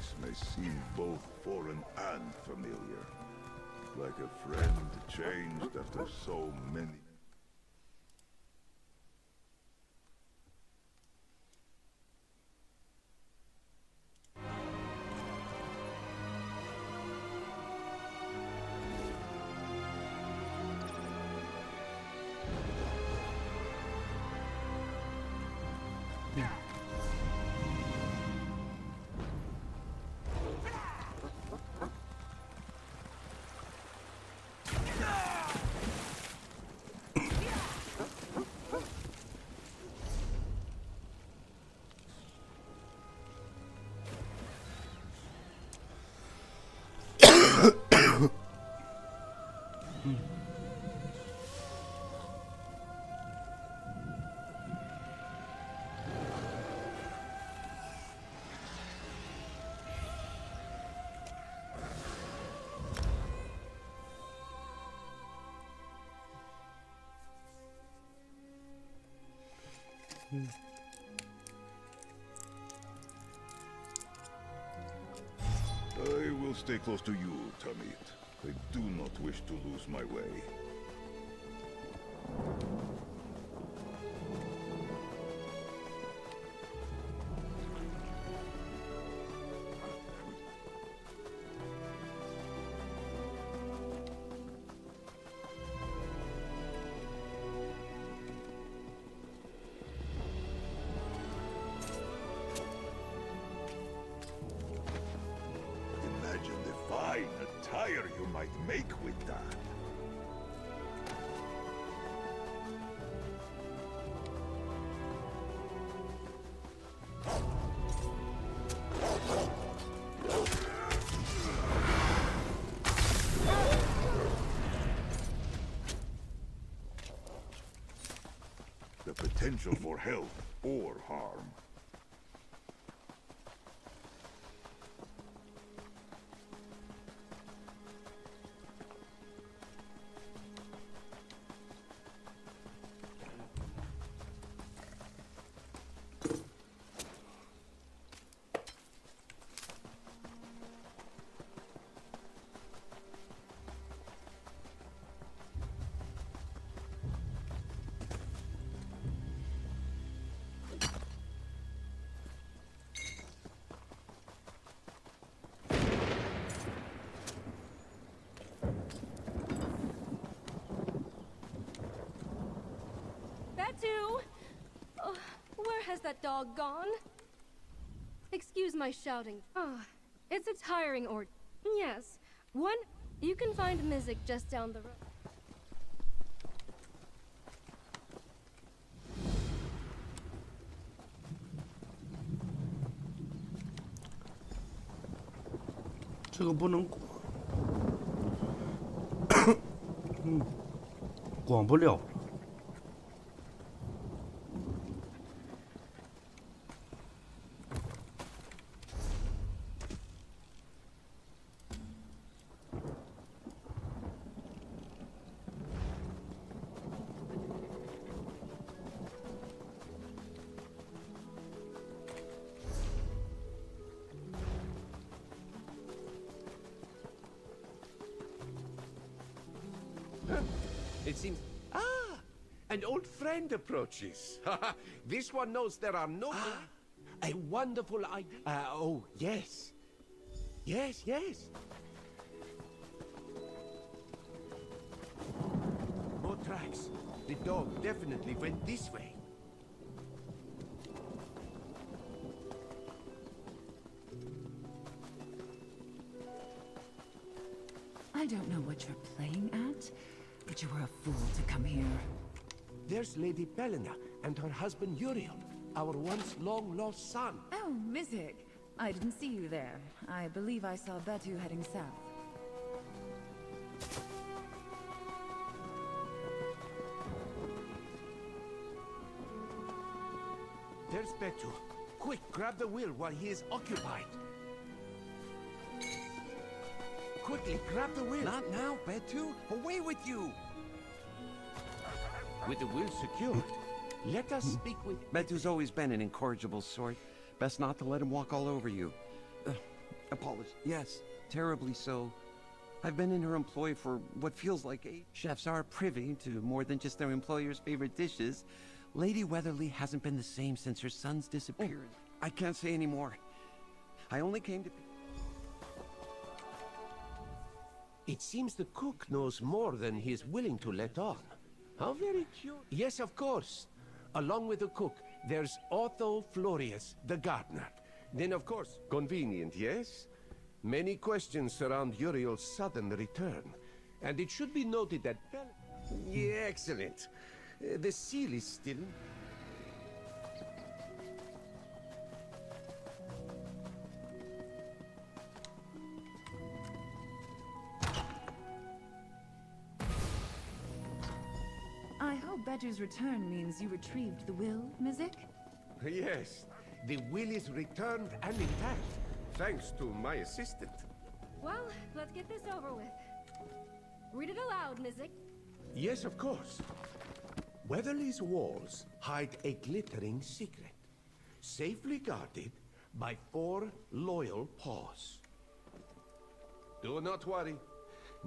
face may seem both foreign and familiar. Like a friend changed after so many... I will stay close to you, Tamit. I do not wish to lose my way. Imagine the fine attire you might make with that. The potential for help or harm. Where has that dog gone? Excuse my shouting. It's a tiring order. Yes, you can find Mizik just down the road. 这个不能广，广不了。It seems... an old friend approaches. This one knows there are no... a wonderful idea. Oh, yes. Yes. More tracks. The dog definitely went this way. I don't know what you're playing at, but you were a fool to come here. There's Lady Belena and her husband Uriel, our once long-lost son. Oh, Mizik. I didn't see you there. I believe I saw Betu heading south. There's Betu. Quick, grab the wheel while he is occupied. Quickly, grab the wheel. Not now, Betu. Away with you. With the wheel secured, let us speak with... Betu's always been an incorrigible sort. Best not to let him walk all over you. Apologies. Yes, terribly so. I've been in her employ for what feels like 8. Chefs are privy to more than just their employer's favorite dishes. Lady Weatherly hasn't been the same since her son's disappearance. I can't say any more. I only came to... It seems the cook knows more than he is willing to let on. How very cute. Yes, of course. Along with the cook, there's Otho Florius, the gardener. Then, of course, convenient, yes? Many questions surround Uriel's sudden return. And it should be noted that... Yeah, excellent. The seal is still... I hope Bedou's return means you retrieved the will, Mizik? Yes, the will is returned and intact, thanks to my assistant. Well, let's get this over with. Read it aloud, Mizik. Yes, of course. Weatherly's walls hide a glittering secret, safely guarded by 4 loyal paws. Do not worry.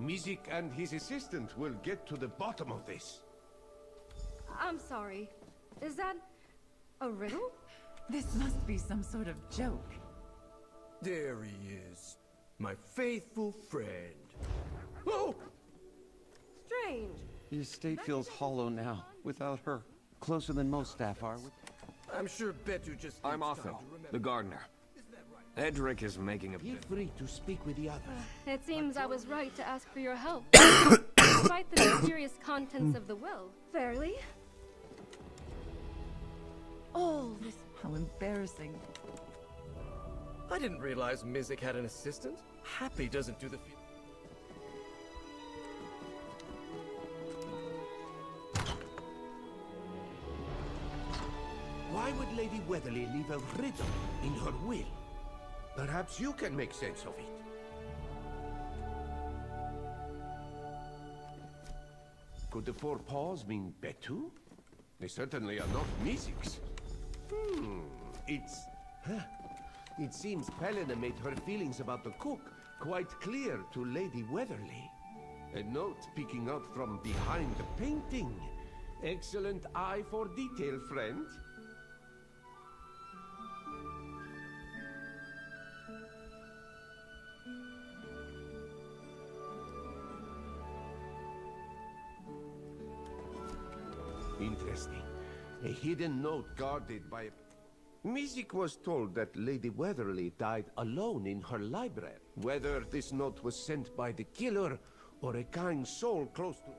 Mizik and his assistant will get to the bottom of this. I'm sorry. Is that a riddle? This must be some sort of joke. There he is, my faithful friend. Oh! Strange. The estate feels hollow now, without her. Closer than most staff are. I'm sure Bedu just... I'm needs time Otho, to remember. the gardener. Edric is making a... Feel free to speak with the others. It seems I was right to ask for your help. Despite the mysterious contents of the will. Fairly? All this... How embarrassing. I didn't realize Mizik had an assistant. Happy doesn't do the... Why would Lady Weatherly leave a riddle in her will? Perhaps you can make sense of it. Could the 4 paws mean Betu? They certainly are not Mizik's. It seems Helena made her feelings about the cook quite clear to Lady Weatherly. A note peeking out from behind the painting. Excellent eye for detail, friend. Interesting. A hidden note guarded by... Mizik was told that Lady Weatherly died alone in her library. Whether this note was sent by the killer or a kind soul close to...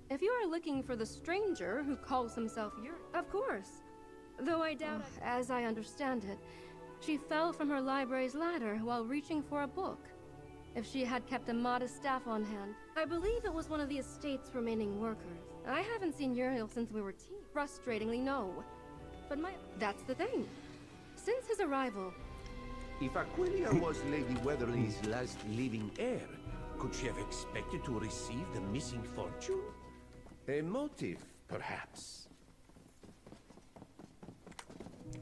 If you are looking for the stranger who calls himself Yuri, of course. Though I doubt, as I understand it, she fell from her library's ladder while reaching for a book. If she had kept a modest staff on hand, I believe it was one of the estate's remaining workers. I haven't seen Uriel since we were teens. Frustratingly, no. But that's the thing. Since his arrival... If Aquilia was Lady Weatherly's last living heir, could she have expected to receive the missing fortune? A motive, perhaps.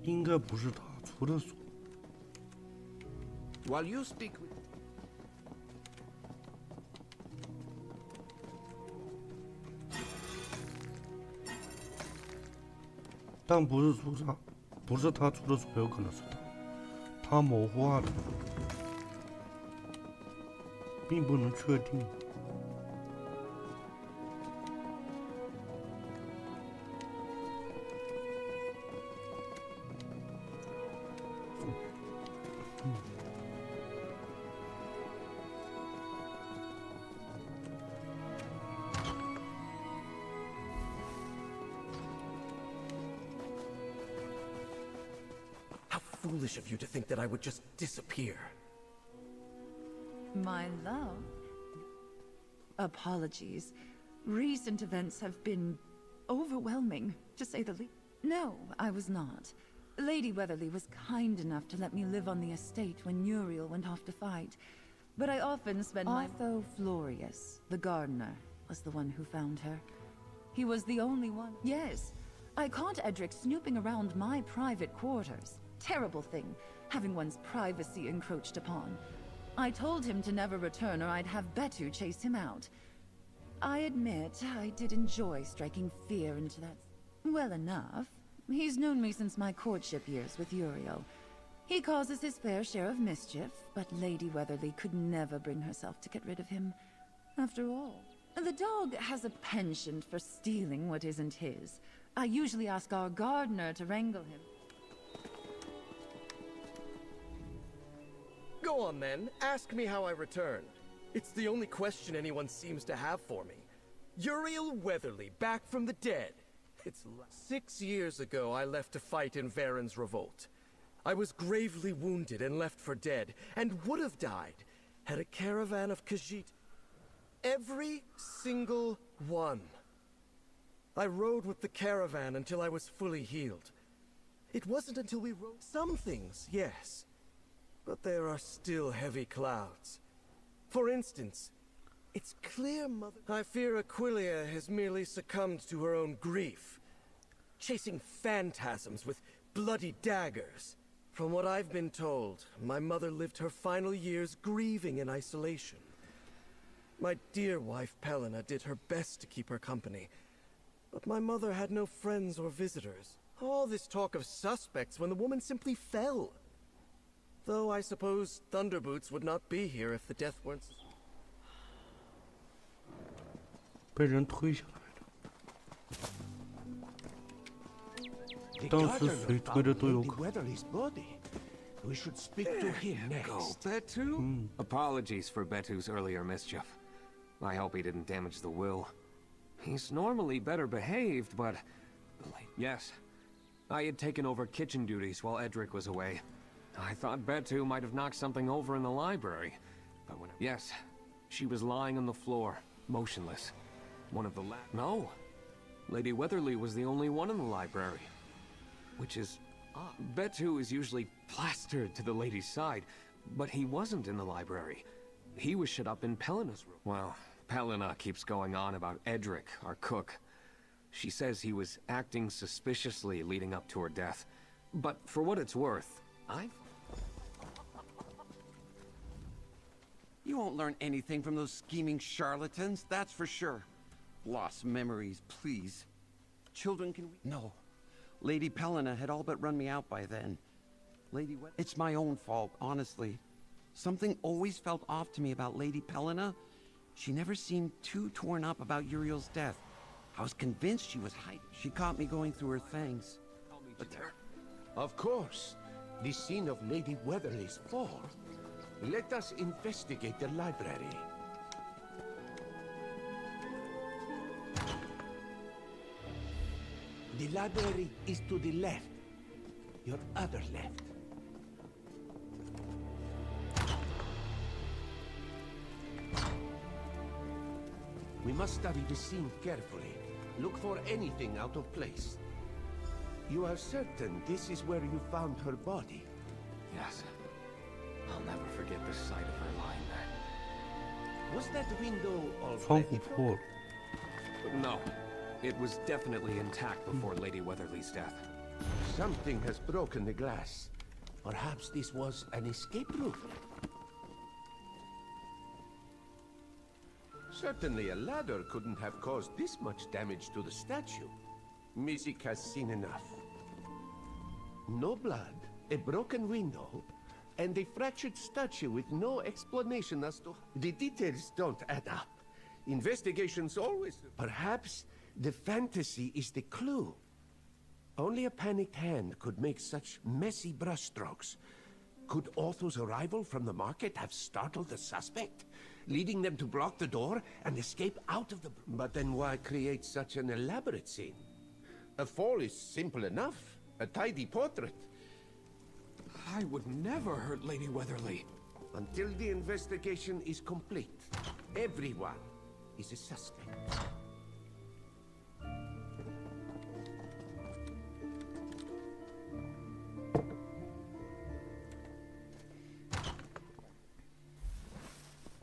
应该不是他出的所。 While you speak with... 但不是出他，不是他出的所，有可能是他谋划的，并不能确定。How foolish of you to think that I would just disappear. My love. Apologies. Recent events have been overwhelming, to say the least. No, I was not. Lady Weatherly was kind enough to let me live on the estate when Uriel went off to fight. But I often spend my... Otho Florius, the gardener. was the one who found her. He was the only one. Yes, I caught Edric snooping around my private quarters. Terrible thing, having one's privacy encroached upon. I told him to never return or I'd have Betu chase him out. I admit, I did enjoy striking fear into that... Well enough. He's known me since my courtship years with Uriel. He causes his fair share of mischief, but Lady Weatherly could never bring herself to get rid of him. After all, the dog has a penchant for stealing what isn't his. I usually ask our gardener to wrangle him. Go on then, ask me how I returned. It's the only question anyone seems to have for me. Uriel Weatherly, back from the dead. It's 6 years ago I left to fight in Varen's revolt. I was gravely wounded and left for dead, and would have died had a caravan of Khajiit. Every single one. I rode with the caravan until I was fully healed. It wasn't until we rode some things, yes. But there are still heavy clouds. For instance, it's clear Mother... I fear Aquilia has merely succumbed to her own grief, chasing phantasms with bloody daggers. From what I've been told, my mother lived her final years grieving in isolation. My dear wife Pelena did her best to keep her company, but my mother had no friends or visitors. All this talk of suspects when the woman simply fell. Though I suppose Thunderboots would not be here if the death weren't... 被人推下来的。 当时谁推的都有可能。 We should speak to him next. Go, Betu? Apologies for Betu's earlier mischief. I hope he didn't damage the will. He's normally better behaved, but... Yes. I had taken over kitchen duties while Edric was away. I thought Betu might have knocked something over in the library. But when... Yes. She was lying on the floor, motionless. One of the No. Lady Weatherly was the only one in the library. Which is... Betu is usually plastered to the lady's side, but he wasn't in the library. He was shut up in Pelena's room. Well, Pelena keeps going on about Edric, our cook. She says he was acting suspiciously leading up to her death. But for what it's worth, You won't learn anything from those scheming charlatans, that's for sure. Lost memories, please. Children can... No. Lady Pelena had all but run me out by then. It's my own fault, honestly. Something always felt off to me about Lady Pelena. She never seemed too torn up about Uriel's death. I was convinced she was hiding. She caught me going through her things. But there... Of course. The scene of Lady Weatherly's fall. Let us investigate the library. The library is to the left. Your other left. We must study the scene carefully. Look for anything out of place. You are certain this is where you found her body? Yes. I'll never forget the sight of her lying there. Was that window 窗 already 户破了。 No. It was definitely intact before Lady Weatherly's death. Something has broken the glass. Perhaps this was an escape route. Certainly a ladder couldn't have caused this much damage to the statue. Mizik has seen enough. No blood, a broken window, and a fractured statue with no explanation as to... The details don't add up. Investigations always... Perhaps the fantasy is the clue. Only a panicked hand could make such messy brushstrokes. Could Otho's arrival from the market have startled the suspect, leading them to block the door and escape out of the... But then why create such an elaborate scene? A fall is simple enough. A tidy portrait. I would never hurt Lady Weatherly. Until the investigation is complete, everyone is a suspect.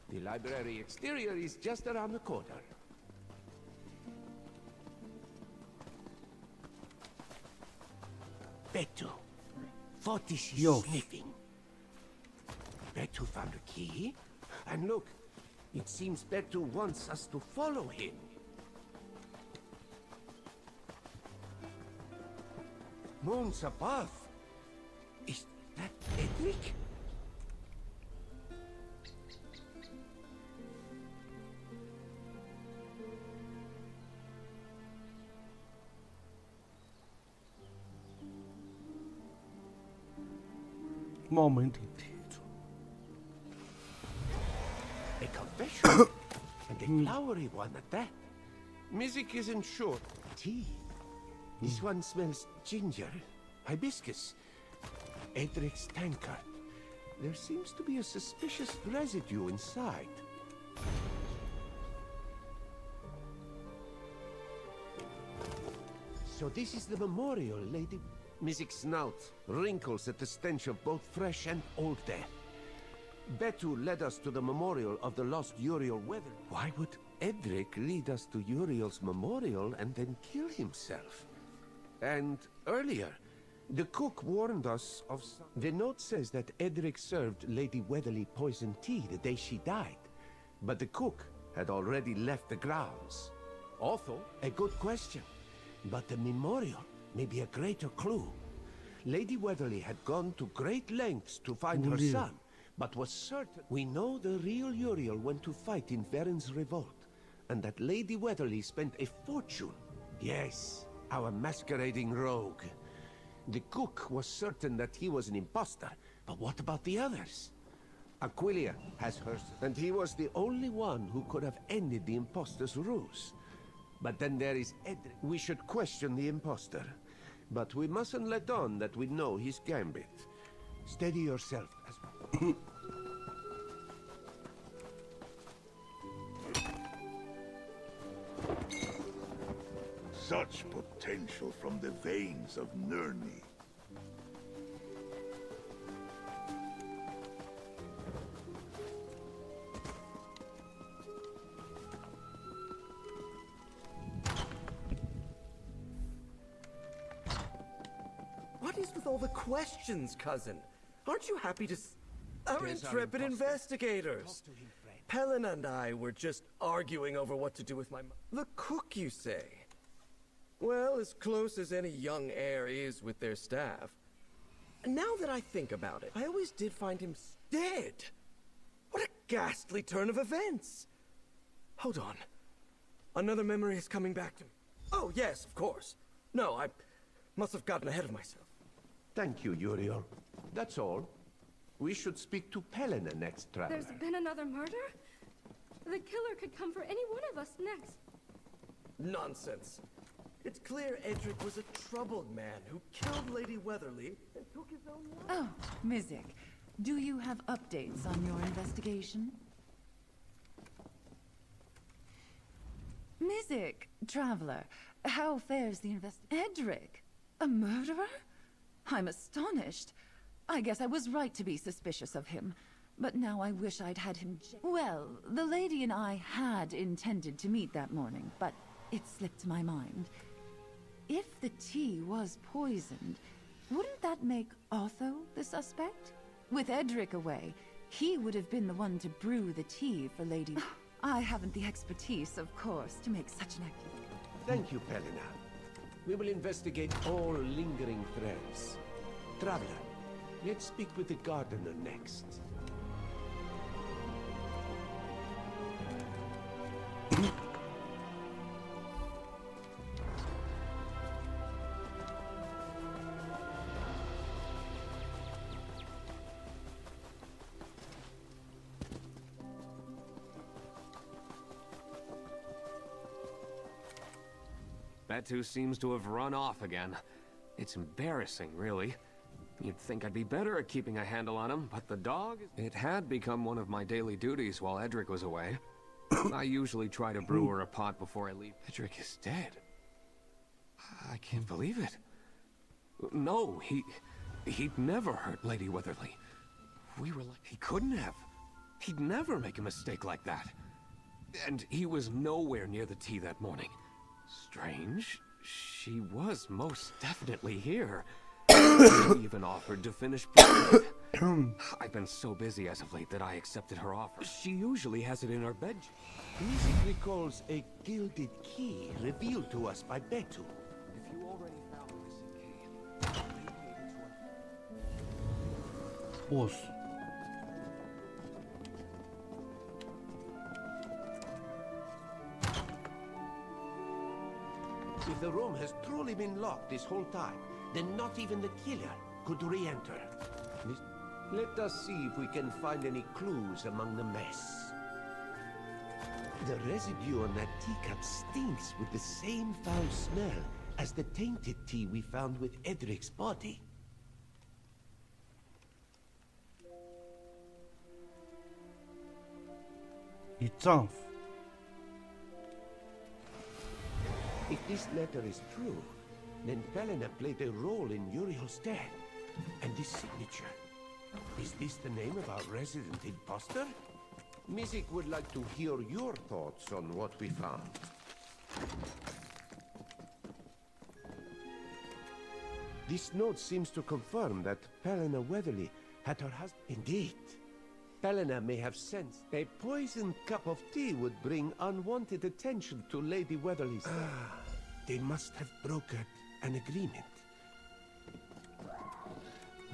The library exterior is just around the corner. Betu. What is he Yo. sniffing? Betu found a key. And look, it seems Betu wants us to follow him. Moons above. Is that Edric?冒名顶替着。 A confession? And a flowery one at that. Music isn't sure. Tea. This one smells ginger, hibiscus, Edric's tankard. There seems to be a suspicious residue inside. So this is the memorial, Lady... Mizik's snout wrinkles at the stench of both fresh and old death. Betu led us to the memorial of the lost Uriel Weather. Why would Edric lead us to Uriel's memorial and then kill himself? And earlier, the cook warned us of some... The note says that Edric served Lady Weatherly poisoned tea the day she died. But the cook had already left the grounds. Also, a good question. But the memorial may be a greater clue. Lady Weatherly had gone to great lengths to find her son, but was certain... We know the real Uriel went to fight in Varen's revolt, and that Lady Weatherly spent a fortune. Yes, our masquerading rogue. The cook was certain that he was an impostor, but what about the others? Aquilia has hers, and he was the only one who could have ended the impostor's ruse. But then there is Edric. We should question the impostor, but we mustn't let on that we know his gambit. Steady yourself as... Such potential from the veins of Nirni. What is with all the questions, cousin? Aren't you happy to... Our intrepid investigators! Pelin and I were just arguing over what to do with my... The cook, you say? Well, as close as any young heir is with their staff. Now that I think about it, I always did find him dead. What a ghastly turn of events! Hold on. Another memory is coming back to me. Oh, yes, of course. No, I must have gotten ahead of myself. Thank you, Uriel. That's all. We should speak to Pelina next, traveler. There's been another murder? The killer could come for any one of us next. Nonsense. It's clear Edric was a troubled man who killed Lady Weatherly and took his own life. Oh, Mizik, do you have updates on your investigation? Mizik, traveler, how fares the Edric? A murderer? I'm astonished. I guess I was right to be suspicious of him. But now I wish I'd had him... Well, the lady and I had intended to meet that morning, but it slipped my mind. If the tea was poisoned, wouldn't that make Otho the suspect? With Edric away, he would have been the one to brew the tea for Lady... I haven't the expertise, of course, to make such an accusation. Thank you, Pelina. We will investigate all lingering threads. Traveler, let's speak with the gardener next. Betu seems to have run off again. It's embarrassing, really. You'd think I'd be better at keeping a handle on him, but the dog... It had become one of my daily duties while Edric was away. I usually try to brew her a pot before I leave. Edric is dead. I can't believe it. No, he'd never hurt Lady Weatherly. We were like... He couldn't have. He'd never make a mistake like that. And he was nowhere near the tea that morning. Strange. She was most definitely here. She even offered to finish playing it. I've been so busy as of late that I accepted her offer. She usually has it in her bed. Music recalls a gilded key revealed to us by Betu. If you already found the missing key, you may be able to... 보스. If the room has truly been locked this whole time, then not even the killer could re-enter. Let us see if we can find any clues among the mess. The residue on that teacup stinks with the same foul smell as the tainted tea we found with Edric's body. 이 짱. If this letter is true, then Helena played a role in Uriel's death. And this signature, is this the name of our resident imposter? Mizik would like to hear your thoughts on what we found. This note seems to confirm that Helena Weatherly had her husband. Indeed. Helena may have sensed a poisoned cup of tea would bring unwanted attention to Lady Weatherly's. They must have brokered an agreement.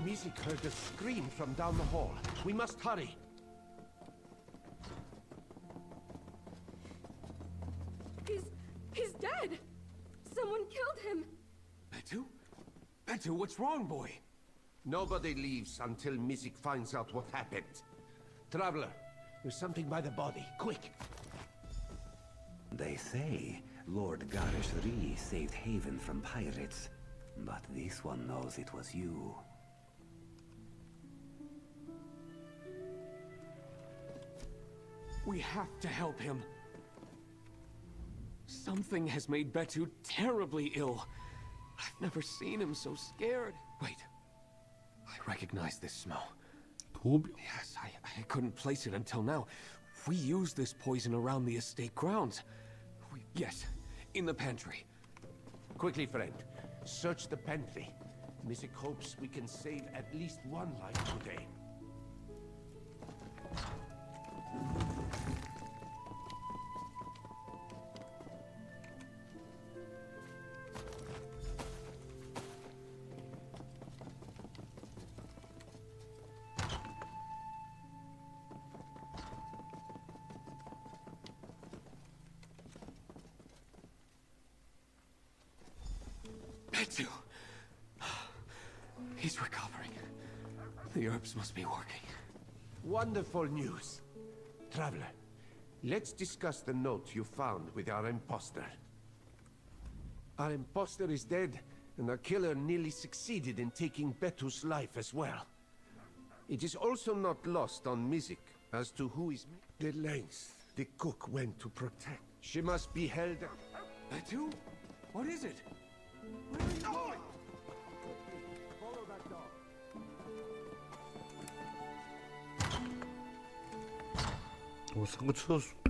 Mizik heard a scream from down the hall. We must hurry. He's dead! Someone killed him! Betu? Betu, what's wrong, boy? Nobody leaves until Mizik finds out what happened. Traveler, there's something by the body. Quick! They say Lord Garishri saved Haven from pirates, but this one knows it was you. We have to help him. Something has made Betu terribly ill. I've never seen him so scared. Wait. I recognize this smell. 도병. Yes, I couldn't place it until now. We used this poison around the estate grounds. Yes, in the pantry. Quickly, friend. Search the pantry. Mizik hopes we can save at least one life today. Betu! He's recovering. The herbs must be working. Wonderful news. Traveler, let's discuss the note you found with our imposter. Our imposter is dead, and our killer nearly succeeded in taking Betu's life as well. It is also not lost on Mizik as to who is the lengths the cook went to protect. She must be held. Betu? What is it? Where are you going? Follow that dog. 상거 치웠어.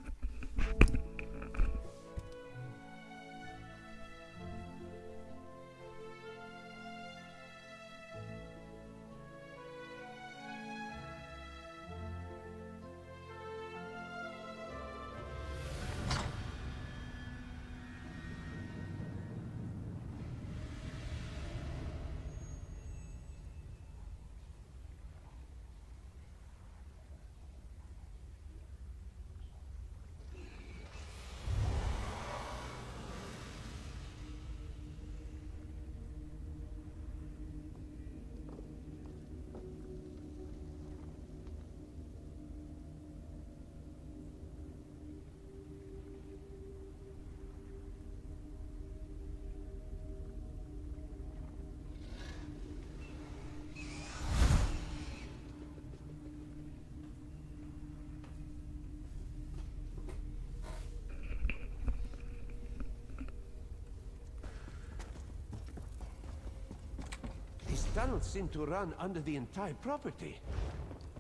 These tunnels seem to run under the entire property.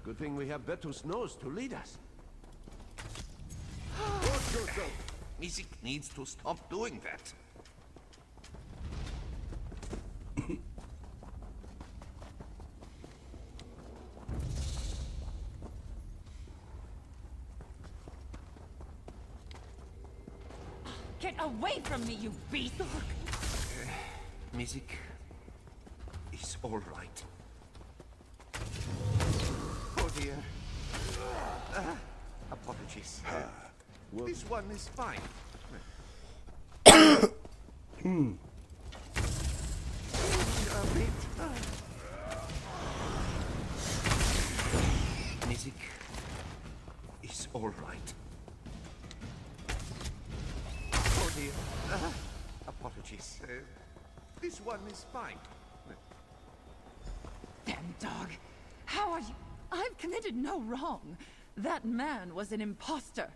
Good thing we have Betu's nose to lead us. Watch yourself! Mizik needs to stop doing that. away from me, you beast! Music is all right. Oh dear. Apologies. This one is fine. A bit. Music is all right. Oh dear. Apologies. This one is fine. Damn dog! How are you? I've committed no wrong. That man was an imposter.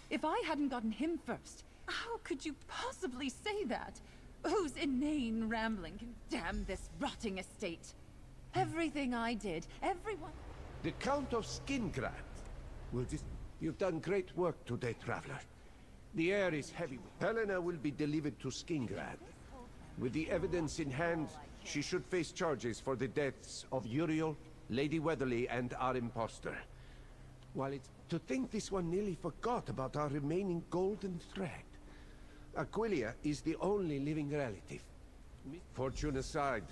If I hadn't gotten him first, how could you possibly say that? Whose inane rambling can damn this rotting estate? Everything I did, everyone... The Count of Skingrad. You've done great work today, traveler. The air is heavy. Helena will be delivered to Skingrad. With the evidence in hand, she should face charges for the deaths of Uriel, Lady Weatherly, and our impostor. While it's to think this one nearly forgot about our remaining golden thread. Aquilia is the only living relative. Fortune aside,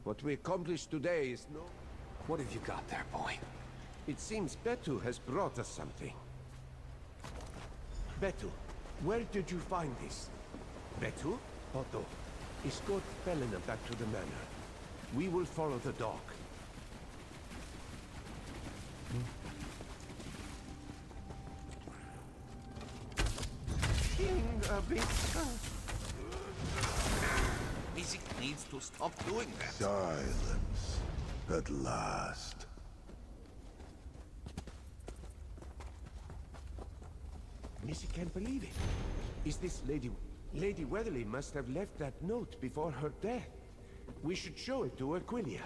what we accomplished today is no... What have you got there, boy? It seems Betu has brought us something. Betu, where did you find this? Betu? Otto, escort Helena back to the manor. We will follow the dog. A bit. Music needs to stop doing that. Silence. At last. Missy can't believe it. Is this Lady... Lady Weatherly must have left that note before her death. We should show it to Aquilia.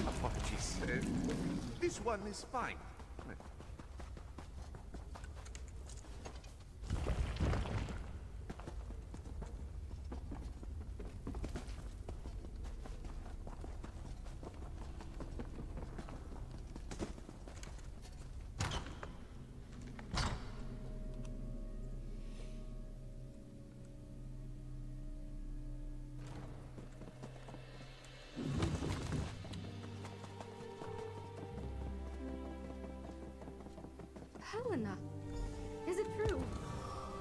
Apologies. This one is fine. Helena, is it true?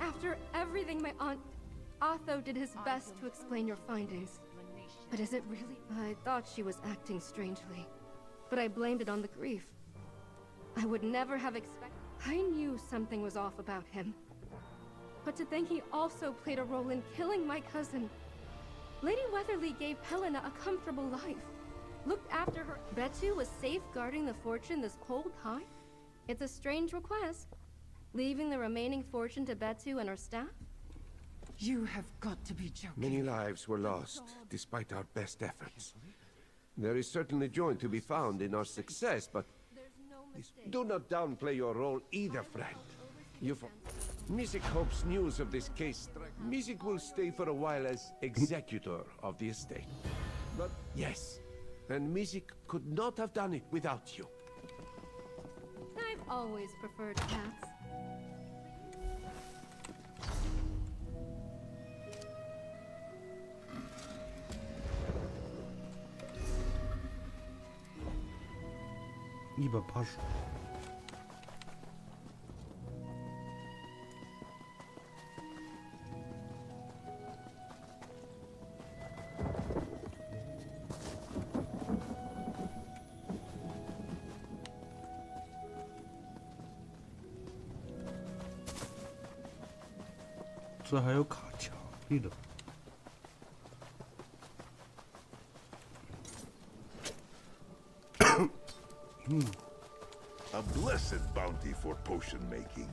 After everything my aunt Otho did his best to explain your findings. But is it really? I thought she was acting strangely, but I blamed it on the grief. I would never have expected. I knew something was off about him. But to think he also played a role in killing my cousin. Lady Weatherly gave Helena a comfortable life. Looked after her. Betu was safeguarding the fortune this whole time? It's a strange request. Leaving the remaining fortune to Betu and her staff? You have got to be joking. Many lives were lost, despite our best efforts. There is certainly joy to be found in our success, but do not downplay your role either, friend. Music hopes news of this case. Music will stay for a while as executor of the estate. But yes, and Music could not have done it without you. I've always preferred cats. $280.这还有卡墙里的。 A blessed bounty for potion making.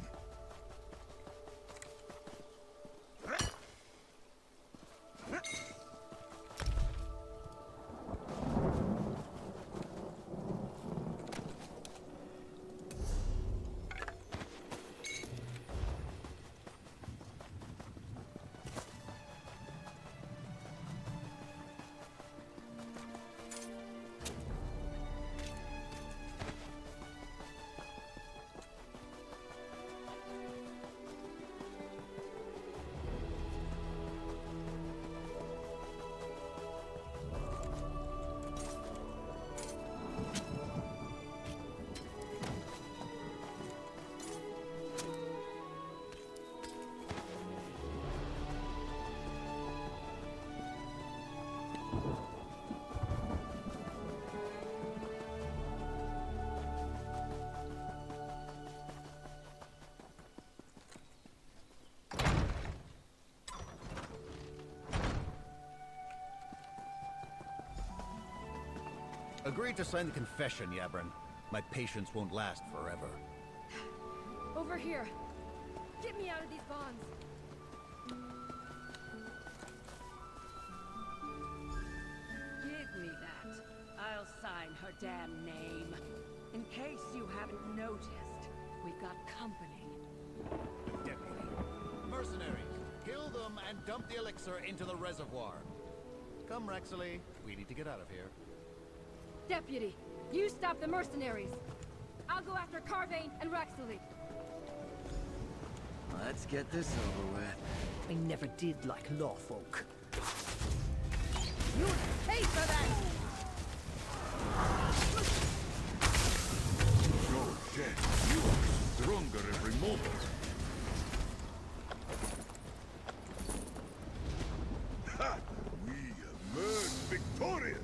Agreed to sign the confession, Yabrin. My patience won't last forever. Over here. Get me out of these bonds. Give me that. I'll sign her damn name. In case you haven't noticed, we've got company. Deputy. Mercenaries, kill them and dump the elixir into the reservoir. Come, Rexley. We need to get out of here. Deputy, you stop the mercenaries. I'll go after Carvane and Rexley. Let's get this over with. I never did like lawfolk. You pay for that! Oh, shit. You are stronger every moment. Ha! We emerge victorious!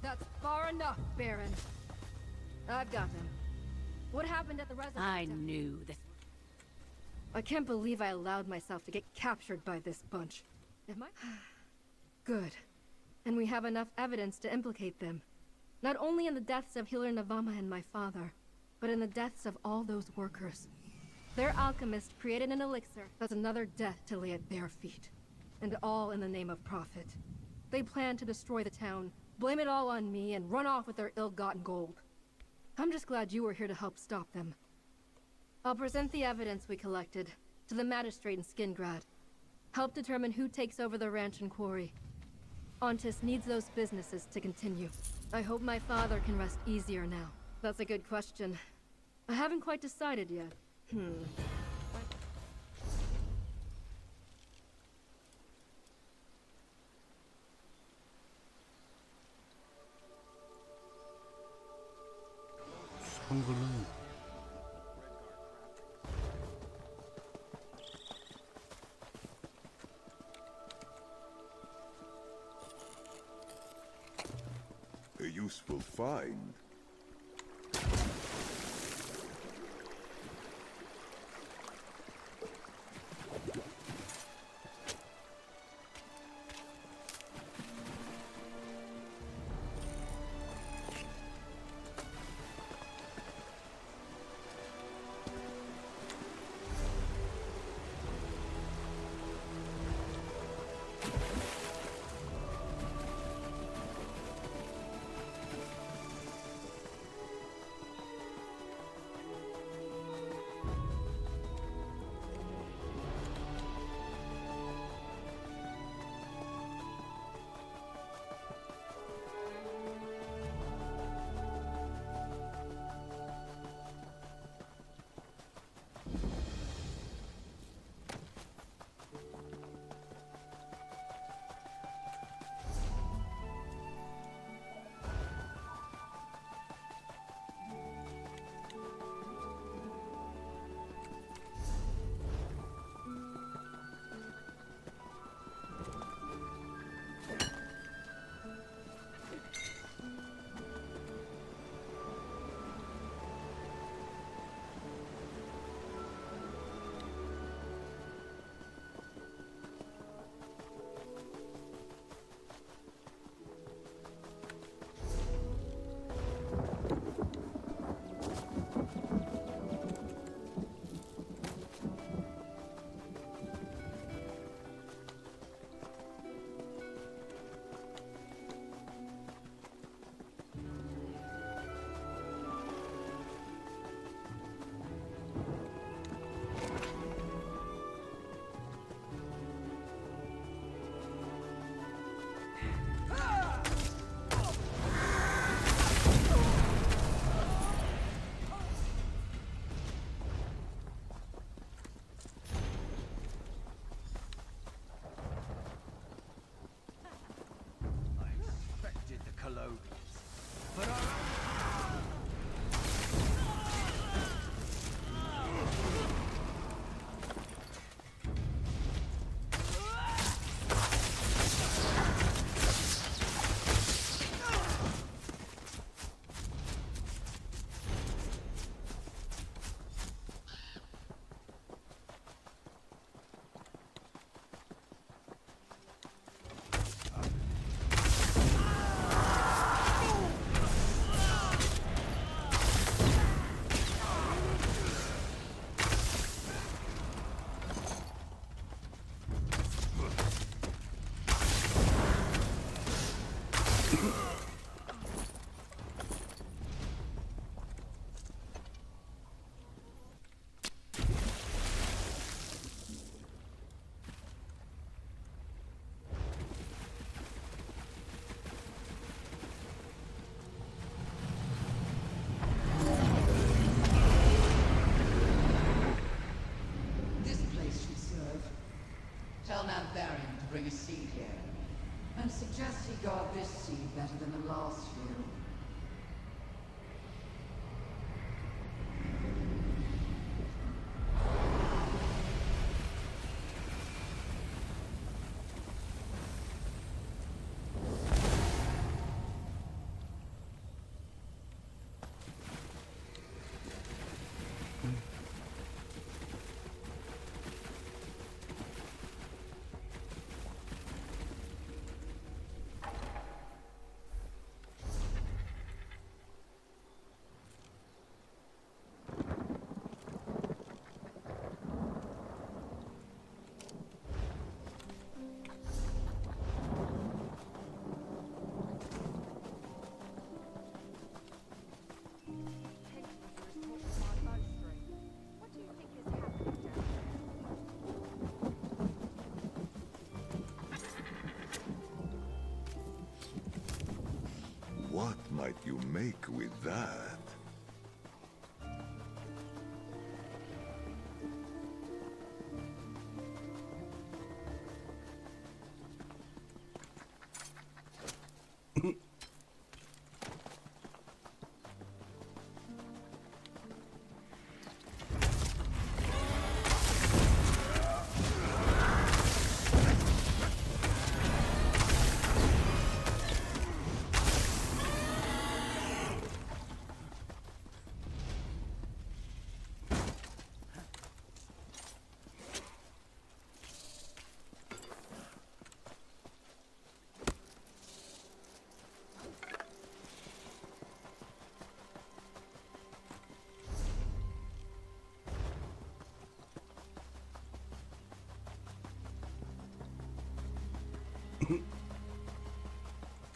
That's far enough, Baron. I've got them. What happened at the reservoir? I knew this. I can't believe I allowed myself to get captured by this bunch. Am I? Good. And we have enough evidence to implicate them. Not only in the deaths of Healer Navama and my father, but in the deaths of all those workers. Their alchemist created an elixir that's another death to lay at their feet. And all in the name of profit. They plan to destroy the town, blame it all on me, and run off with their ill-gotten gold. I'm just glad you were here to help stop them. I'll present the evidence we collected to the magistrate in Skingrad. Help determine who takes over the ranch and quarry. Ontis needs those businesses to continue. I hope my father can rest easier now. That's a good question. I haven't quite decided yet. 한글은 A useful find. I'd suggest he guard this seed better than the last few. What might you make with that?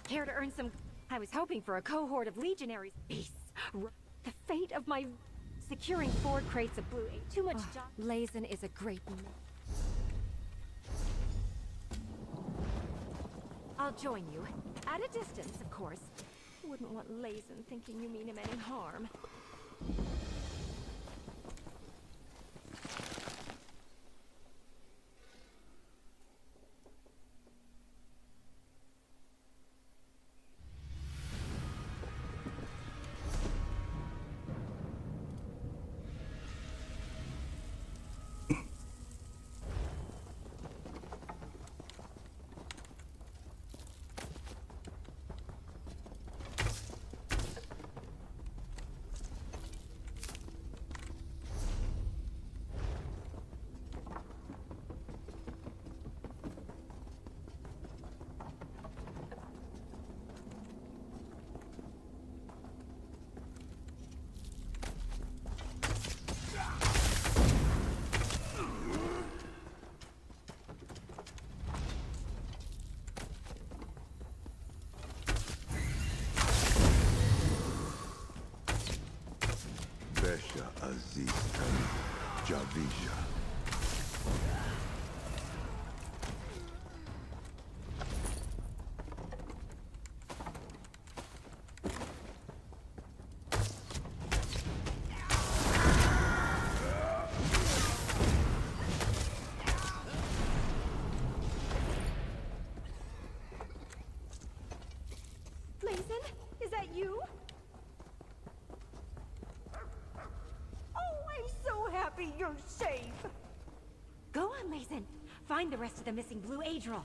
Care to earn some... I was hoping for a cohort of legionaries. Beasts. The fate of my... Securing 4 crates of blue ain't too much job. Lazen is a great man. I'll join you. At a distance, of course. Wouldn't want Lazen thinking you mean him any harm. Besha Aziz Javisha. Lazen, is that you? Happy you're safe. Go on, Lazen. Find the rest of the missing blue Adril.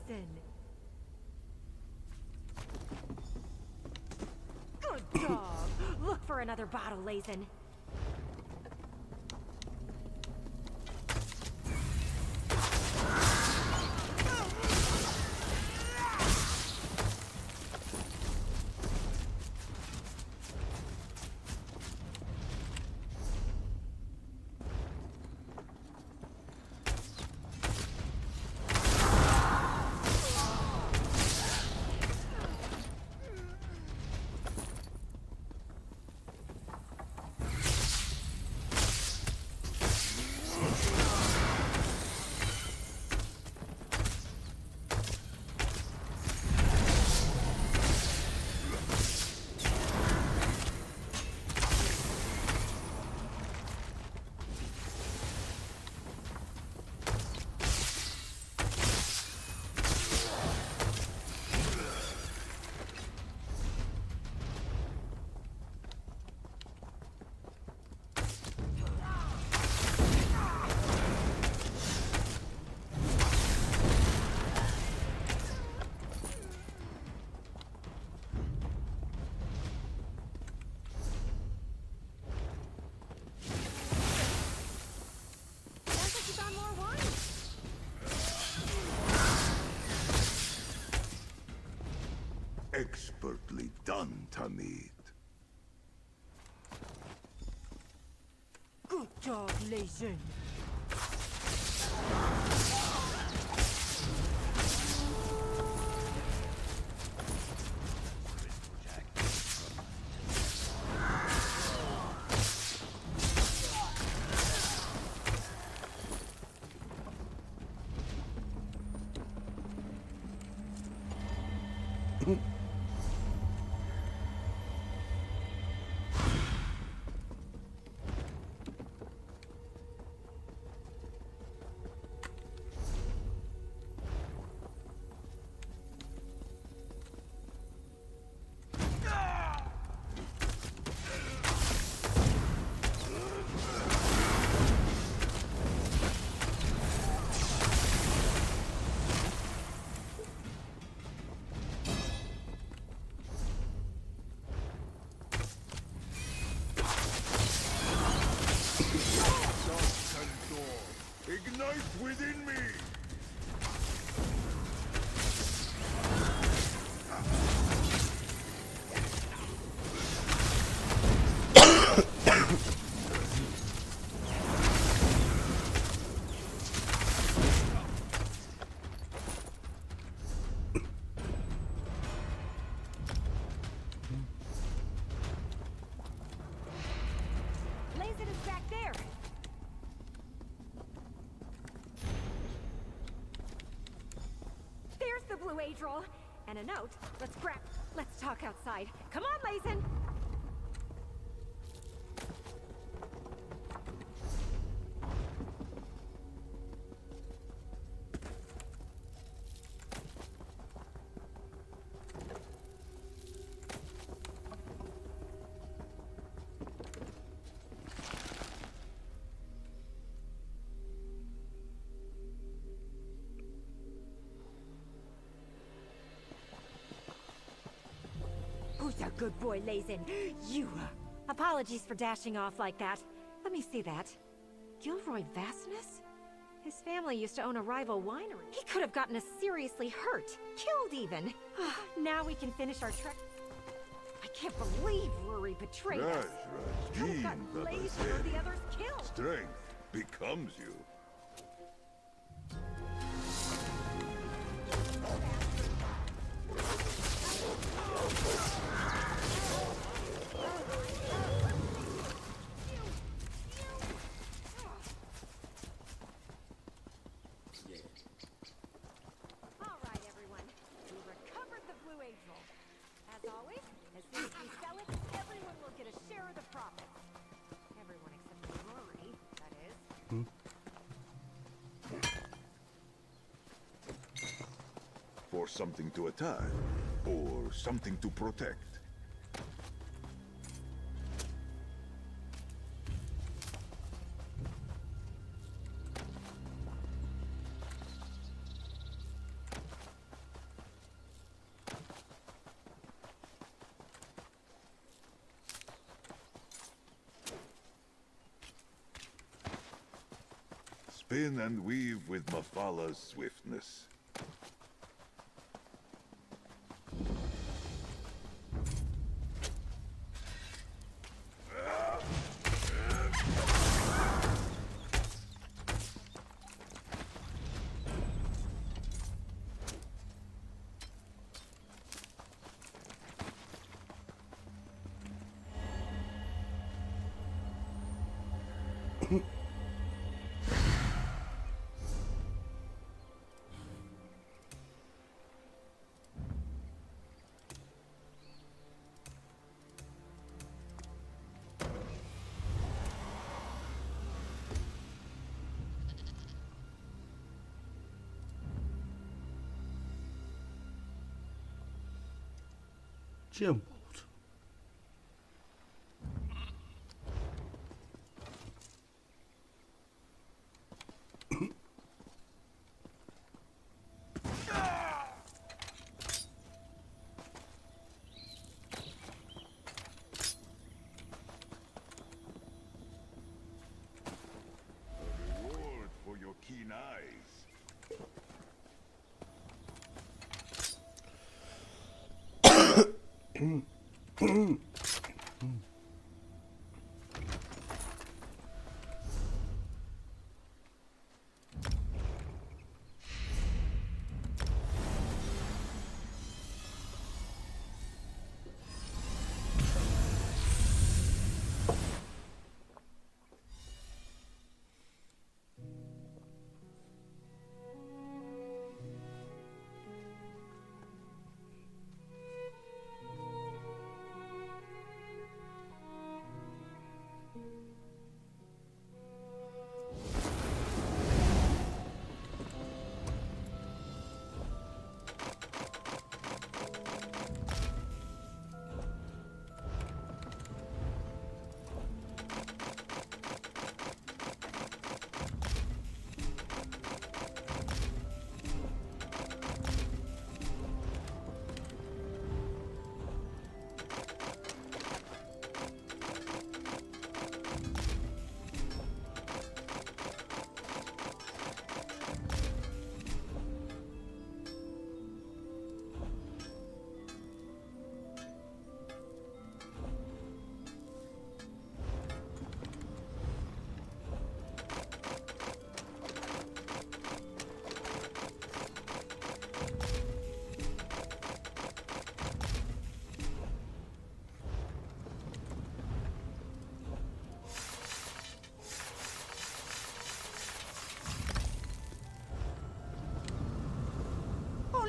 Layson. Good dog. Look for another bottle, Layson. Expertly done, Tamid. Good job, Layson. Ignite within me! Layson is back there. There's the blue Adril. And a note. Let's talk outside. Come on, Layson. Who's a good boy, Layson? You. Apologies for dashing off like that. Let me see that. Gilroy Vassinus? His family used to own a rival winery. He could have gotten us seriously hurt. Killed even. Now we can finish our trek. I can't believe Rory betrayed us. Could have gotten blazed or the others killed. Strength becomes you. For something to attack, or something to protect. spin and weave with Mafala's swiftness.鉴宝车。Reward for your keen eyes.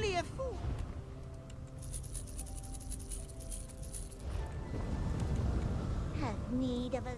Only a fool. Have need of a...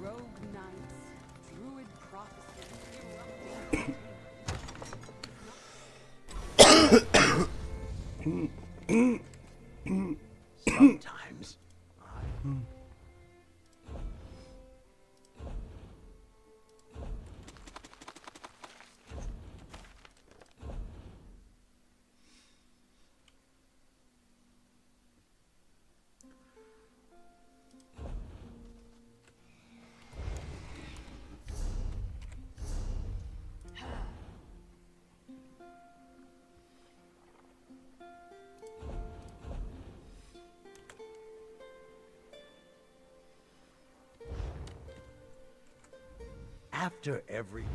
Rogue knights, druid prophecy, Sometimes. After every...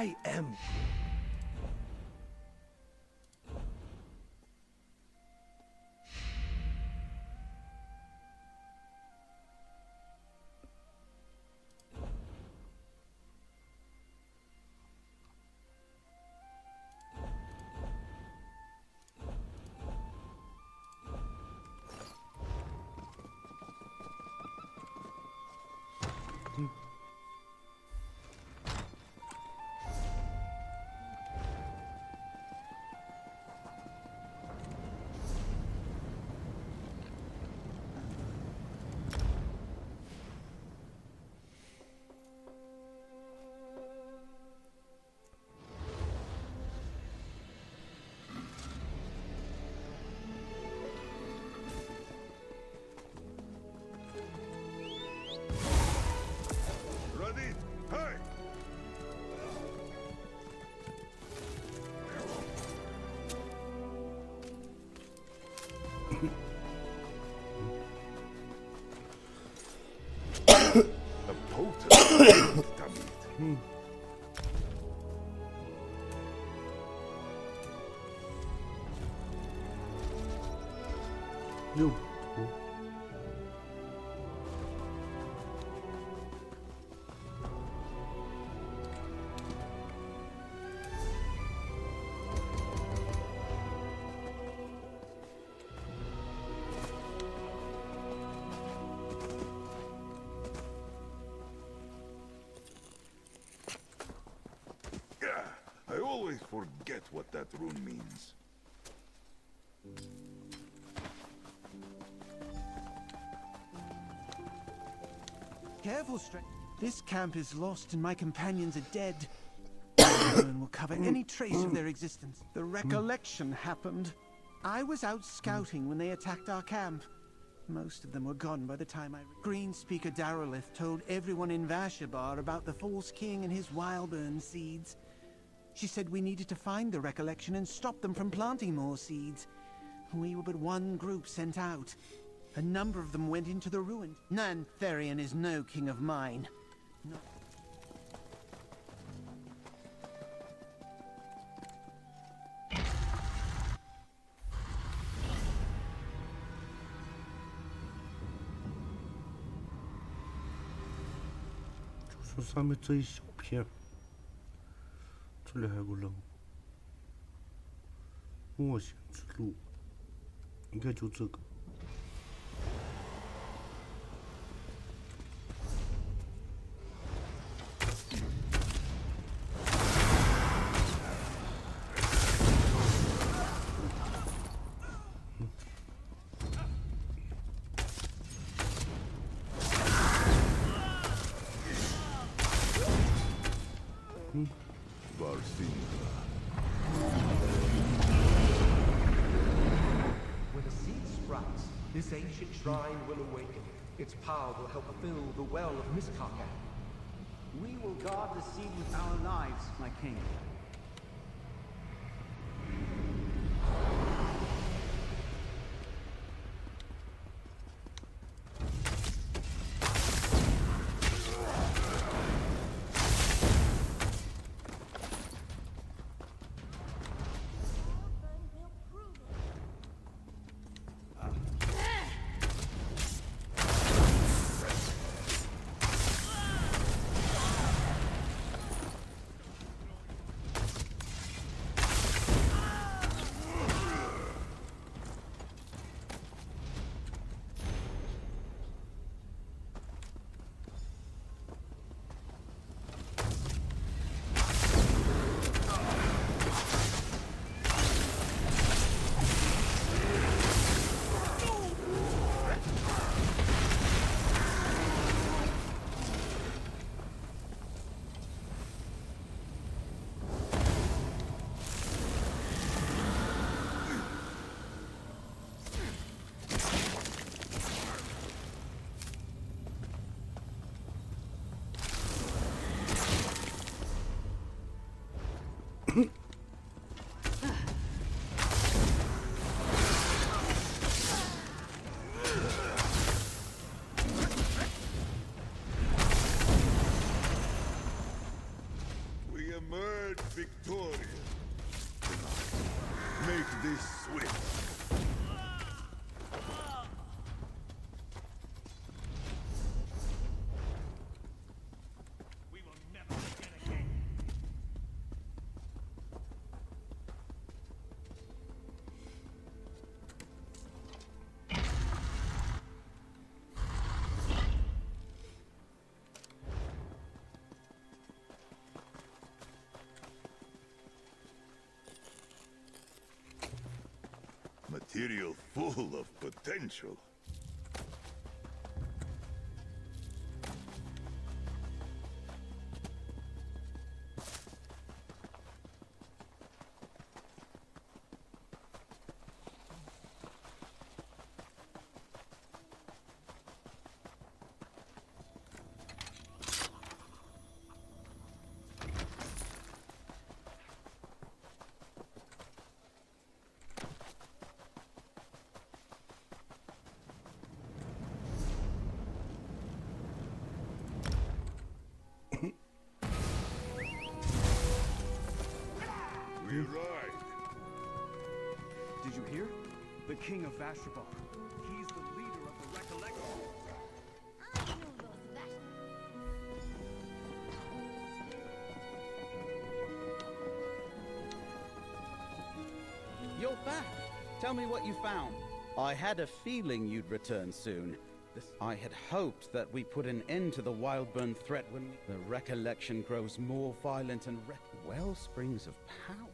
I am... Ready? Hey! A potent damn it. 六图。I always forget what that rune means. Careful, This camp is lost and my companions are dead. No one will cover any trace of their existence. The recollection happened. I was out scouting when they attacked our camp. Most of them were gone by the time I... Green Speaker Darolith told everyone in Vashabar about the False King and his Wildburn seeds. She said we needed to find the recollection and stop them from planting more seeds. We were but one group sent out. A number of them went into the ruin. Nantharian is no king of mine. No.就是上面这一小片，这里还有个人物，冒险之路，应该就这个。When a seed sprouts, this ancient shrine will awaken. Its power will help fill the well of Mistkarkan. We will guard the seed with our lives, my king. this swift. We will never begin again. Material full of potential. We arrived. Did you hear? The king of Vashabar. He's the leader of the Recollection. You're back. Tell me what you found. I had a feeling you'd return soon. I had hoped that we put an end to the Wildburn threat when the Recollection grows more violent and wellsprings of power.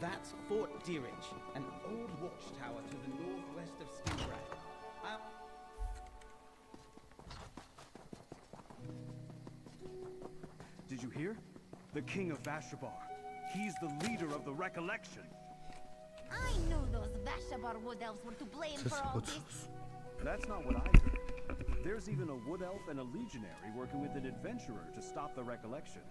That's Fort Deerage, an old watchtower to the northwest of Skingrad. Did you hear? The king of Vashabar. He's the leader of the Recollection. I knew those Vashabar wood elves were to blame for all this. That's not what I heard. There's even a wood elf and a legionary working with an adventurer to stop the Recollection.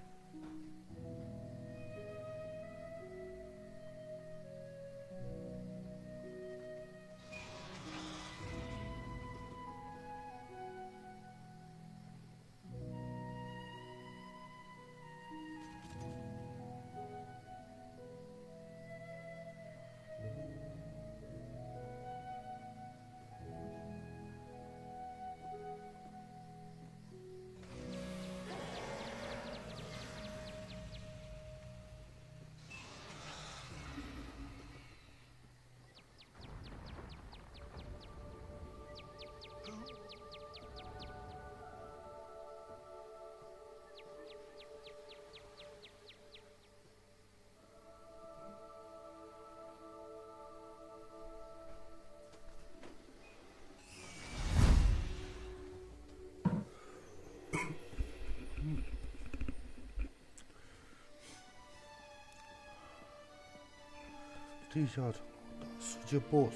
地下城打世界 BOSS，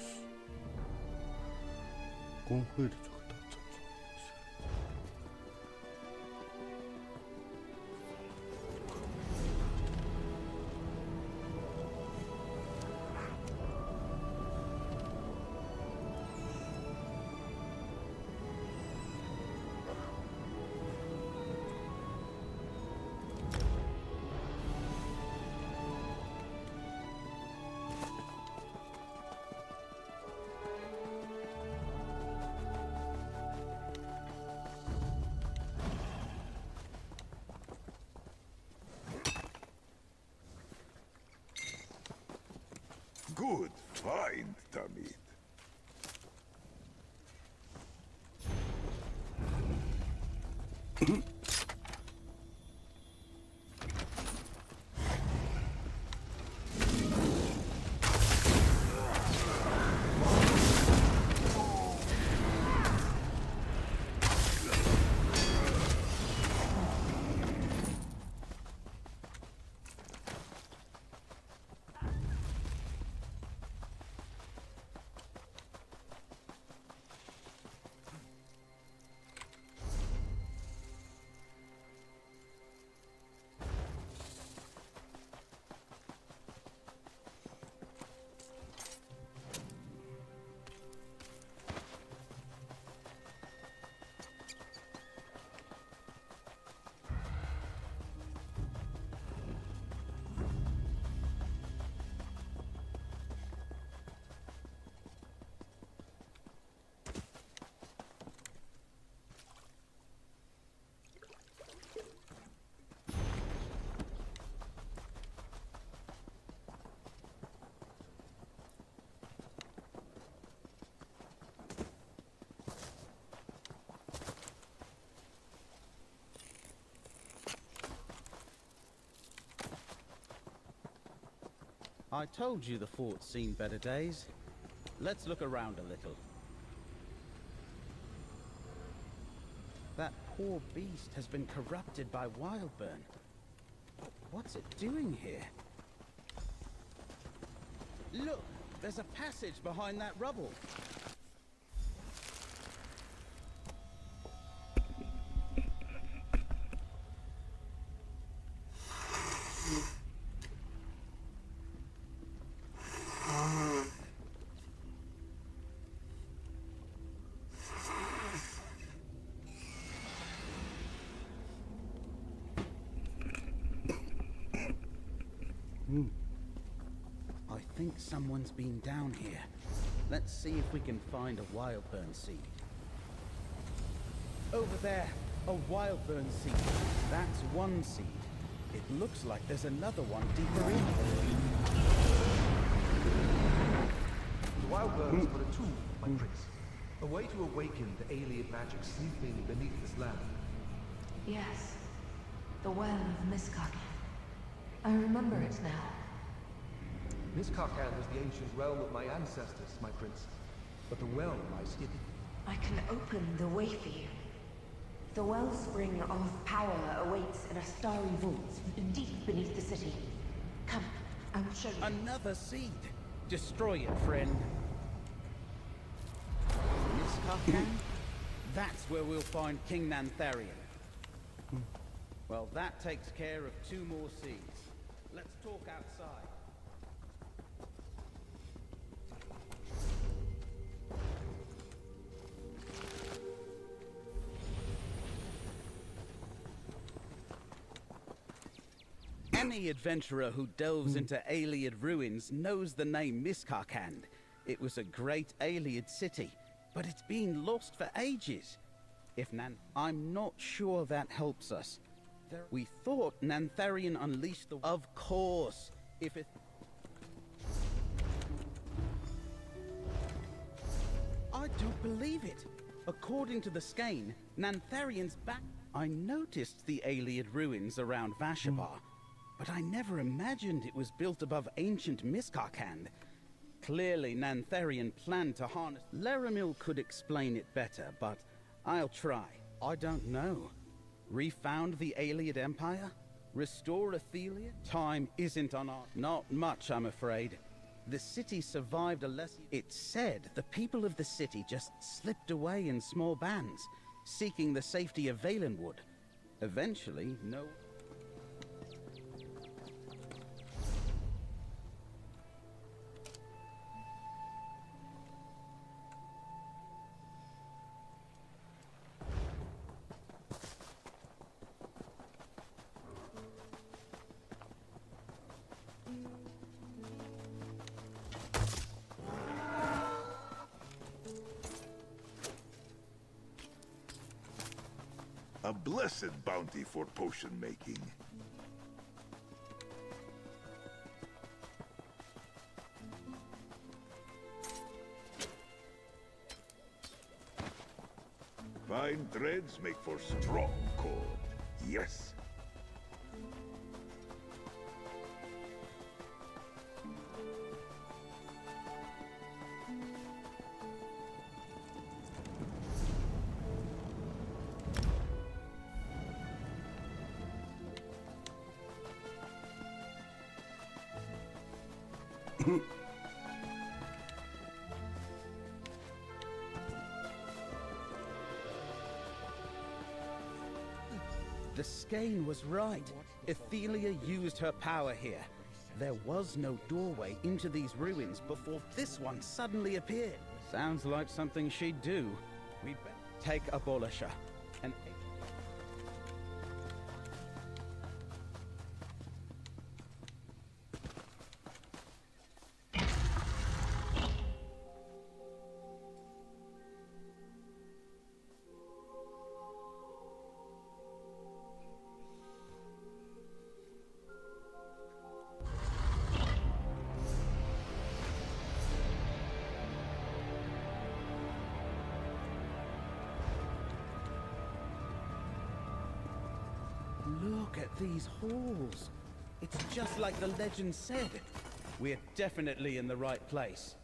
工会的这个大战场。Good find, Tamid. I told you the fort's seen better days. Let's look around a little. That poor beast has been corrupted by Wildburn. What's it doing here? Look! There's a passage behind that rubble. I think someone's been down here. Let's see if we can find a Wildburn seed. Over there, a Wildburn seed. That's one seed. It looks like there's another one deeper in. The Wildburns were a tool, my prince. A way to awaken the alien magic sleeping beneath this land. Yes. The Well of Miskaken. I remember it now. Miskaken was the ancient realm of my ancestors, my prince. But the well lies hidden. I can open the way for you. The wellspring of power awaits in a starry vault deep beneath the city. Come, I will show you. Another seed. Destroy it, friend. Miskaken? That's where we'll find King Nantharian. Well, that takes care of 2 more seeds. Let's talk outside. Any adventurer who delves into Ayleid ruins knows the name Miskaken. It was a great Ayleid city, but it's been lost for ages. I'm not sure that helps us. We thought Nantharian unleashed the... Of course, if it... I don't believe it. According to the skein, Nantharian's back... I noticed the Ayleid ruins around Vashabar, but I never imagined it was built above ancient Miskaken. Clearly, Nantharian planned to harness... Laramil could explain it better, but I'll try. I don't know. Refound the Ayleid Empire? Restore Athelia? Time isn't on our... Not much, I'm afraid. The city survived a less... It's said the people of the city just slipped away in small bands, seeking the safety of Valenwood. Eventually, no... A blessed bounty for potion making. Fine threads make for strong cord. Yes. The skein was right. Athelia used her power here. There was no doorway into these ruins before this one suddenly appeared. Sounds like something she'd do. We'd better take Abolisher and... Look at these halls. It's just like the legend said. We're definitely in the right place.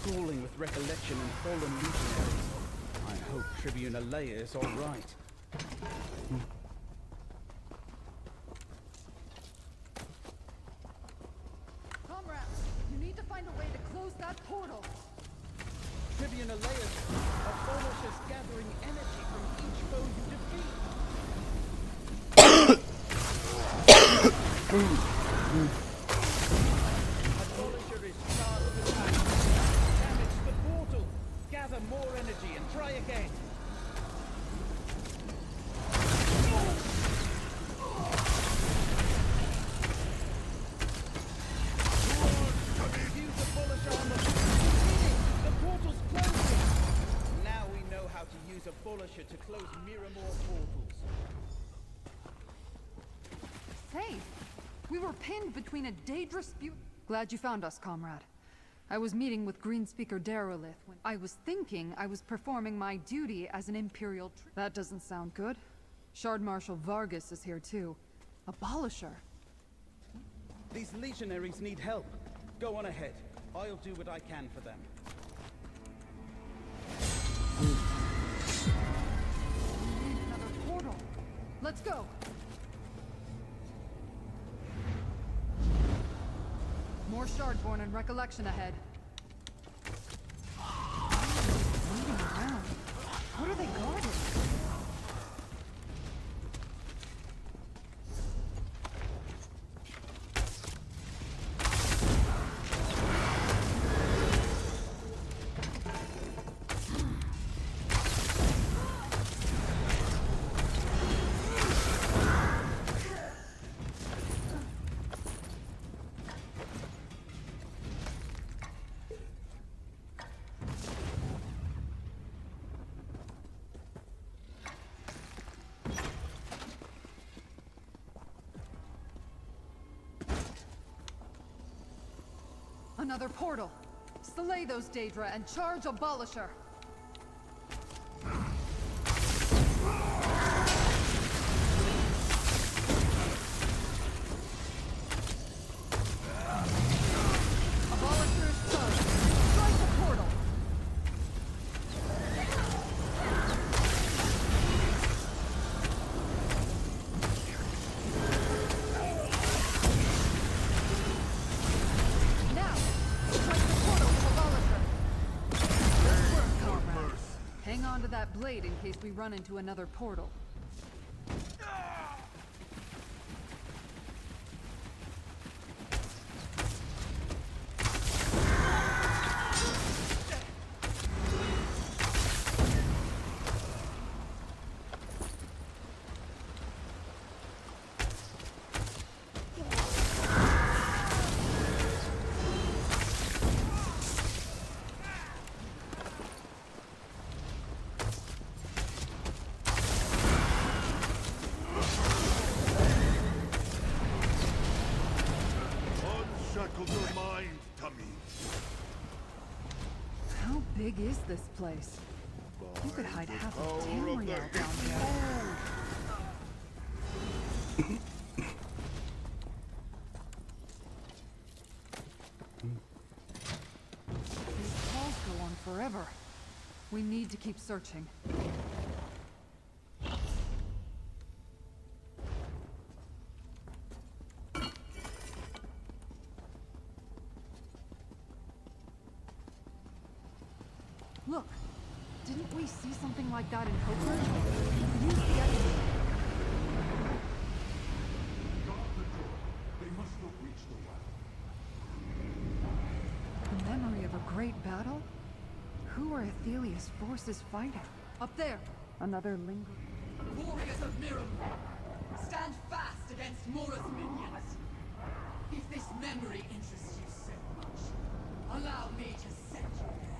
Crawling with recollection and fallen legionaries. I hope Tribune Alea is all right. Comrades, you need to find a way to close that portal. Tribune Alea, abolishers gathering energy from each foe you defeat. Abolisher is charged with attack. Damage the portal. Gather more energy and try again. Use Abolisher on the the portal's closing. Now we know how to use Abolisher to close Miramore portals. Hey, we were pinned between a Daedra spew. Glad you found us, comrade. I was meeting with Greenspeaker Derelith when I was thinking I was performing my duty as an Imperial That doesn't sound good. Shard Marshal Vargas is here too. Abolisher. These legionaries need help. Go on ahead. I'll do what I can for them. We need another portal. Let's go. More Shardborn and Recollection ahead. Moving around. What are they guarding? Another portal. Slay those Daedra and charge Abolisher. Abolisher is charged. Strike the portal. Now, strike the portal with Abolisher. Good work, comrades. Hang on to that blade in case we run into another portal. Unshackle your mind, Tummy. How big is this place? You could hide half of Tamriel down here. These calls go on forever. We need to keep searching. Look, didn't we see something like that in Hoperidge? Use the evidence. They must not reach the well. The memory of a great battle? Who are Athelia's forces fighting? Up there! Another lingering... Warriors of Miramore, stand fast against Mora's minions. If this memory interests you so much, allow me to send you there.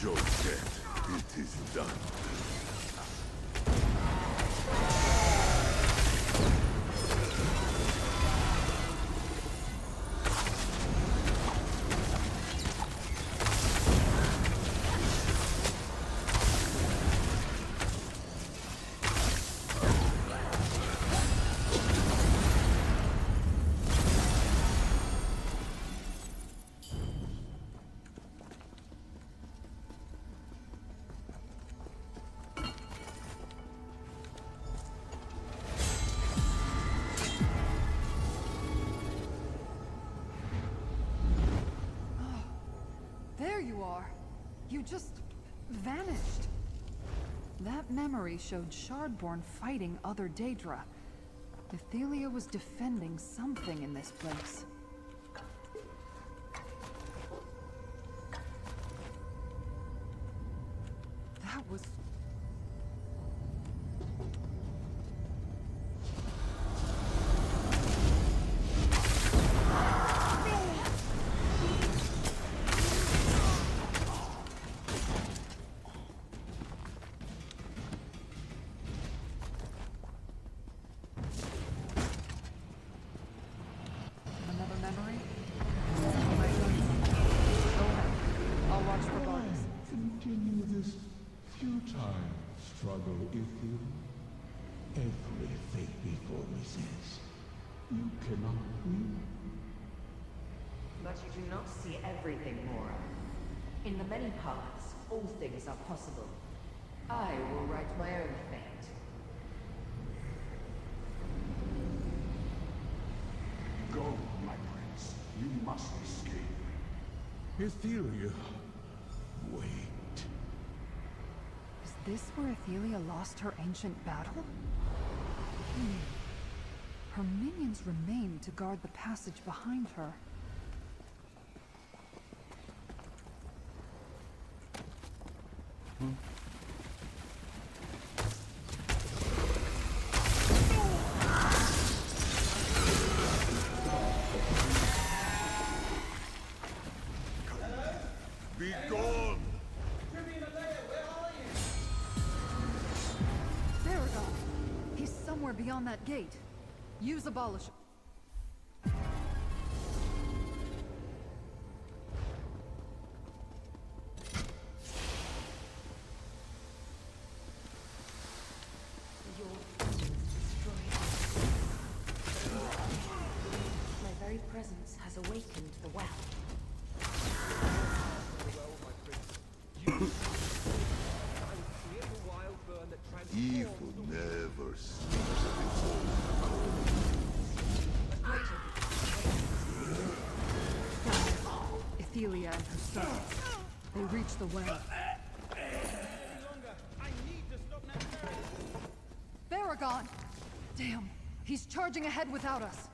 Your debt, it is done. There you are. You just vanished. That memory showed Shardborn fighting other Daedra. Ethelia was defending something in this place. That was... Another memory? Go ahead. I'll watch for bodies. Continue this futile struggle, Ithiel. Everything before me says you cannot win. But you do not see everything, Mora. In the many paths, all things are possible. I will write my own fate. Go, my prince. You must escape. Ethelia, wait. Is this where Ethelia lost her ancient battle? Her minions remain to guard the passage behind her. Be gone! Theragon! He's somewhere beyond that gate. Use Abolish. My very presence has awakened the well. Evil never sleeps before. Ethelia and her sons. They reach the well. Theragon! Damn, he's charging ahead without us.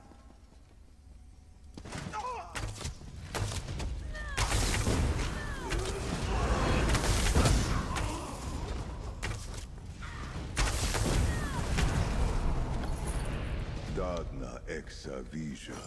Dagna exa vija.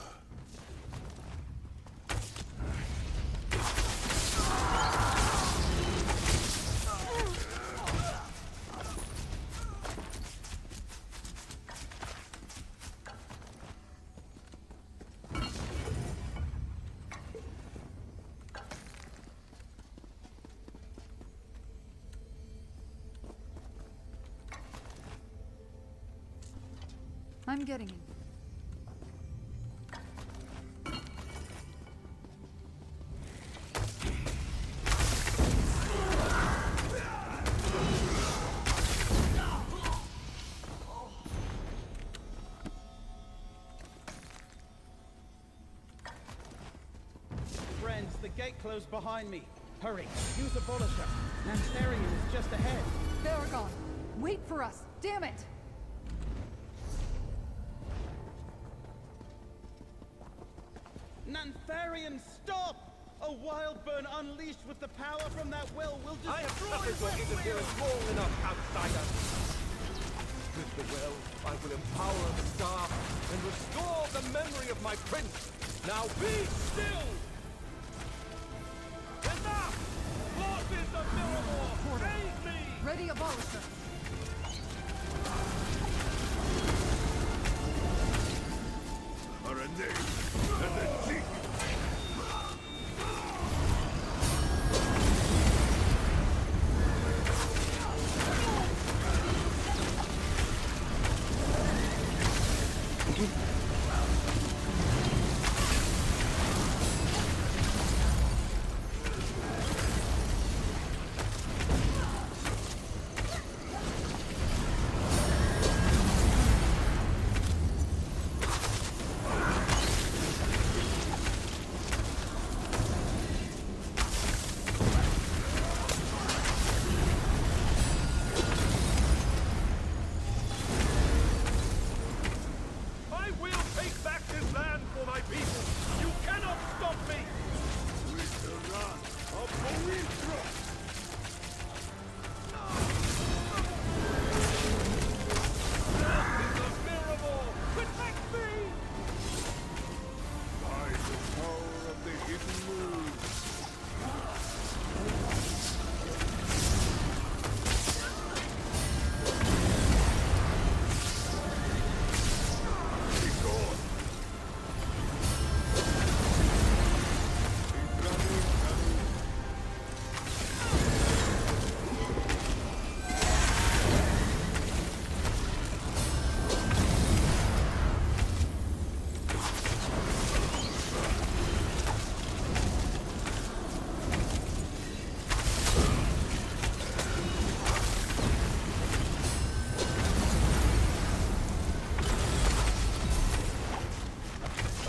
I'm getting in. Friends, the gate closed behind me. Hurry, use Abolisher. Nantharian is just ahead. Theragon, wait for us. Damn it! Nantharian, stop! A wild burn unleashed with the power from that well will destroy I have suffered your interference long enough, outsider. With the well, I will empower the star and restore the memory of my prince. Now be still! Enough! Forces of abolisher. Are a name and a cheek. I will take back this land for my people. You cannot stop me. With the wrath of Moithra. This is a miracle. Protect me. By the power of the hidden moon. Be gone.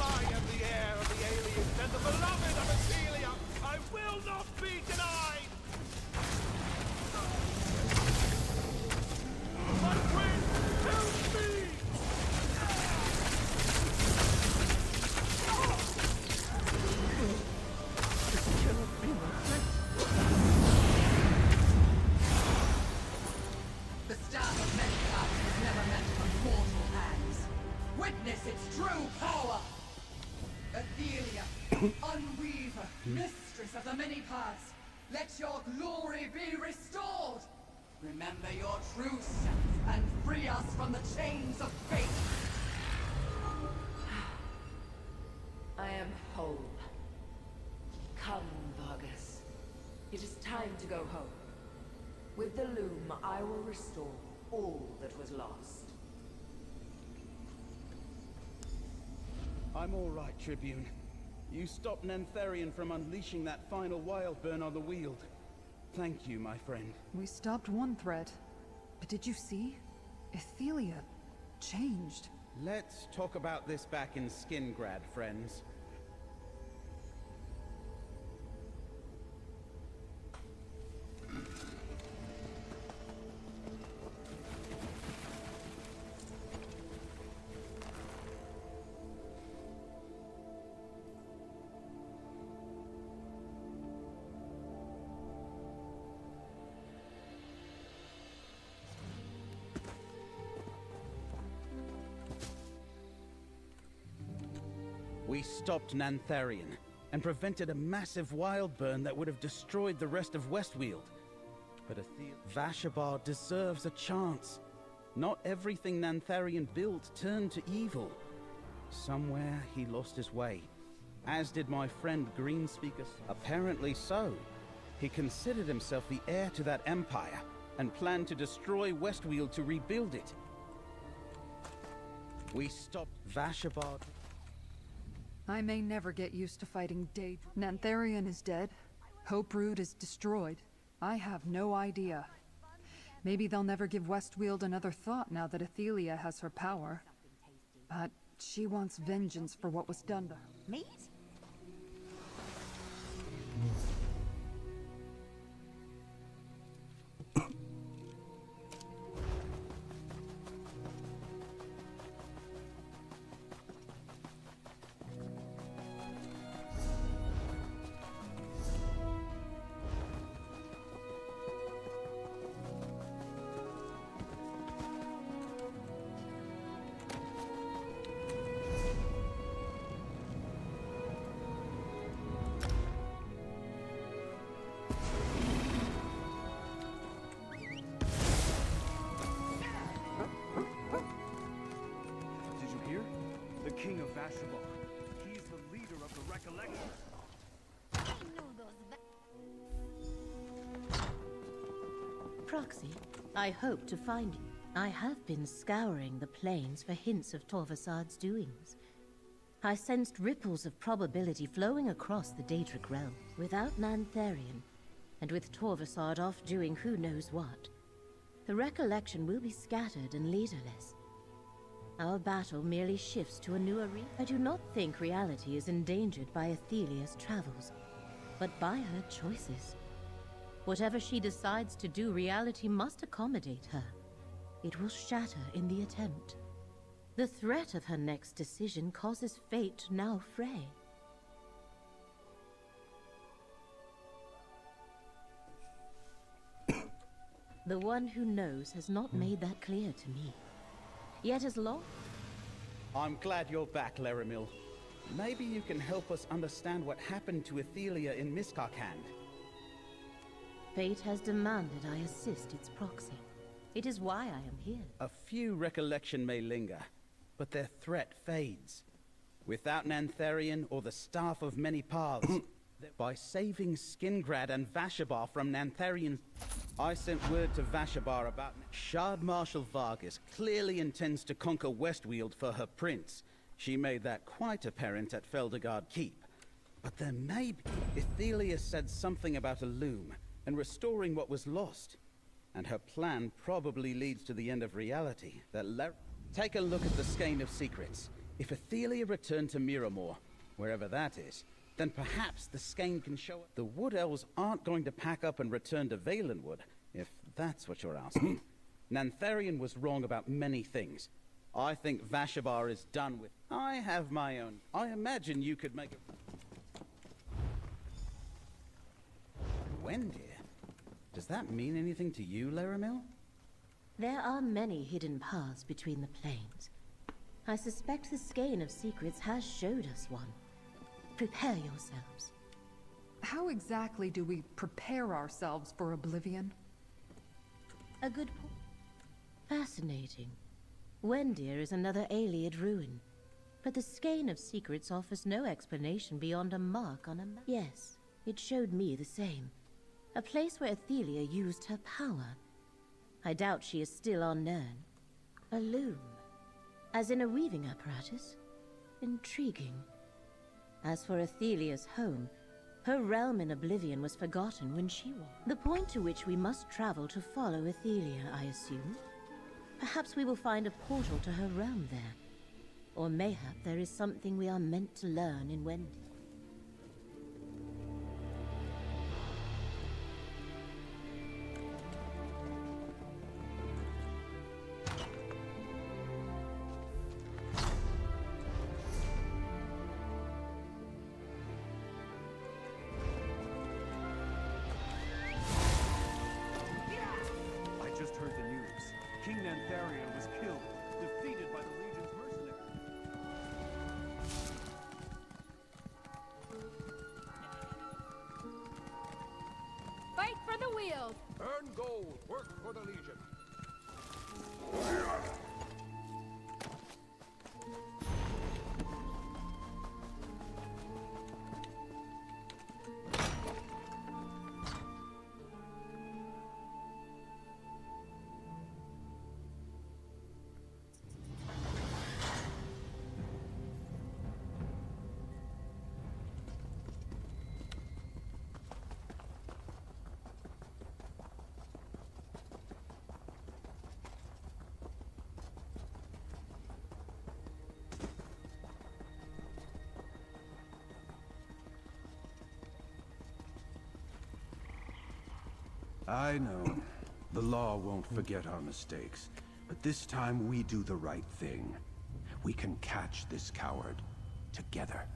I am the heir of the aliens and the beloved of Athelia. I will not be denied. My friend, help me! This cannot be my friend. The staff of Medcraft was never meant for mortal hands. Witness its true power! Athelia, Unweaver, mistress of the many paths, let your glory be restored! Remember your true self and free us from the chains of fate! I am whole. Come, Vargas. It is time to go home. With the loom, I will restore all that was lost. I'm all right, Tribune. You stopped Nantharian from unleashing that final wild burn on the Weald. Thank you, my friend. We stopped one threat. But did you see? Athelia changed. Let's talk about this back in Skingrad, friends. We stopped Nantharian, and prevented a massive wild burn that would have destroyed the rest of Westweald. But Vashabar deserves a chance. Not everything Nantharian built turned to evil. Somewhere he lost his way, as did my friend Greenspeaker. Apparently so. He considered himself the heir to that empire, and planned to destroy Westweald to rebuild it. We stopped Vashabar. I may never get used to fighting Nantharian is dead. Hoperoot is destroyed. I have no idea. Maybe they'll never give Westweald another thought now that Athelia has her power. But she wants vengeance for what was done to her. Meat? Proxy, I hope to find you. I have been scouring the plains for hints of Torvasad's doings. I sensed ripples of probability flowing across the Daedric realm. Without Nantharian, and with Torvasad off doing who knows what, the recollection will be scattered and leaderless. Our battle merely shifts to a new arena. I do not think reality is endangered by Athelia's travels, but by her choices. Whatever she decides to do, reality must accommodate her. It will shatter in the attempt. The threat of her next decision causes fate to now fray. The one who knows has not made that clear to me. Yet as long... I'm glad you're back, Laramil. Maybe you can help us understand what happened to Athelia in Miskarkand. Fate has demanded I assist its proxy. It is why I am here. A few recollection may linger, but their threat fades. Without Nantharian or the Staff of Many Paths, by saving Skingrad and Vashabar from Nantharian, I sent word to Vashabar about Shard Marshal Vargas clearly intends to conquer Westweald for her prince. She made that quite apparent at Feldergard Keep. But there may be... Athelia said something about a loom and restoring what was lost. And her plan probably leads to the end of reality. Take a look at the Skein of Secrets. If Athelia returned to Miramor, wherever that is, then perhaps the Skein can show us. The Wood Elves aren't going to pack up and return to Valenwood, if that's what you're asking. Nantharian was wrong about many things. I think Vashabar is done with... I have my own. I imagine you could make a... Wendir? Does that mean anything to you, Laramil? There are many hidden paths between the planes. I suspect the Skein of Secrets has showed us one. Prepare yourselves. How exactly do we prepare ourselves for oblivion? A good point. Fascinating. Wendir is another Ayleid ruin, but the Skein of Secrets offers no explanation beyond a mark on a map. Yes, it showed me the same. A place where Athelia used her power. I doubt she is still on Nirn. A loom. As in a weaving apparatus? Intriguing. As for Athelia's home, her realm in Oblivion was forgotten when she was. The point to which we must travel to follow Athelia, I assume. Perhaps we will find a portal to her realm there. Or mayhap there is something we are meant to learn in Wendir. Earn gold, work for the Legion. I know. The law won't forget our mistakes, but this time we do the right thing. We can catch this coward together.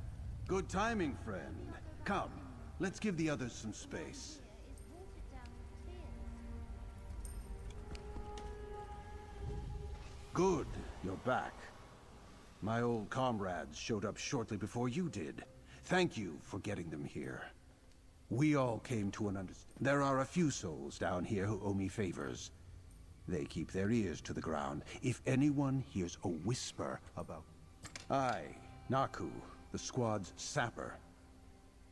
Good timing, friend. Come, let's give the others some space. Good, you're back. My old comrades showed up shortly before you did. Thank you for getting them here. We all came to an understanding. There are a few souls down here who owe me favors. They keep their ears to the ground. If anyone hears a whisper about... I, Naku, the squad's sapper,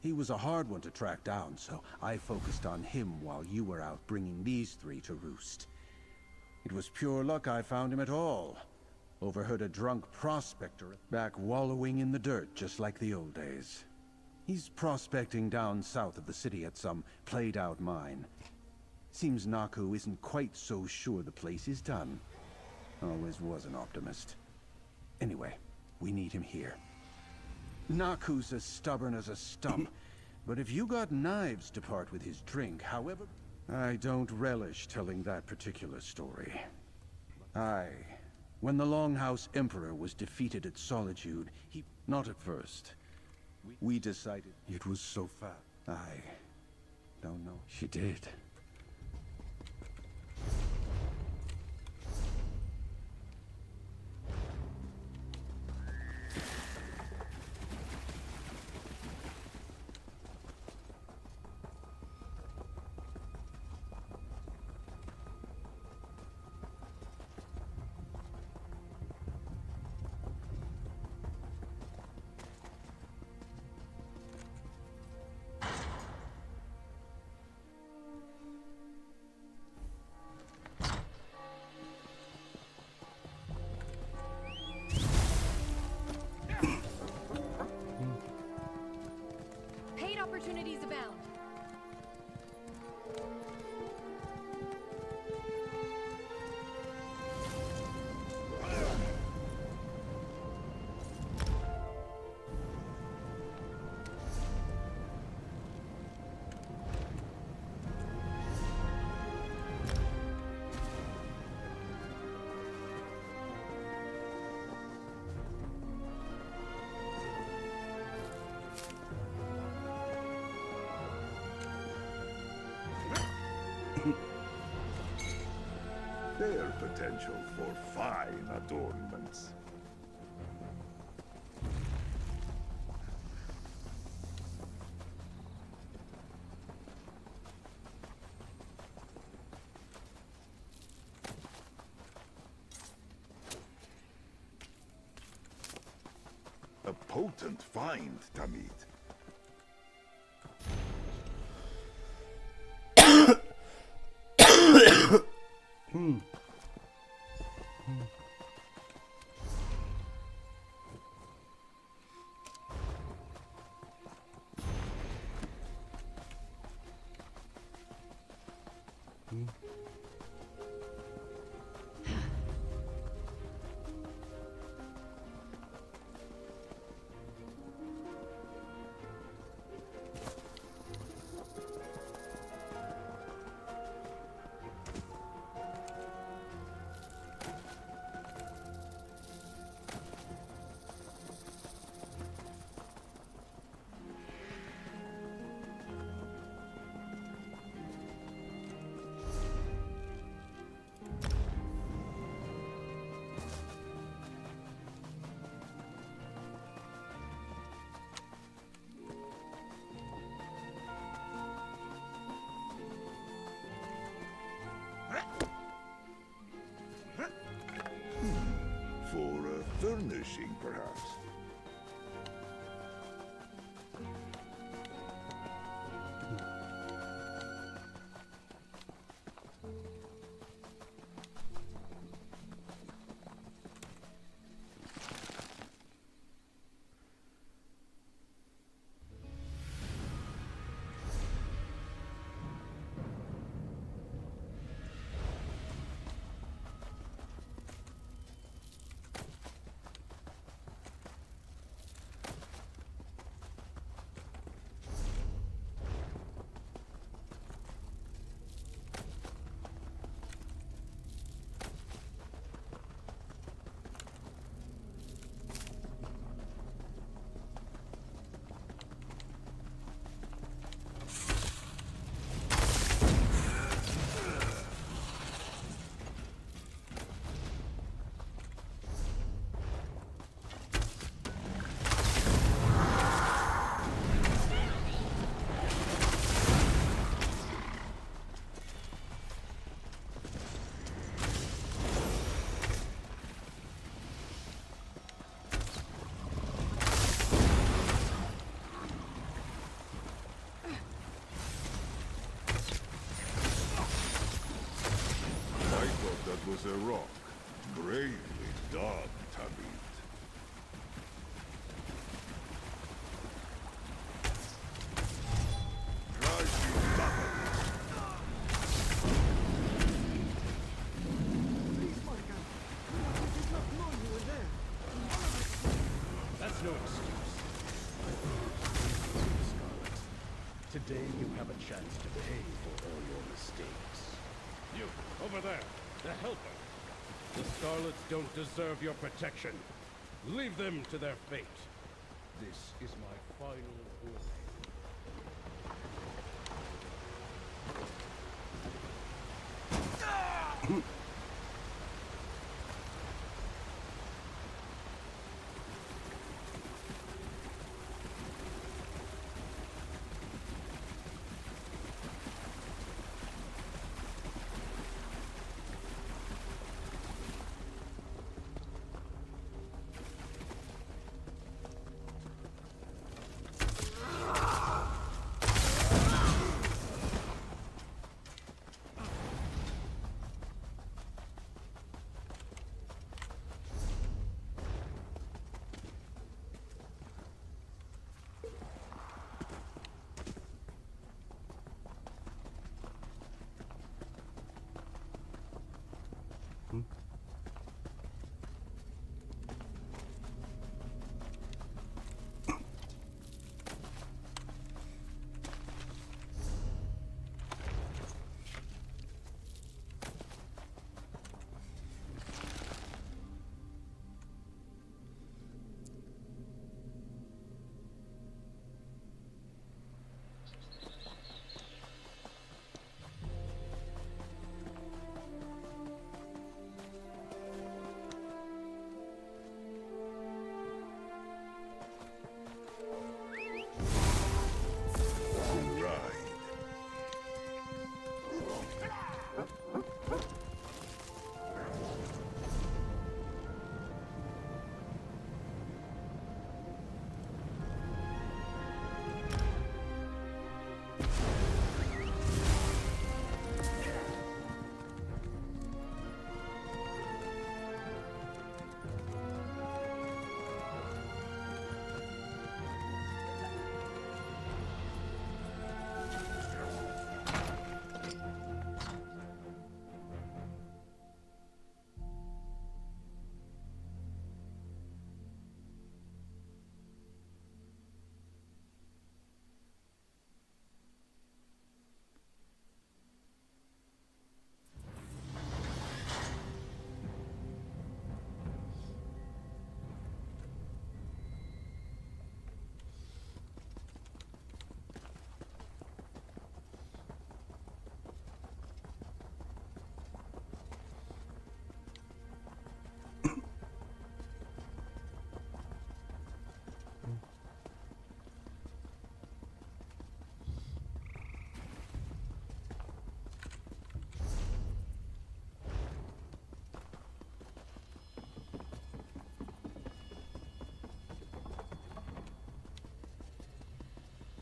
He was a hard one to track down, so I focused on him while you were out bringing these three to roost. It was pure luck I found him at all. Overheard a drunk prospector back wallowing in the dirt just like the old days. He's prospecting down south of the city at some played-out mine. Seems Naku isn't quite so sure the place is done. Always was an optimist. Anyway, we need him here. Naku's as stubborn as a stump, but if you got knives to part with his drink, however... I don't relish telling that particular story. When the Longhouse Emperor was defeated at Solitude, he... Not at first. We decided it was so fast. I don't know. She did. Paid opportunities abound. Their potential for fine adornments. A potent find, Tamid. For furnishing, perhaps. was a rock, bravely dug, Tabit. That's no excuse. Scarlet, today you have a chance to pay for all your mistakes. You, over there, the helper. The Scarlets don't deserve your protection. Leave them to their fate. This is my final warning.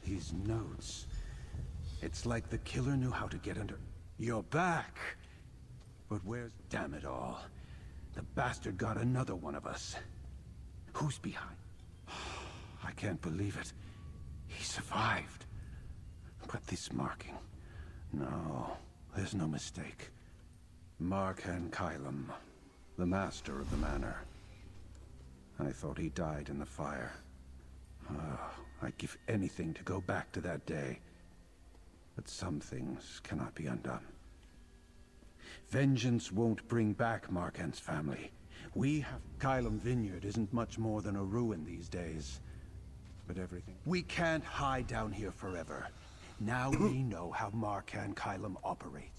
His notes. It's like the killer knew how to get under... You're back! But where's... Damn it all. The bastard got another one of us. Who's behind? I can't believe it. He survived. But this marking... No, there's no mistake. Markan Kylum, the master of the manor. I thought he died in the fire. I'd give anything to go back to that day. But some things cannot be undone. Vengeance won't bring back Markan's family. We have... Kylum Vineyard isn't much more than a ruin these days. But everything... We can't hide down here forever. Now we know how Markan Kylum operates.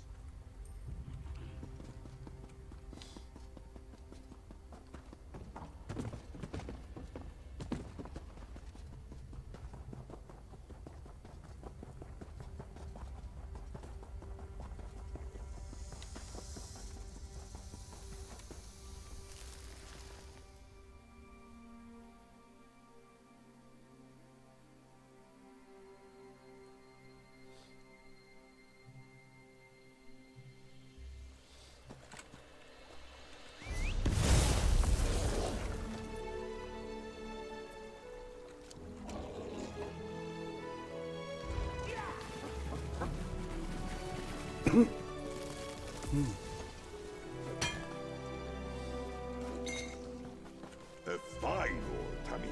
A fine war, Tamid.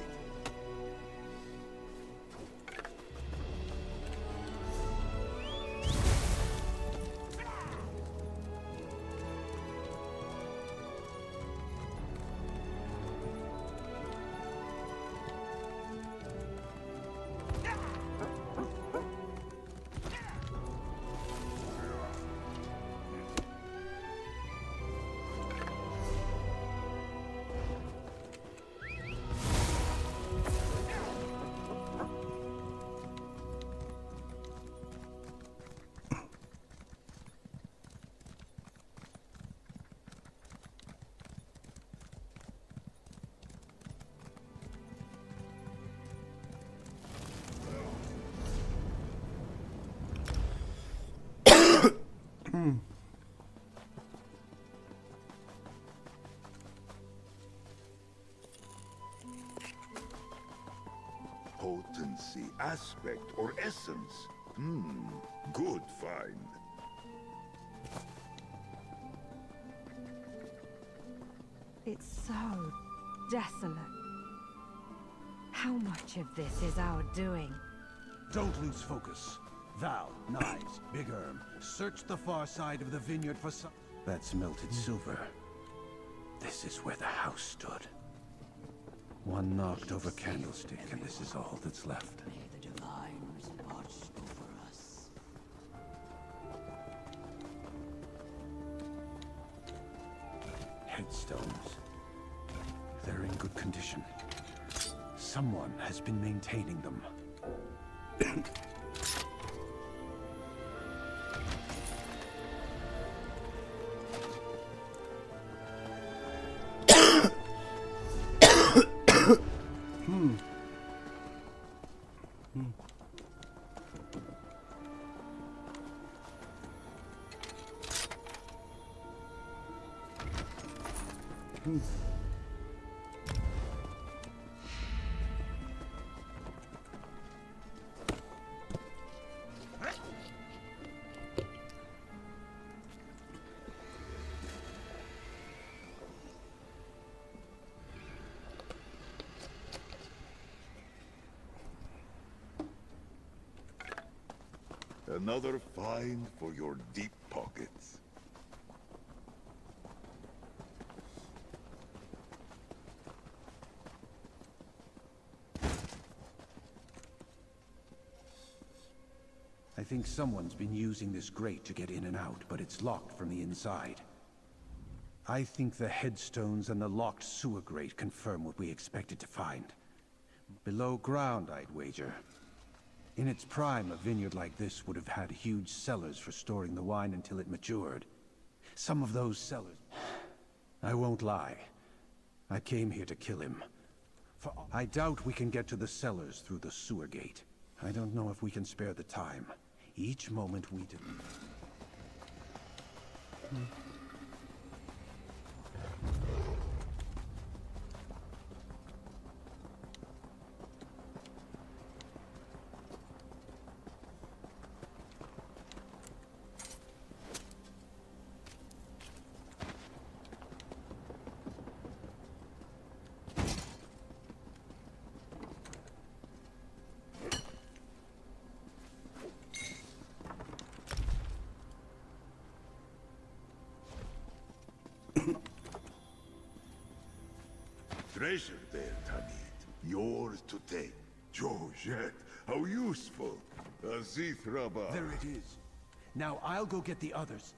Potency, aspect, or essence? Good find. It's so desolate. How much of this is our doing? Don't lose focus. Val, knives, Big Erm, search the far side of the vineyard for some... That's melted silver. This is where the house stood. One knocked over candlestick, and this is all that's left. May the divines watch over us. Headstones. They're in good condition. Someone has been maintaining them. Another find for your deep pockets. I think someone's been using this grate to get in and out, but it's locked from the inside. I think the headstones and the locked sewer grate confirm what we expected to find. Below ground, I'd wager. In its prime, a vineyard like this would have had huge cellars for storing the wine until it matured. Some of those cellars... I won't lie. I came here to kill him. I doubt we can get to the cellars through the sewer gate. I don't know if we can spare the time. Each moment we didn't... Treasure there, Tamid. Yours to take. Georgette, how useful. Azith Rabbah. There it is. Now I'll go get the others.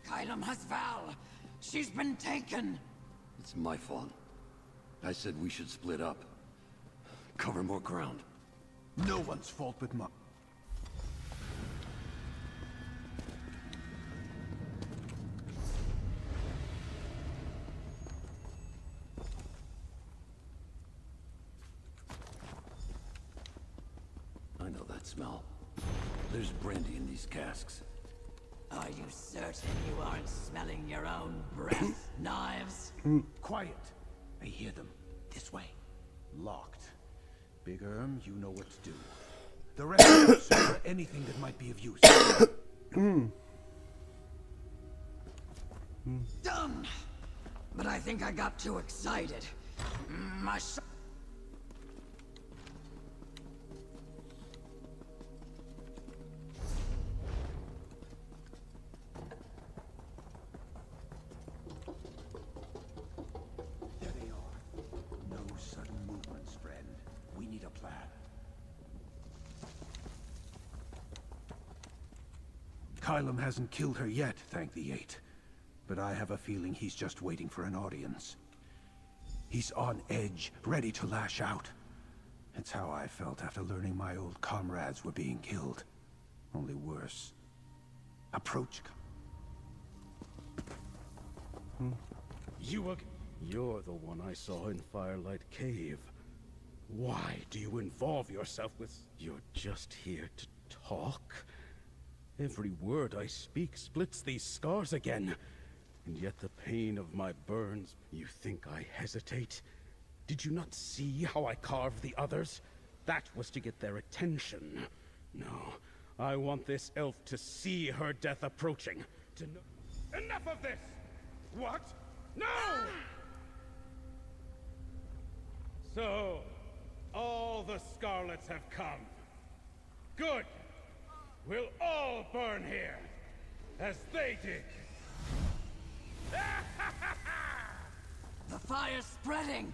Kylam has Val. She's been taken. It's my fault. I said we should split up. Cover more ground. No one's fault but mine. I know that smell. There's brandy in these casks. Are you certain you aren't smelling your own breath, Knives? Quiet. I hear them. This way. Locked. Big Erm, you know what to do. The rest are anything that might be of use. Done! But I think I got too excited. My son... There they are. No sudden movements, friend. We need a plan. Kylam hasn't killed her yet, thank the Eight. But I have a feeling he's just waiting for an audience. He's on edge, ready to lash out. It's how I felt after learning my old comrades were being killed. Only worse. Approach. You're the one I saw in Firelight Cave. Why do you involve yourself with... You're just here to talk? Every word I speak splits these scars again. And yet the pain of my burns... You think I hesitate? Did you not see how I carved the others? That was to get their attention. No, I want this elf to see her death approaching. To know... Enough of this! What? No! So, all the Scarlets have come. Good! We'll all burn here, as they did. The fire's spreading!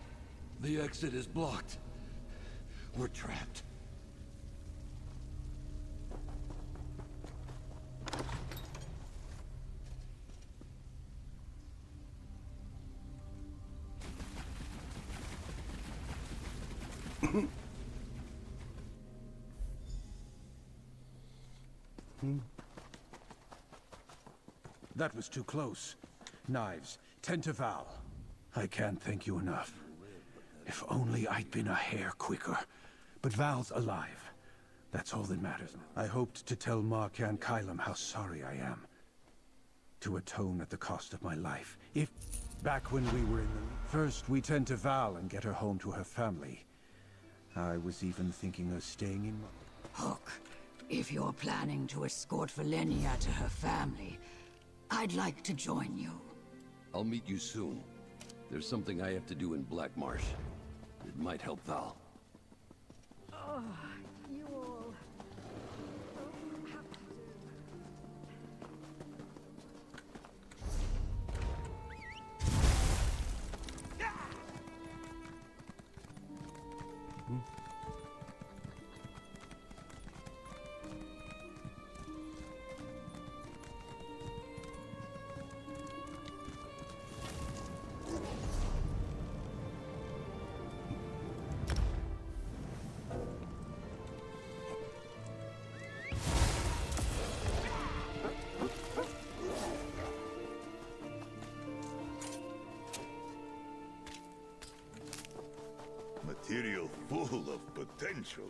The exit is blocked. We're trapped. That was too close. Knives, tend to Val. I can't thank you enough. If only I'd been a hair quicker. But Val's alive. That's all that matters. I hoped to tell Mark and Kylam how sorry I am. To atone at the cost of my life. If... Back when we were in the... First, we tend to Val and get her home to her family. I was even thinking of staying in... Hook, if you're planning to escort Valenia to her family, I'd like to join you. I'll meet you soon. There's something I have to do in Black Marsh. It might help Val. Oh, you all... have to Material full of potential.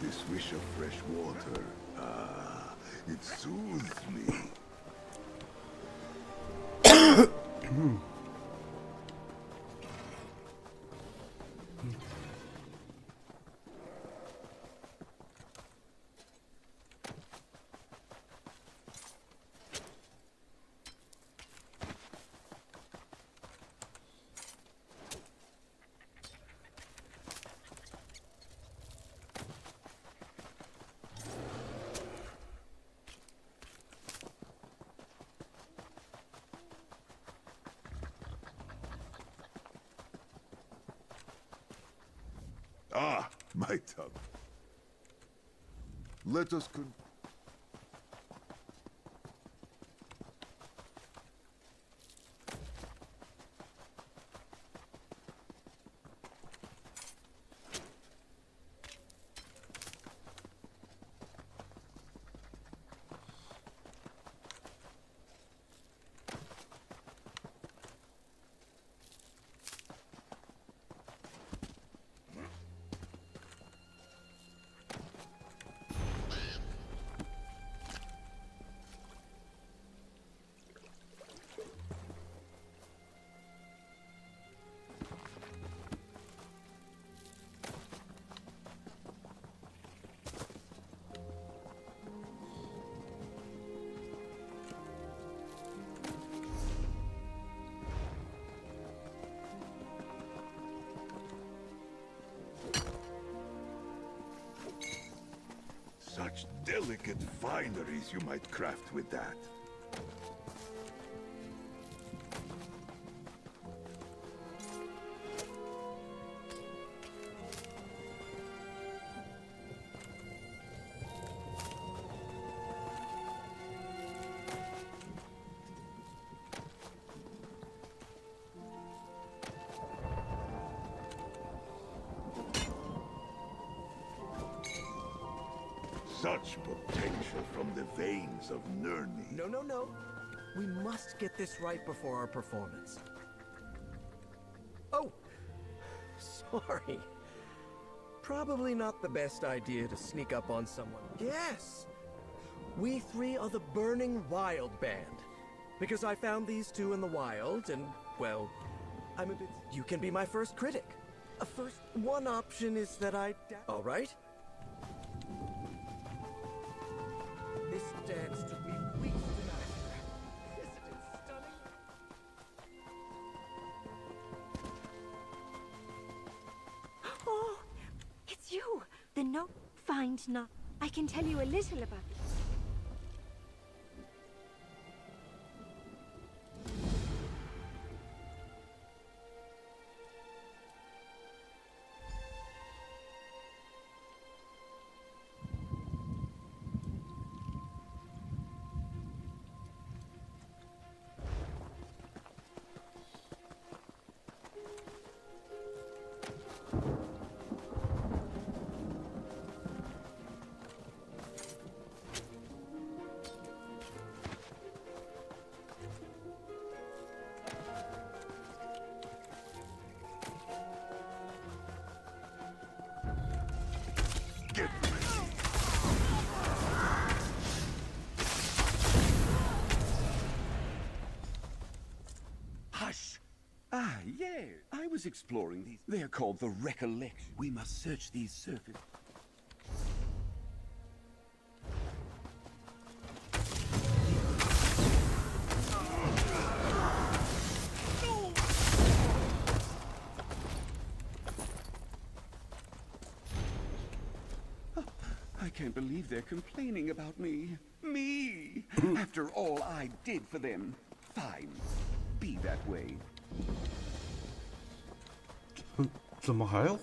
This wish of fresh water, it soothes me. Ah, my tongue. Let us delicate fineries you might craft with that. Such potential from the veins of Nurni. No. We must get this right before our performance. Oh! Sorry. Probably not the best idea to sneak up on someone. Yes! We three are the Burning Wild Band. Because I found these two in the wild, and, well, I'm a bit... You can be my first critic. One option is that I... All right? This dance took me weeks to master. Isn't it stunning? Oh, it's you. The note. Find not. I can tell you a little about it. Hush! Ah, yeah. I was exploring these. They're called the Recollection. We must search these surfaces. I can't believe they're complaining about me. Me! After all I did for them. Fine. Be that way. 怎么还要？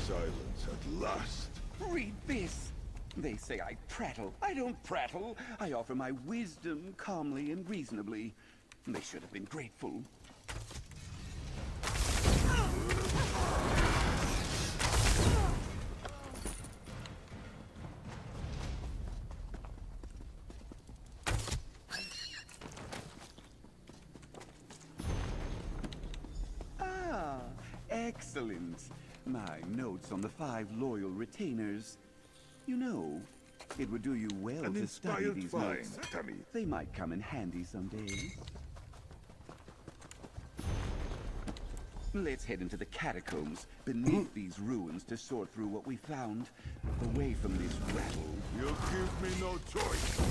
Silence at last. Read this. They say I prattle. I don't prattle. I offer my wisdom calmly and reasonably. They should have been grateful. Ah, excellent. My notes on the 5 loyal retainers. You know, it would do you well An to study inspired these find, notes. Tammy. They might come in handy someday. Let's head into the catacombs beneath these ruins to sort through what we found. Away from this rabble. You give me no choice.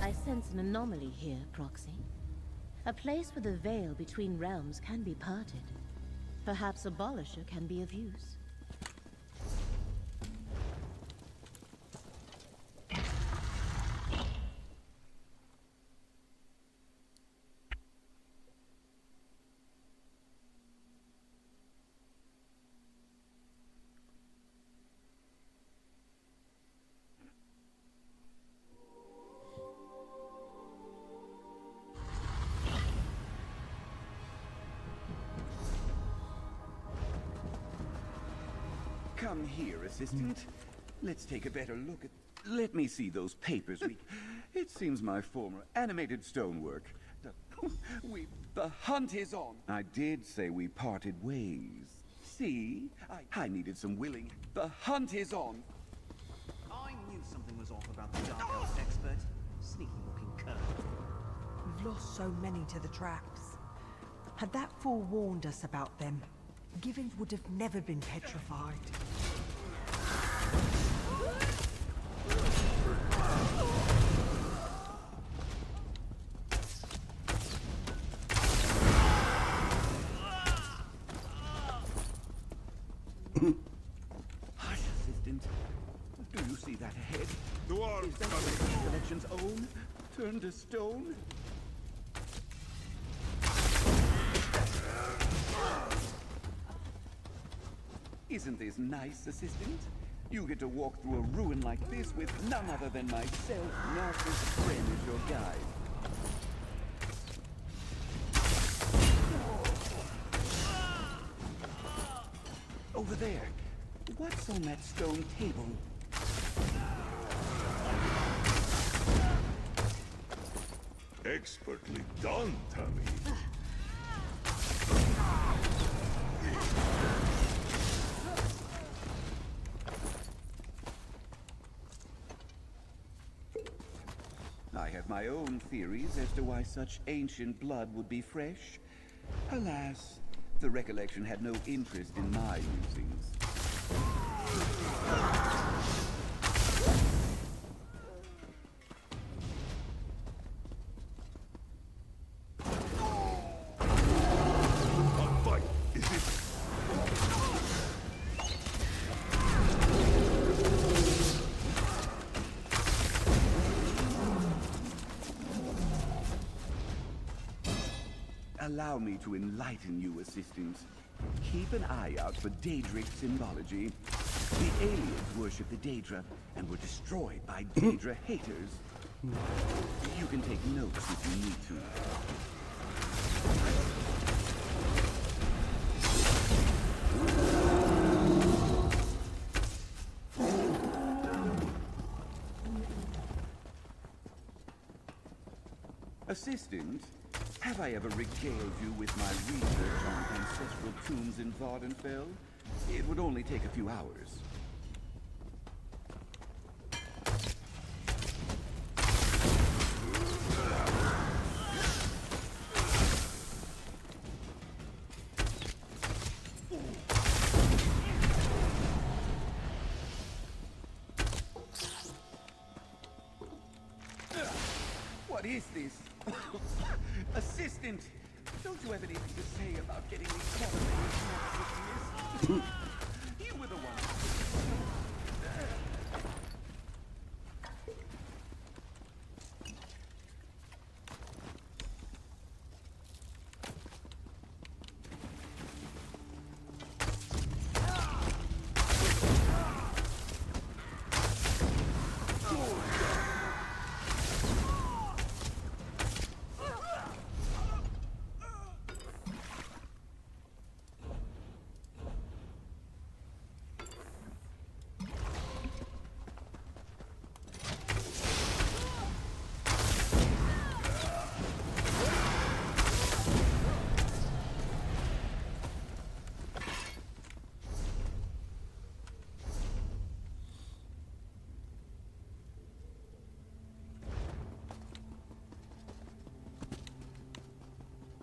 I sense an anomaly here, Proxy. A place where the veil between realms can be parted. Perhaps Abolisher can be of use. Come here, assistant. Let's take a better look at... Let me see those papers we... It seems my former animated stonework. The hunt is on. I did say we parted ways. See? I needed some willing... The hunt is on. I knew something was off about the Dark Elf expert. Sneaky-looking cur. We've lost so many to the traps. Had that fool warned us about them, Givens would have never been petrified. Hush, assistant. Do you see that ahead? Dwarves Is that the collection's own? Turned to stone? Isn't this nice, assistant? You get to walk through a ruin like this with none other than myself, Narcissus friend, as your guide. Over there. What's on that stone table? Expertly done, Tammy. I have my own theories as to why such ancient blood would be fresh. Alas, the recollection had no interest in my musings. A fight! Is it... Allow me to enlighten you, assistant. Keep an eye out for Daedric symbology. The aliens worship the Daedra and were destroyed by Daedra haters. You can take notes if you need to. Assistant, have I ever regaled you with my research on ancestral tombs in Vardenfell? It would only take a few hours. What is this? Assistant! Don't you have anything to say about getting me caught in this? You were the one.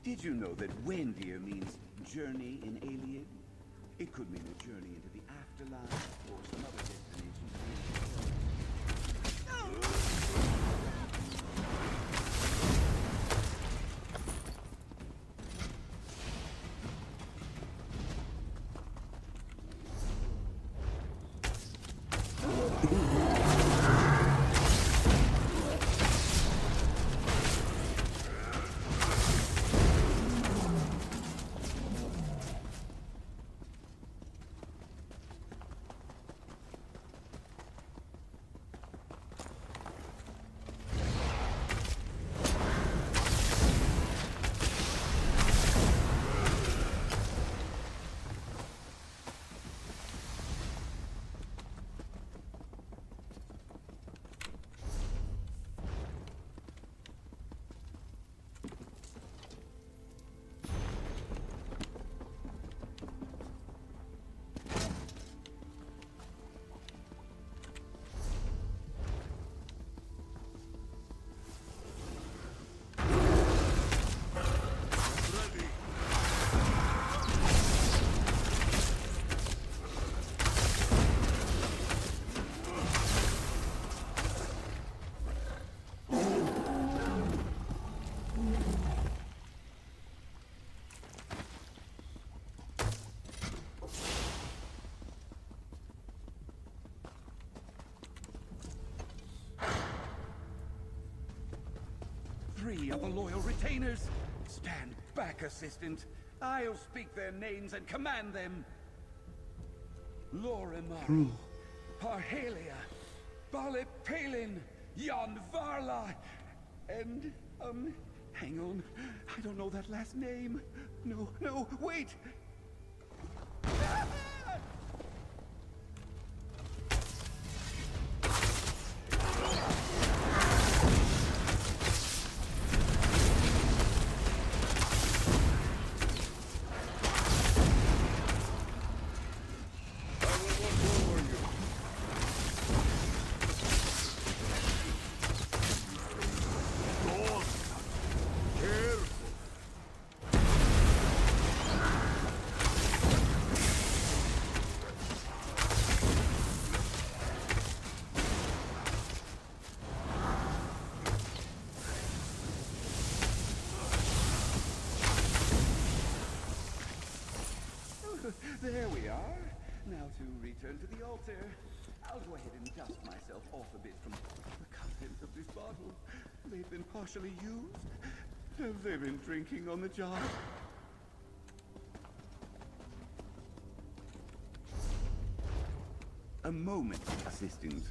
Did you know that Wendir means journey in Alien? It could mean a journey into the afterlife or some other destination. of the loyal retainers. Stand back, assistant. I'll speak their names and command them. Lorimaru, Parhalia, Balipalin, Yanvarla, and, hang on. I don't know that last name. No, wait! There we are. Now to return to the altar. I'll go ahead and dust myself off a bit from the contents of this bottle. They've been partially used. Have they been drinking on the job? A moment, assistant.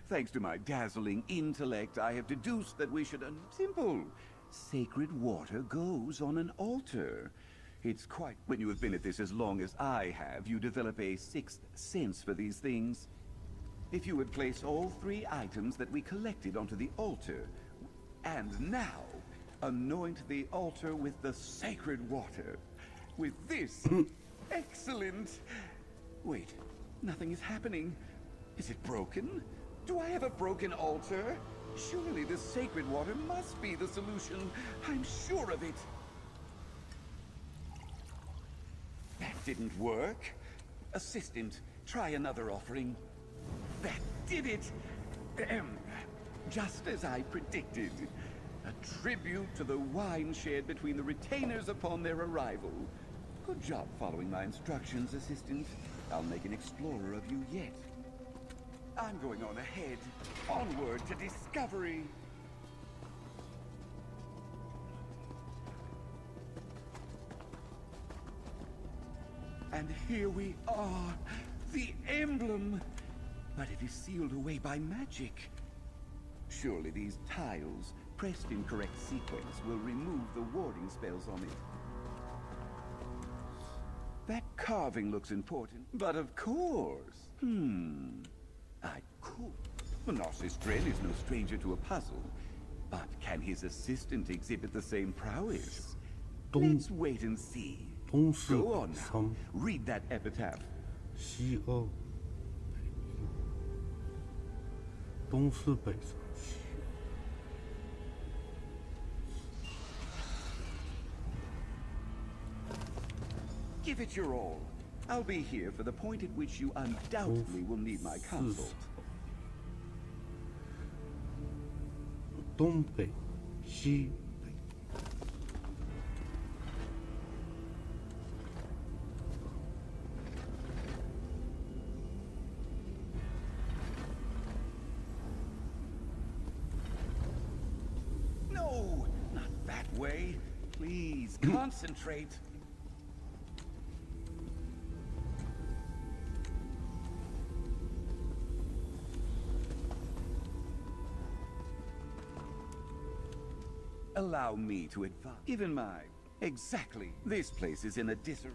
Thanks to my dazzling intellect, I have deduced that we should... Simple. Sacred water goes on an altar. It's quite... When you have been at this as long as I have, you develop a sixth sense for these things. If you would place all 3 items that we collected onto the altar, and now anoint the altar with the sacred water. With this... Excellent! Wait, nothing is happening. Is it broken? Do I have a broken altar? Surely the sacred water must be the solution. I'm sure of it. That didn't work. Assistant, try another offering. That did it! Just as I predicted. A tribute to the wine shared between the retainers upon their arrival. Good job following my instructions, Assistant. I'll make an explorer of you yet. I'm going on ahead. Onward to discovery. And here we are. The emblem. But it is sealed away by magic. Surely these tiles, pressed in correct sequence, will remove the warding spells on it. That carving looks important, but of course. I could. Narcissus Dren is no stranger to a puzzle. But can his assistant exhibit the same prowess? Let's wait and see. Go on now. Read that epitaph. 西欧北冥，东是北上西。 Give it your all. I'll be here for the point at which you undoubtedly will need my consult. 东北、西北。 No, not that way. Please concentrate. Allow me to advise. Even my... Exactly. This place is in a disarray.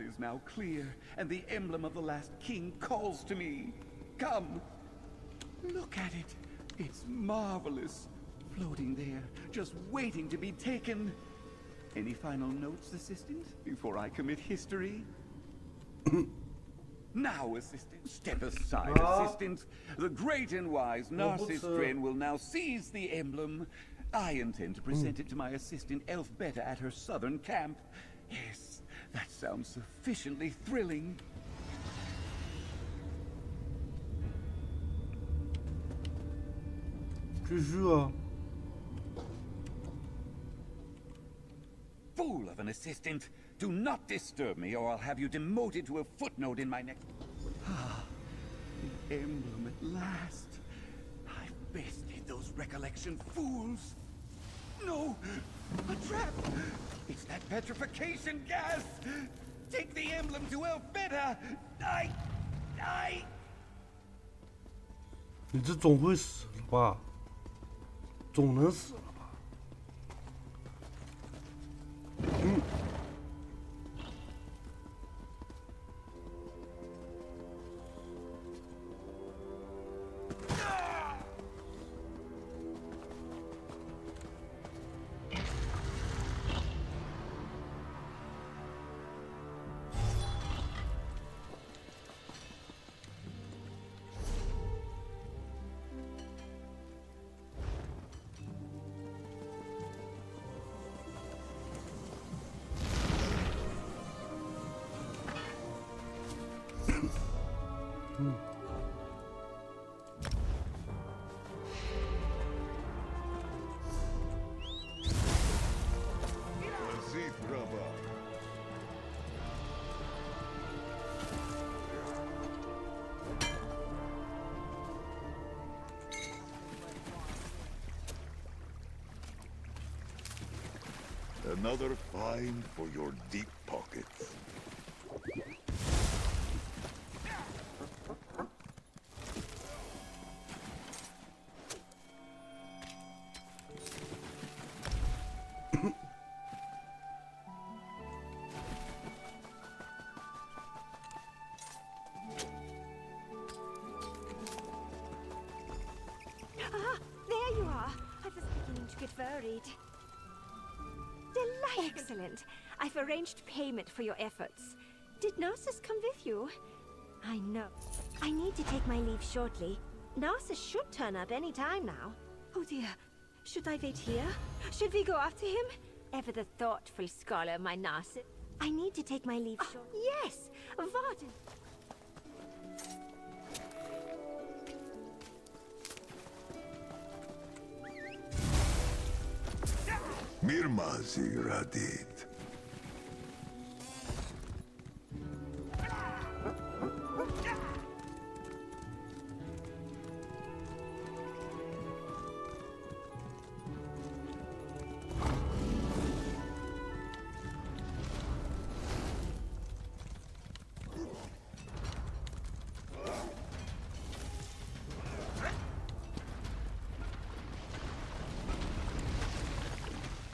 Is now clear, and the emblem of the last king calls to me. Come, look at it. It's marvelous. Floating there, just waiting to be taken. Any final notes, Assistant, before I commit history? Now, Assistant, step aside, Assistant. The great and wise Narcissus Dren will now seize the emblem. I intend to present it to my assistant Elfbeta at her southern camp. Yes, that sounds sufficiently thrilling. 继续啊。 Fool of an assistant! Do not disturb me, or I'll have you demoted to a footnote in my next. Ah, the emblem at last. I've bested those recollection fools. No, a trap! It's that petrification gas. Take the emblem to Elfbeta. I. 你这总会死了吧？总能死了吧？Another find for your deep pockets. Ah, there you are. I was beginning to get worried. Excellent. I've arranged payment for your efforts. Did Narcissus come with you? I know. I need to take my leave shortly. Narcissus should turn up any time now. Oh dear. Should I wait here? Should we go after him? Ever the thoughtful scholar, my Narcissus. I need to take my leave shortly. Yes! Warden! Mirmazi Radid.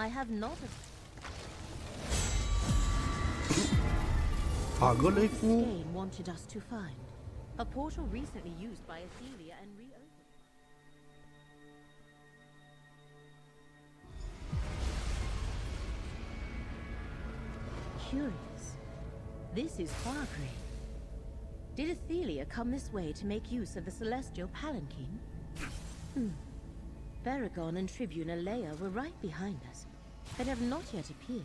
I have not. This game wanted us to find a portal recently used by Athelia and reopened. Curious. This is Fargrave. Did Athelia come this way to make use of the celestial palanquin? Baragon and Tribune Alea were right behind us, but have not yet appeared.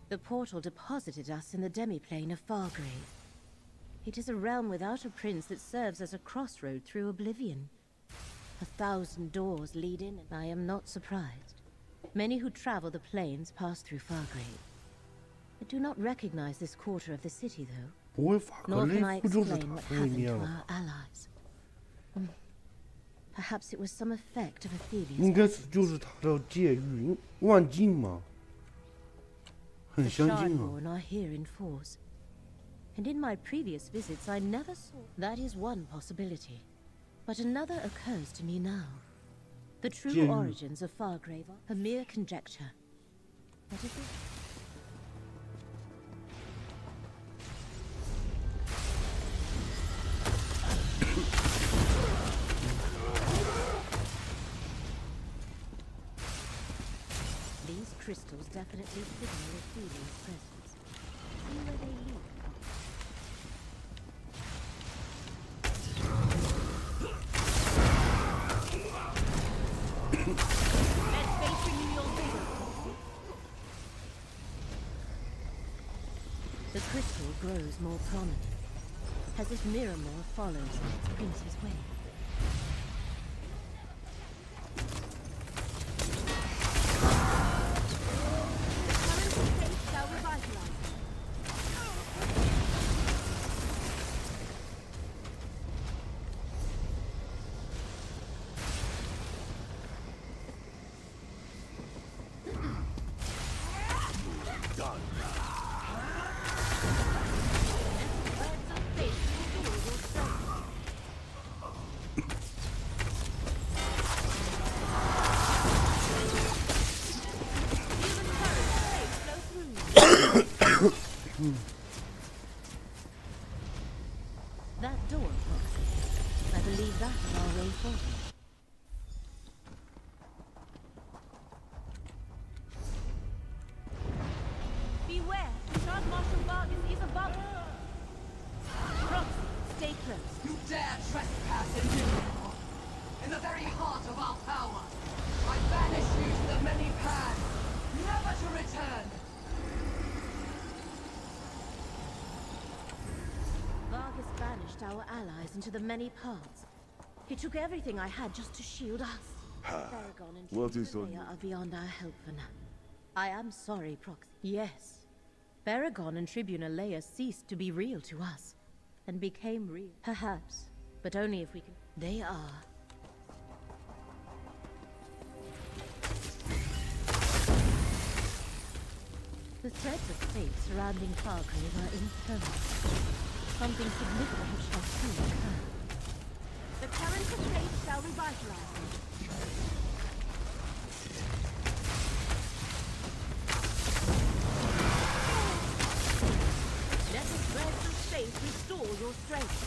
The portal deposited us in the demiplane of Fargrave. It is a realm without a prince that serves as a crossroad through oblivion. 1,000 doors lead in, and I am not surprised. Many who travel the plains pass through Fargrave. I do not recognize this quarter of the city, though. Nor can I explain what happened to our allies. Perhaps it was some effect of Athelia's. 应该是就是他的界域万境嘛，很相近啊。 Shardborn are here in force. And in my previous visits, I never saw. That is one possibility. But another occurs to me now. The true origins of Fargrave are a mere conjecture. What is it? These crystals definitely signal Ophelia's presence. See where they lead. Let fate renew your vigor. The crystal grows more prominent, as if Miramore follows its prince's way. That door, Proxy. I believe that is our way forward. Beware! Charles Marshal Vargas is above us! Proxy, stay close. You dare trespass in Miramore, in the very heart of our power. I banish you to the many paths, never to return. Vargas banished our allies into the many paths. He took everything I had just to shield us. Paragon and What is on Leia are beyond our help for now. I am sorry, Proxy. Yes. Paragon and Tribuna Leia ceased to be real to us, and became real. Perhaps, but only if we can. They are. The threads of fate surrounding Fargrave are internal. Something significant shall soon occur. The current of fate shall revitalize me. Let the threads of fate restore your strength.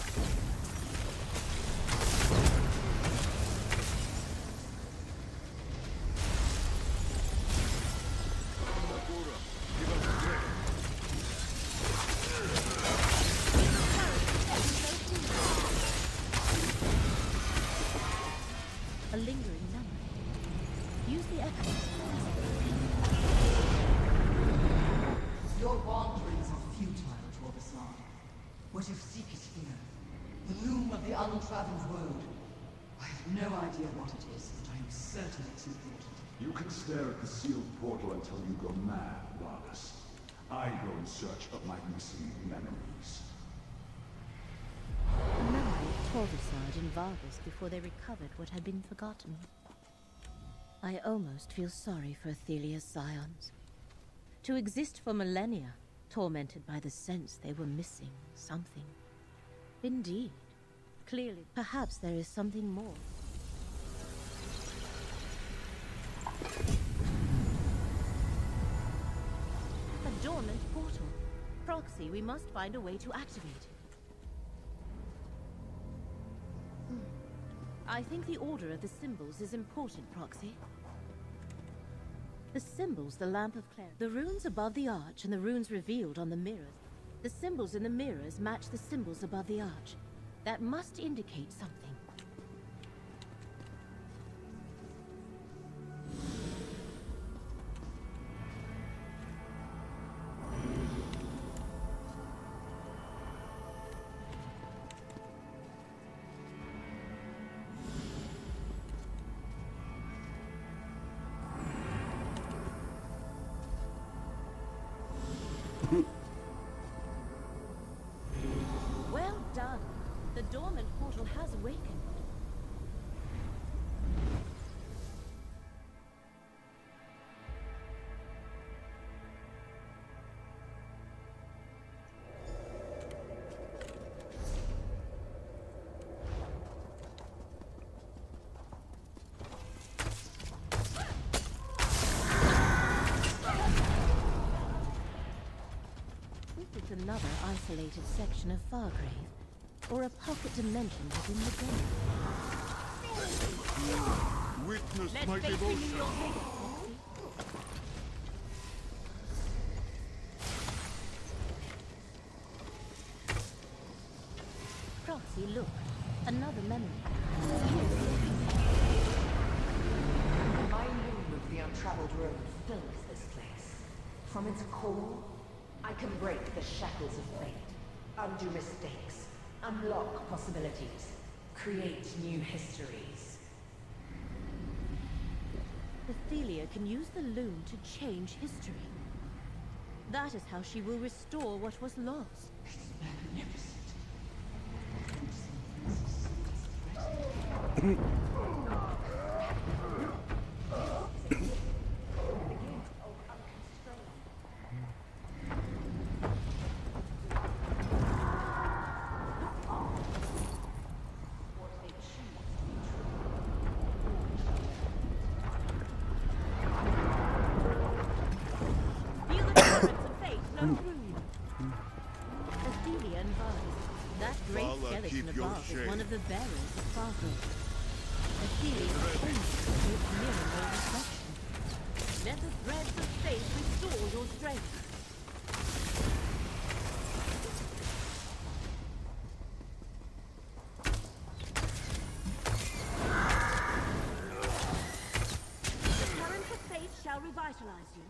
A lingering number. Use the echo. Your wanderings are futile, Torbasan. What you seek is here. The loom of the untraveled world. I have no idea what it is, but I am certain it's important. You can stare at the sealed portal until you go mad, Vargas. I go in search of my missing memories. The memory of Torvisard and Vargas before they recovered what had been forgotten. I almost feel sorry for Athelia's scions. To exist for millennia, tormented by the sense they were missing something. Indeed. Clearly, perhaps there is something more. A dormant portal. Proxy, we must find a way to activate it. I think the order of the symbols is important, Proxy. The symbols, the Lamp of Clarity. The runes above the arch and the runes revealed on the mirrors. The symbols in the mirrors match the symbols above the arch. That must indicate something. Well done. The dormant portal has awakened. This is another isolated section of Fargrave, or a pocket dimension within the game. Witness Let my fate devotion. renew your vigor, Proxy. Proxy, look. Another memory. My loom of the untraveled road fills this place. From its core, I can break the shackles of fate, undo mistakes, unlock possibilities, create new histories. Athelia can use the loom to change history. That is how she will restore what was lost. Athelia and Varys. That great skeleton above is one of the bearers of Fargo. Athelia is mirror no reflection. Let the threads of fate restore your strength. The current of fate shall revitalize you.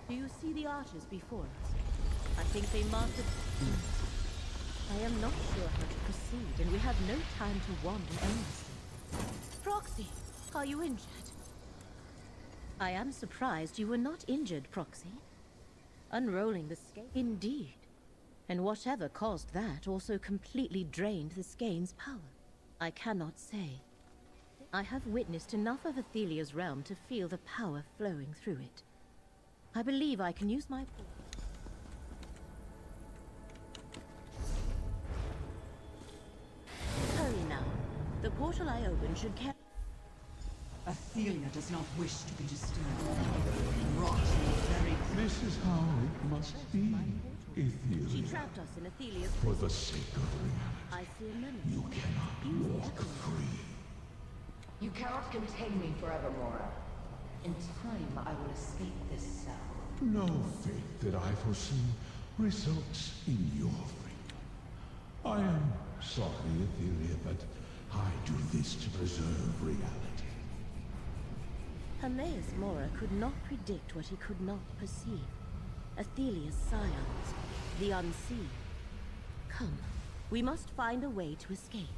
Do you see the archers before us? I think they mastered... I am not sure how to proceed, and we have no time to wander endlessly. Proxy, are you injured? I am surprised you were not injured, Proxy. Unrolling the skein... Indeed. And whatever caused that also completely drained the skein's power. I cannot say. I have witnessed enough of Athelia's realm to feel the power flowing through it. I believe I can use my... Hurry now. The portal I opened should carry... Athelia does not wish to be disturbed. Rot very... This is how it must be, Athelia. She trapped us in Athelia's... For the sake of reality, I see a memory. you cannot walk free. You cannot contain me forevermore. In time, I will escape this cell. No fate that I foresee results in your freedom. I am sorry, Athelia, but I do this to preserve reality. Hermaeus Mora could not predict what he could not perceive. Athelia's scions, the unseen. Come, we must find a way to escape.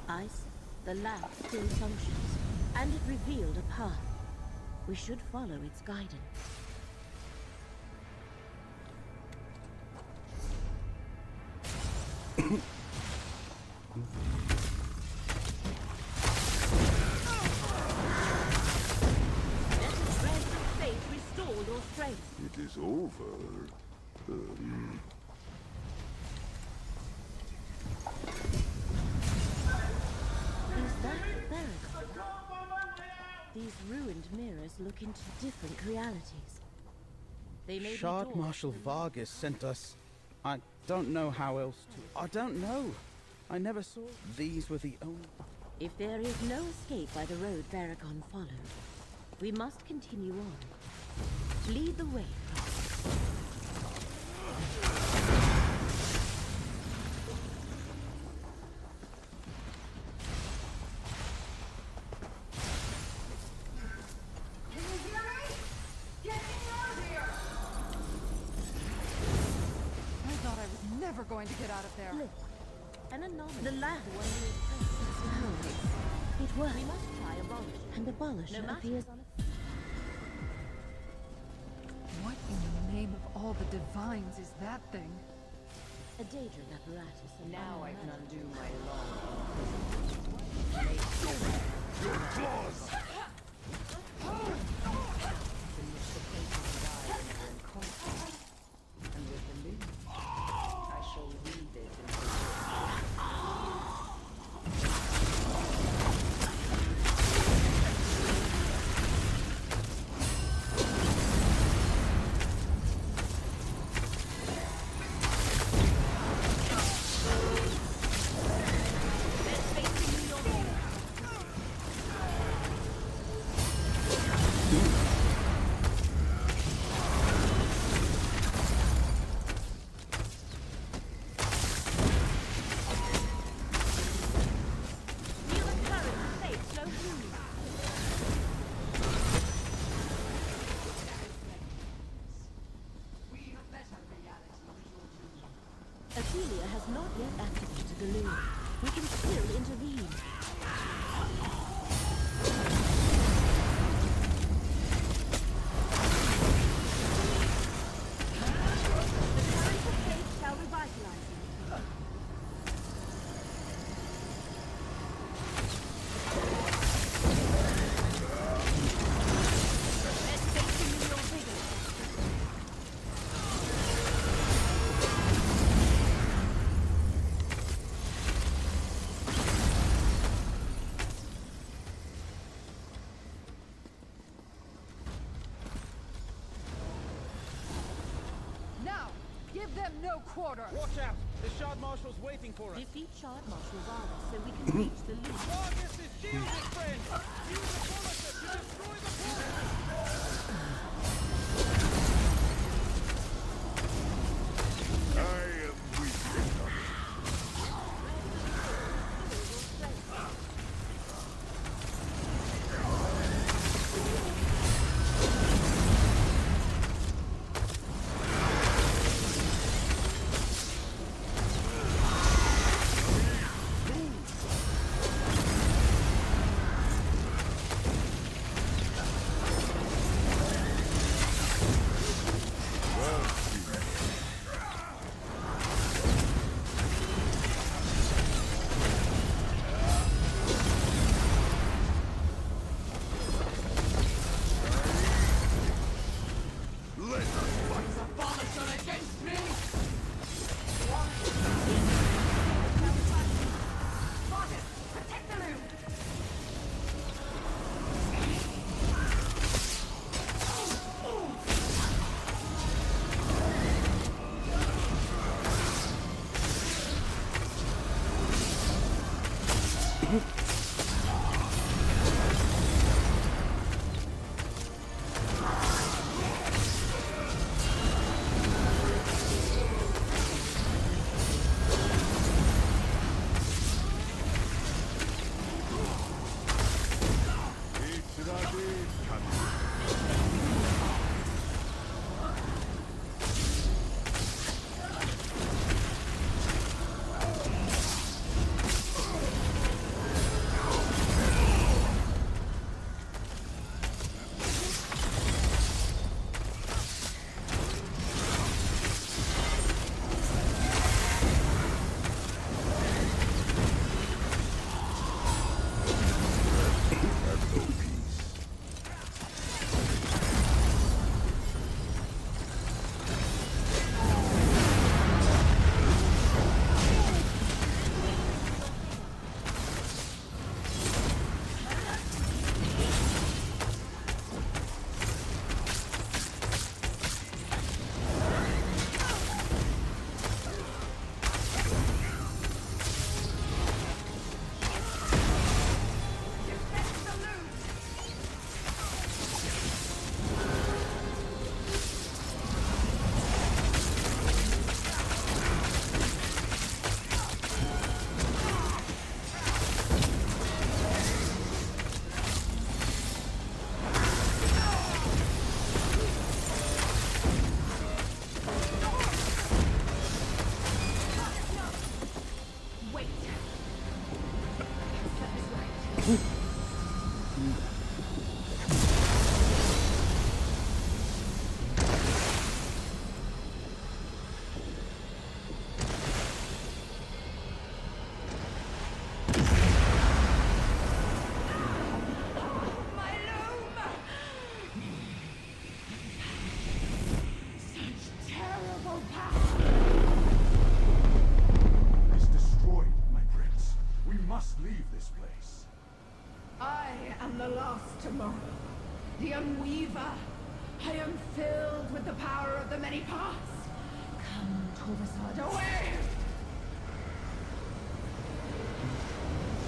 Ice, the lamp still functions, and it revealed a path. We should follow its guidance. Let the threads of fate restore your strength. It is over. Is that Barrack? These ruined mirrors look into different realities. They may Shard be Marshal Vargas sent us. I don't know how else to... I don't know. I never saw... These were the only... If there is no escape by the road Barragon followed, we must continue on. Lead the way. Never going to get out of there. Look, an anomaly. The last one it works. We must try abolish. And abolish appears on it. What in the name of all the divines is that thing? A Daedran apparatus. Now I can undo my long. Your claws! And with the loom, I shall weave it into the loom. We can still intervene. The current of faith shall revitalize you. Now, give them no quarter. Watch out! The Shard Marshal's waiting for us. Defeat Shard Marshal Vargas so we can reach the loop. Vargas is shielded, friend! Use the bulletin to destroy the portal! I am weak enough. The Unweaver. I am filled with the power of the many paths. Come, Torvasad, away!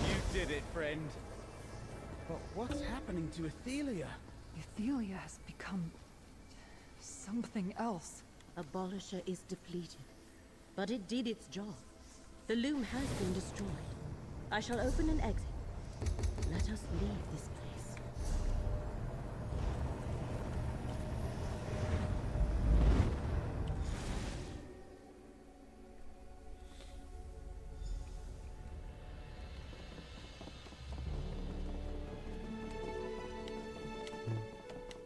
You did it, friend. But what's happening to Athelia? Athelia has become something else. Abolisher is depleted, but it did its job. The loom has been destroyed. I shall open an exit. Let us leave this place.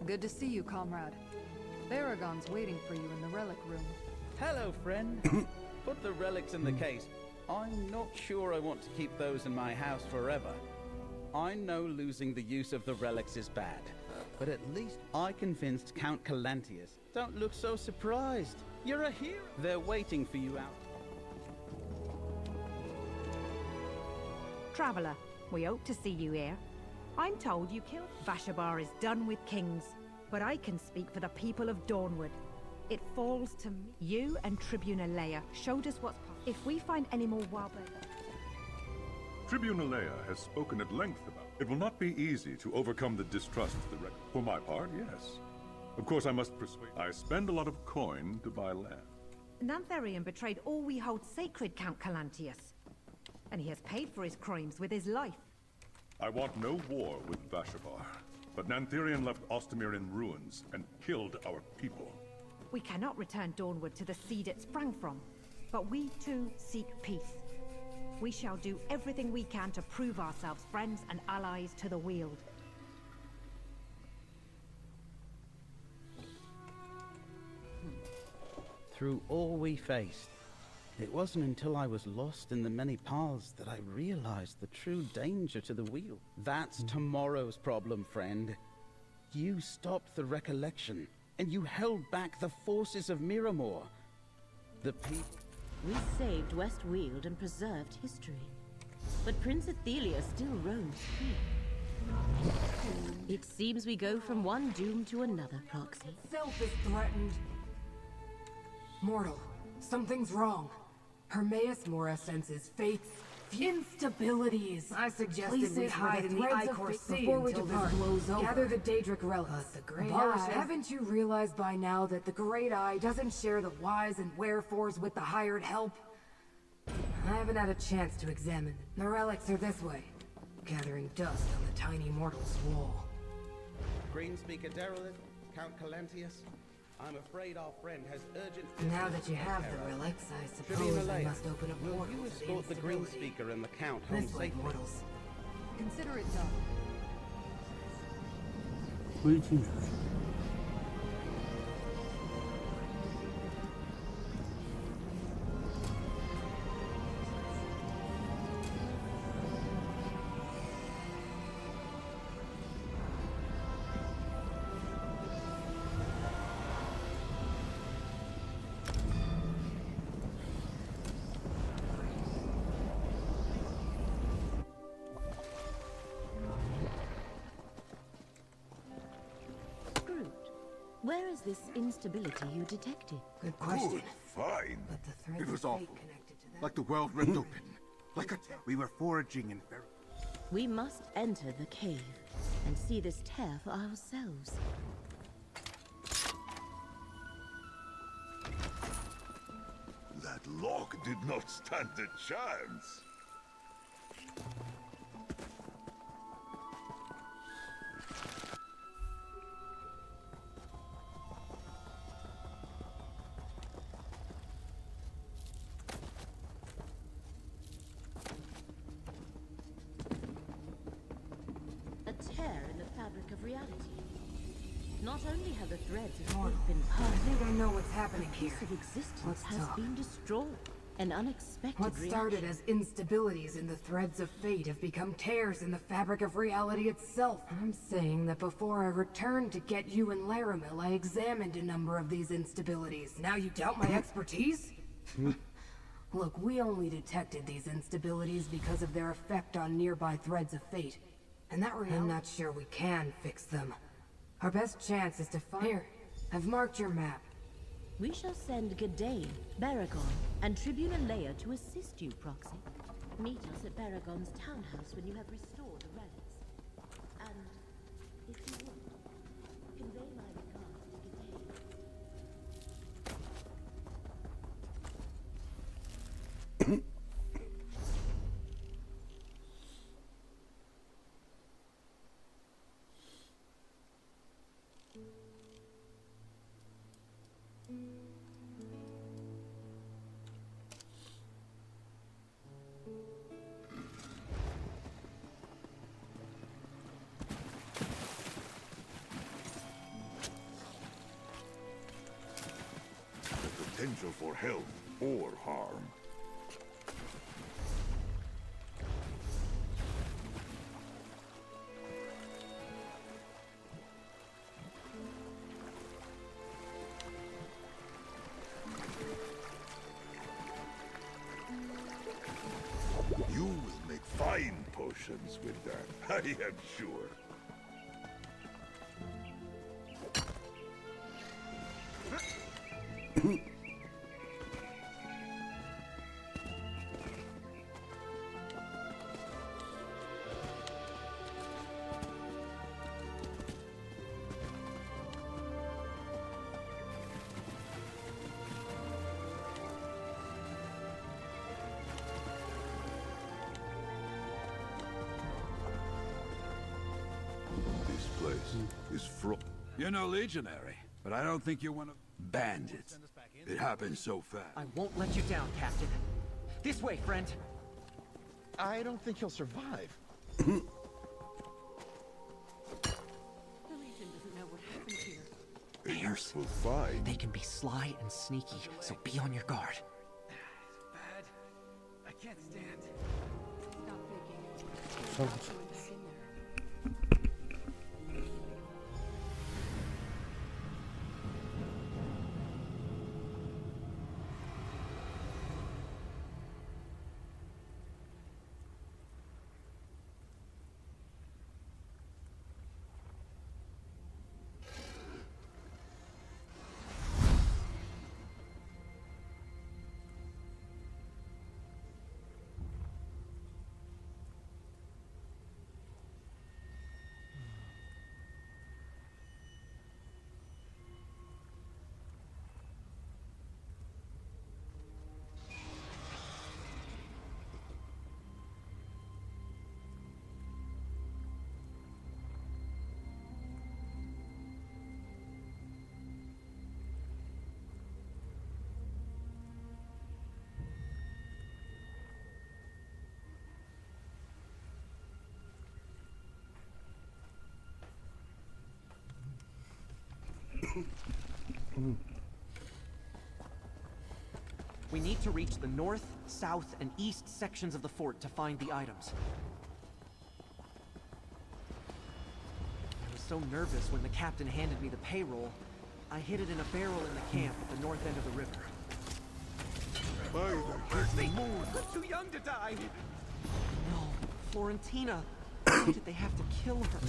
Good to see you, comrade. Baragon's waiting for you in the relic room. Hello, friend. Put the relics in the case. I'm not sure I want to keep those in my house forever. I know losing the use of the relics is bad, but at least I convinced Count Calantius. Don't look so surprised. You're a hero. They're waiting for you out. Traveler, we hope to see you here. I'm told you killed. Vashabar is done with kings, but I can speak for the people of Dawnwood. It falls to me. You and Tribune Leia showed us what's possible. If we find any more wildlife... Tribune Leia has spoken at length about it. It will not be easy to overcome the distrust of the record. For my part, yes. Of course, I must persuade. I spend a lot of coin to buy land. Nantharian betrayed all we hold sacred, Count Calantius. And he has paid for his crimes with his life. I want no war with Vashavar. But Nantharian left Ostamir in ruins and killed our people. We cannot return Dawnwood to the seed it sprang from. But we too seek peace. We shall do everything we can to prove ourselves friends and allies to the Weald. Through all we faced, it wasn't until I was lost in the many paths that I realized the true danger to the Weald. That's tomorrow's problem, friend. You stopped the recollection, and you held back the forces of Miramor. The people... We saved West Weald and preserved history. But Prince Athelia still roams free. It seems we go from one doom to another, Proxy. Self is threatened. Mortal, something's wrong. Hermaeus Mora senses fate's instabilities. I suggested we hide in the Icor Sea before we depart. Gather the Daedric relics. The Great Eye. Haven't you realized by now that the Great Eye doesn't share the whys and wherefores with the hired help? I haven't had a chance to examine them. The relics are this way, gathering dust on the tiny mortal's wall. Greenspeaker Derelith, Count Calantius, I'm afraid our friend has urgent business. Now that you have the relics, I suppose I must open a portal. Will you escort the Greenspeaker and the Count home This way, safely? mortals. Consider it done. 推进去。Where is this instability you detected? Good question. Good, fine. But the threads It was of awful. fate connected to that. Like the world ripped open. Like a... We were foraging in... We must enter the cave and see this tear for ourselves. That lock did not stand a chance. A tear in the fabric of reality. Not only have the threads of fate been parted, I think I know what's happening a here. piece of existence Let's has talk. been destroyed. An unexpected What started as instabilities in the threads of fate have become tears in the fabric of reality itself. I'm saying that before I returned to get you and Laramil, I examined a number of these instabilities. Now you doubt my expertise? Look, we only detected these instabilities because of their effect on nearby threads of fate. And that I'm not sure we can fix them. Our best chance is to find... Here, I've marked your map. We shall send Gadain, Baragon, and Tribune Leia to assist you, Proxy. Meet us at Baragon's townhouse when you have restored the relics. And, if you would, convey my regards to Gadain. potential for help or harm. You will make fine potions with that, I am sure. This place is from... You're no legionary, but I don't think you're one of... Bandits. It happened so fast. I won't let you down, Captain. This way, friend. I don't think he'll survive. The Legion doesn't know what happened here. Bears. Fine. They can be sly and sneaky, so be on your guard. Bad. I can't stand. Stop thinking. So, We need to reach the north, south, and east sections of the fort to find the items. I was so nervous when the captain handed me the payroll, I hid it in a barrel in the camp at the north end of the river. Mercy! I'm too young to die! No, Florentina. Why did they have to kill her?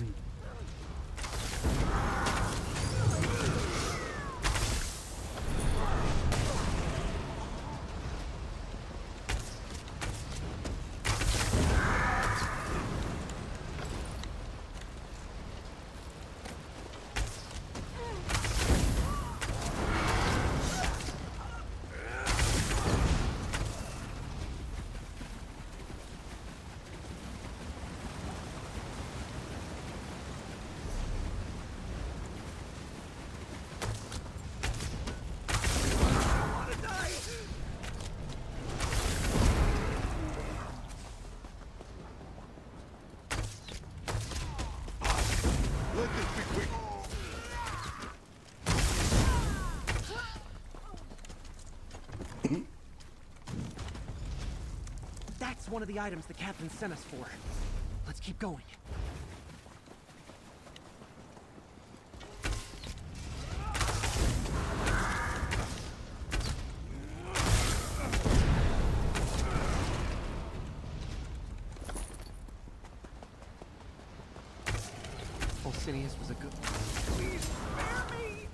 That's one of the items the captain sent us for. Let's keep going. Olsinius was a good... Please spare me!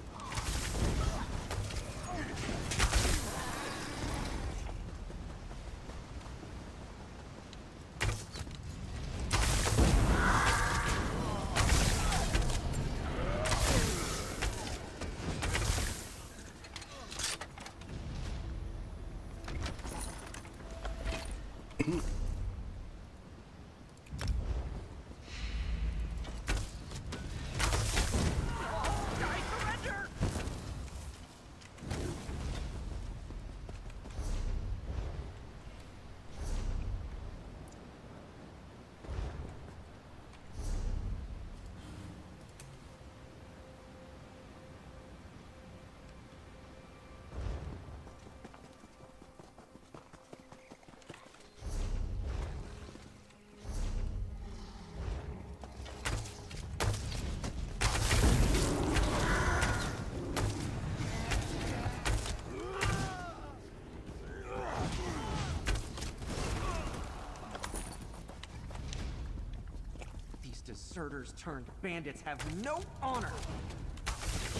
Deserters turned bandits have no honor.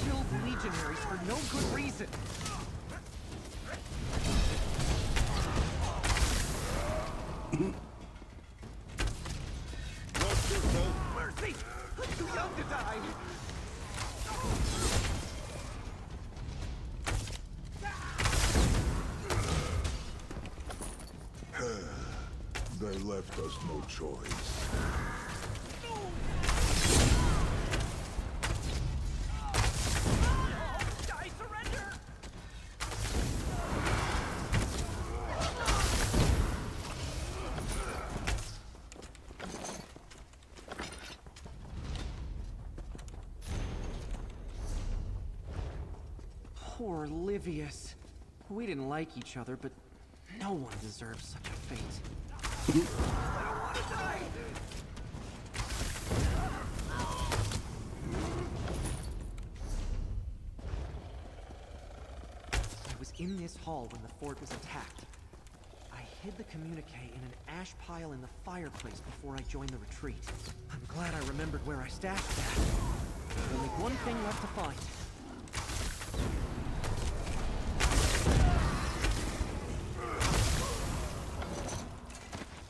Killed legionaries for no good reason. Mercy! I'm too young to die! They left us no choice. Die, surrender! Poor Livius. We didn't like each other, but no one deserves such a fate. I don't want to die! I was in this hall when the fort was attacked. I hid the communique in an ash pile in the fireplace before I joined the retreat. I'm glad I remembered where I stashed that. Only one thing left to find.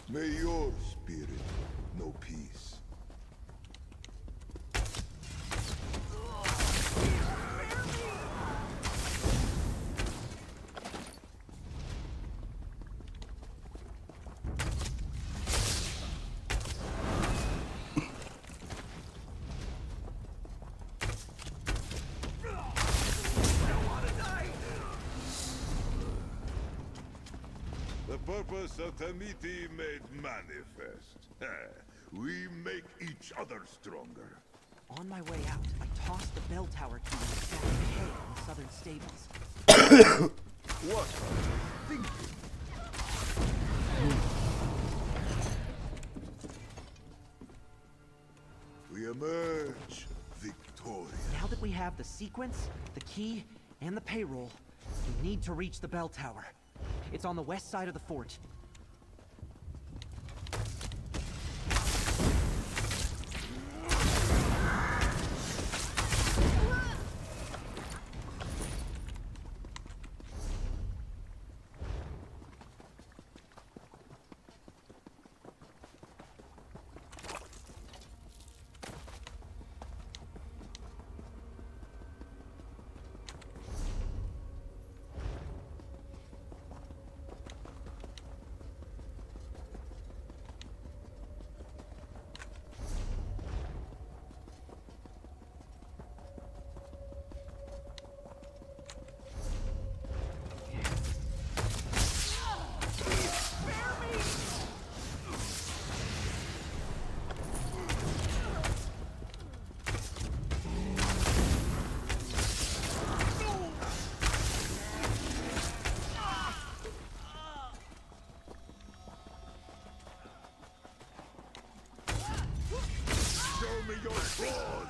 May your spirit know peace. The purpose of Tamiti made manifest. We make each other stronger. On my way out, I tossed the bell tower key in a stack of hay in the southern stables. What are you thinking? We emerge victorious. Now that we have the sequence, the key, and the payroll, we need to reach the bell tower. It's on the west side of the fort. Show me your claws!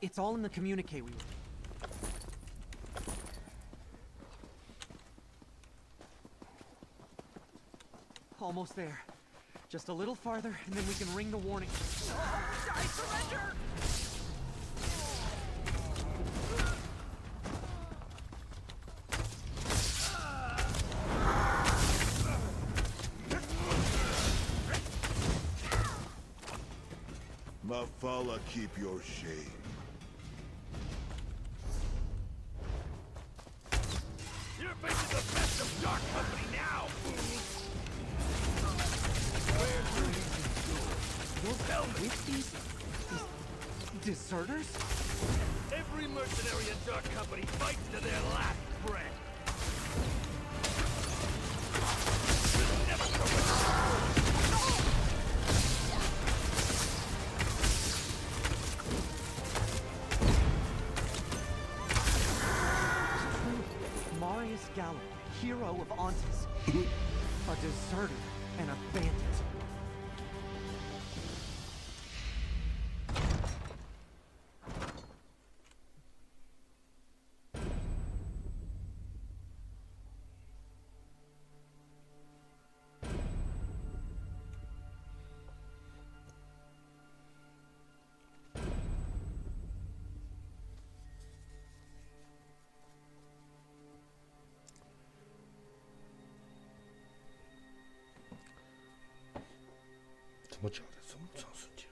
It's all in the communique we were. Almost there. Just a little farther, and then we can ring the warning. I surrender! Mafala, keep your shame. You're facing the best of dark company now, fool! with these deserters? Every mercenary and dark company fights to their last breath. Marius Gallo, hero of Ontis. A deserter and a bandit.怎么交代这么长时间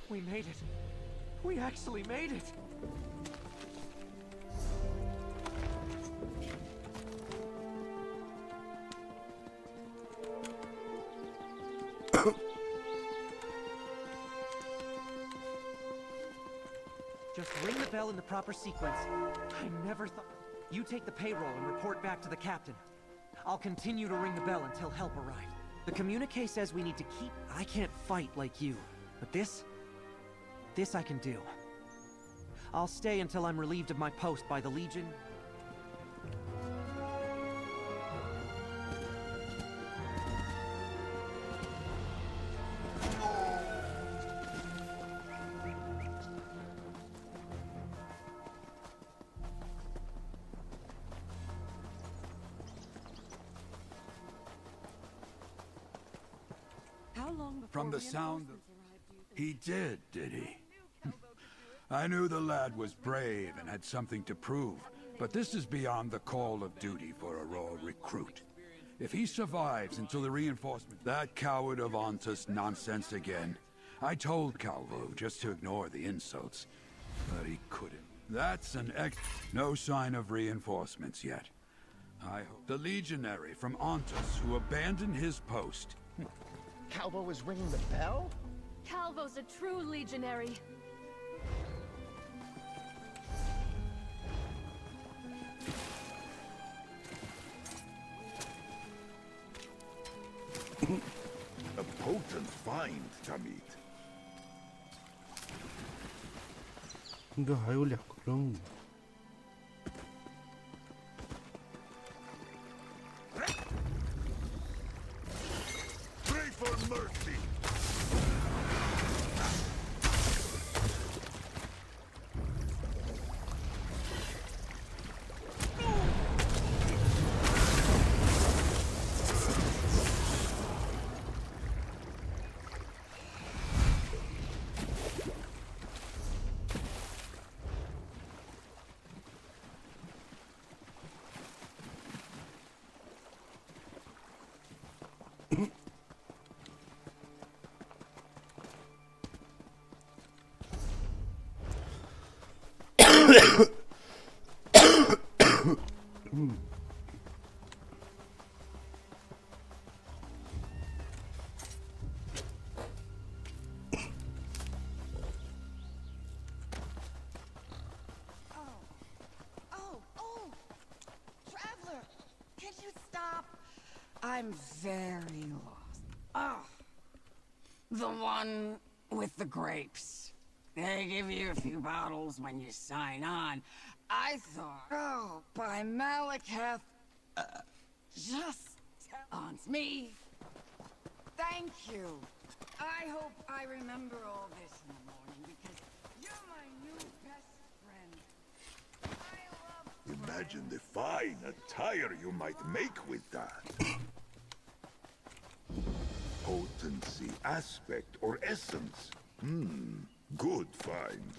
？We made it. We actually made it. Just ring the bell in the proper sequence. I never thought... You take the payroll and report back to the captain. I'll continue to ring the bell until help arrives. The communique says we need to keep... I can't fight like you, but this I can do. I'll stay until I'm relieved of my post by the Legion. From the sound of... He did he? I knew the lad was brave and had something to prove, but this is beyond the call of duty for a raw recruit. If he survives until the reinforcement... That coward of Ontus nonsense again. I told Calvo just to ignore the insults, but he couldn't. That's an No sign of reinforcements yet. I hope... The legionary from Ontus who abandoned his post... Calvo is ringing the bell? Calvo's a true legionary. A potent find, Tamid. 应该还有2个任务。Pray for mercy. Traveler, can you stop? I'm very lost. Oh, the one with the grapes. They give you a few bottles when you sign on. I thought, oh, by Malekith, just on me. Thank you. I hope I remember all this in the morning because you're my new best friend. I love Imagine the fine attire you might make with that. Potency, aspect, or essence. Good find.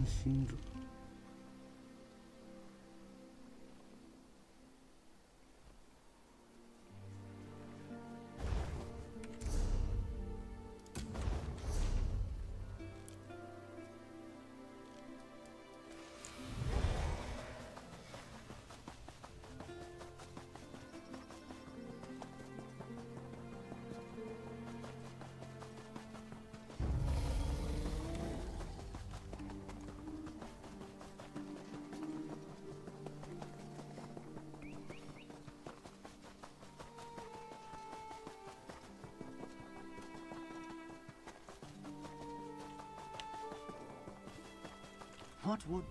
星子。What would...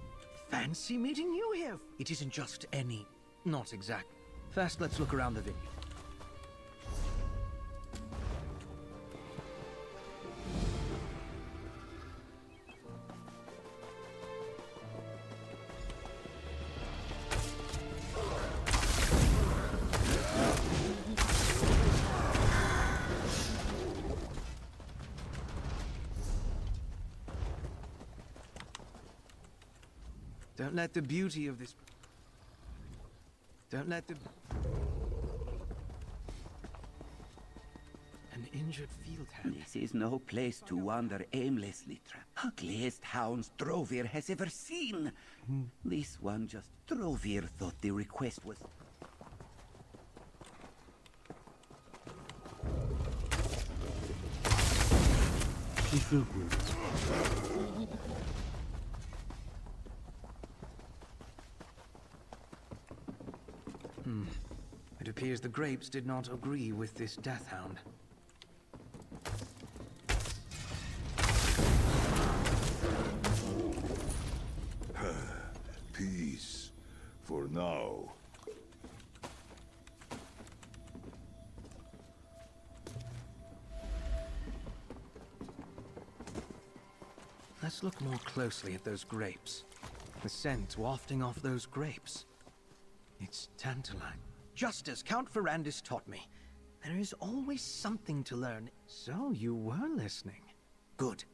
Fancy meeting you here. It isn't just any... Not exact. First, let's look around the vineyard. Don't let the beauty of this... Don't let the... An injured field hand. This is no place to wander aimlessly, Ugliest hounds Drovir has ever seen. This one just... Drovir thought the request was... It appears the grapes did not agree with this death hound. Peace. For now. Let's look more closely at those grapes. The scent wafting off those grapes. It's tantalizing. Just as Count Ferrandis taught me, there is always something to learn. So you were listening. Good.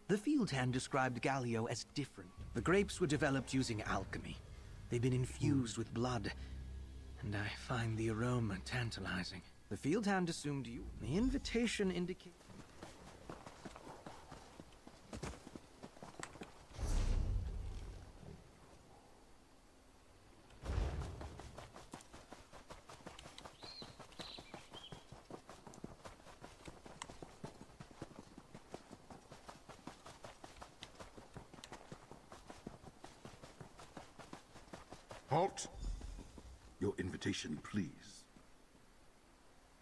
The field hand described Galio as different. The grapes were developed using alchemy. They've been infused with blood, and I find the aroma tantalizing. The field hand assumed you. The invitation indicates... Halt! Your invitation, please.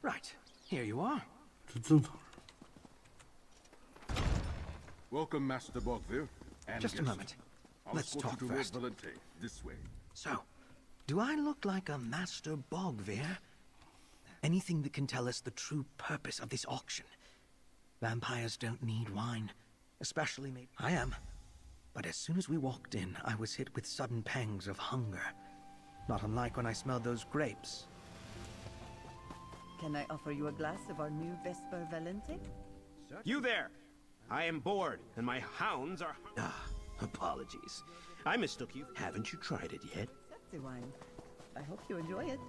Right. Here you are. Welcome, Master Bogvir. And Just a guest. moment. I'll Let's escort talk you to first. Lord Valente. This way. So, do I look like a Master Bogvir? Anything that can tell us the true purpose of this auction? Vampires don't need wine, especially me. I am. But as soon as we walked in, I was hit with sudden pangs of hunger. Not unlike when I smelled those grapes. Can I offer you a glass of our new Vesper Valente? You there! I am bored, and my hounds are... Apologies. I mistook you. Haven't you tried it yet? Sexy wine. I hope you enjoy it.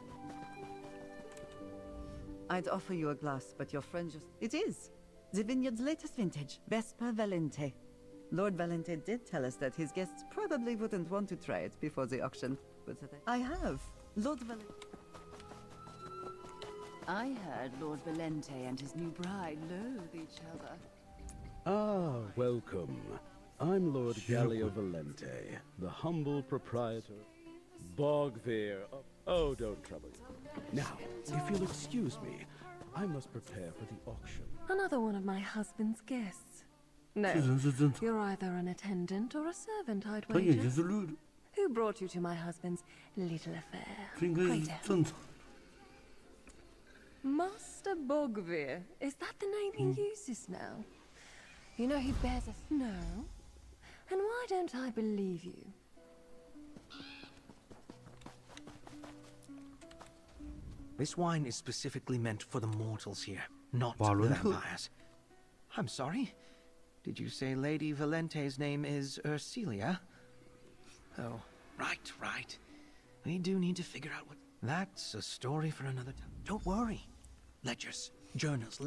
I'd offer you a glass, but your friend just... It is! The vineyard's latest vintage, Vesper Valente. Lord Valente did tell us that his guests probably wouldn't want to try it before the auction, but that I have. Lord Valente... I heard Lord Valente and his new bride loathe each other. Ah, welcome. I'm Lord Galio Valente, the humble proprietor, Bogvir. Oh, don't trouble you. Now, if you'll excuse me, I must prepare for the auction. Another one of my husband's guests. No, you're either an attendant or a servant, I'd 他眼睛 wager. 是绿的， Who brought you to my husband's little affair? 这应该是 Pray tell. 正常。 Master Bogvir, is that the name he uses now? You know he bears a... No. And why don't I believe you? This wine is specifically meant for the mortals here, not Valente? the vampires. I'm sorry. Did you say Lady Valente's name is Ursilia? Oh, right. We do need to figure out what... That's a story for another time. Don't worry. Ledgers, journals,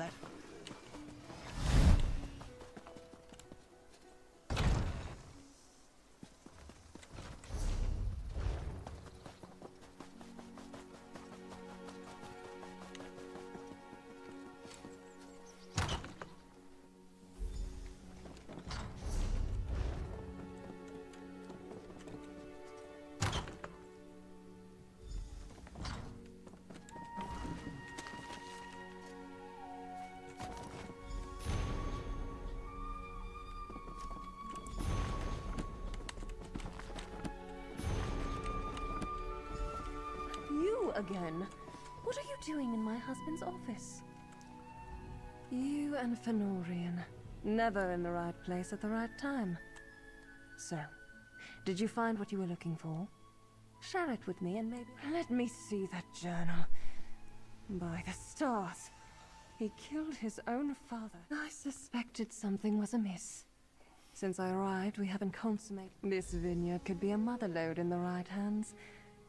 You again? What are you doing in my husband's office? You and Fenorian. Never in the right place at the right time. So, did you find what you were looking for? Share it with me and maybe... Let me see that journal. By the stars. He killed his own father. I suspected something was amiss. Since I arrived, we haven't consummated. This vineyard could be a motherlode in the right hands.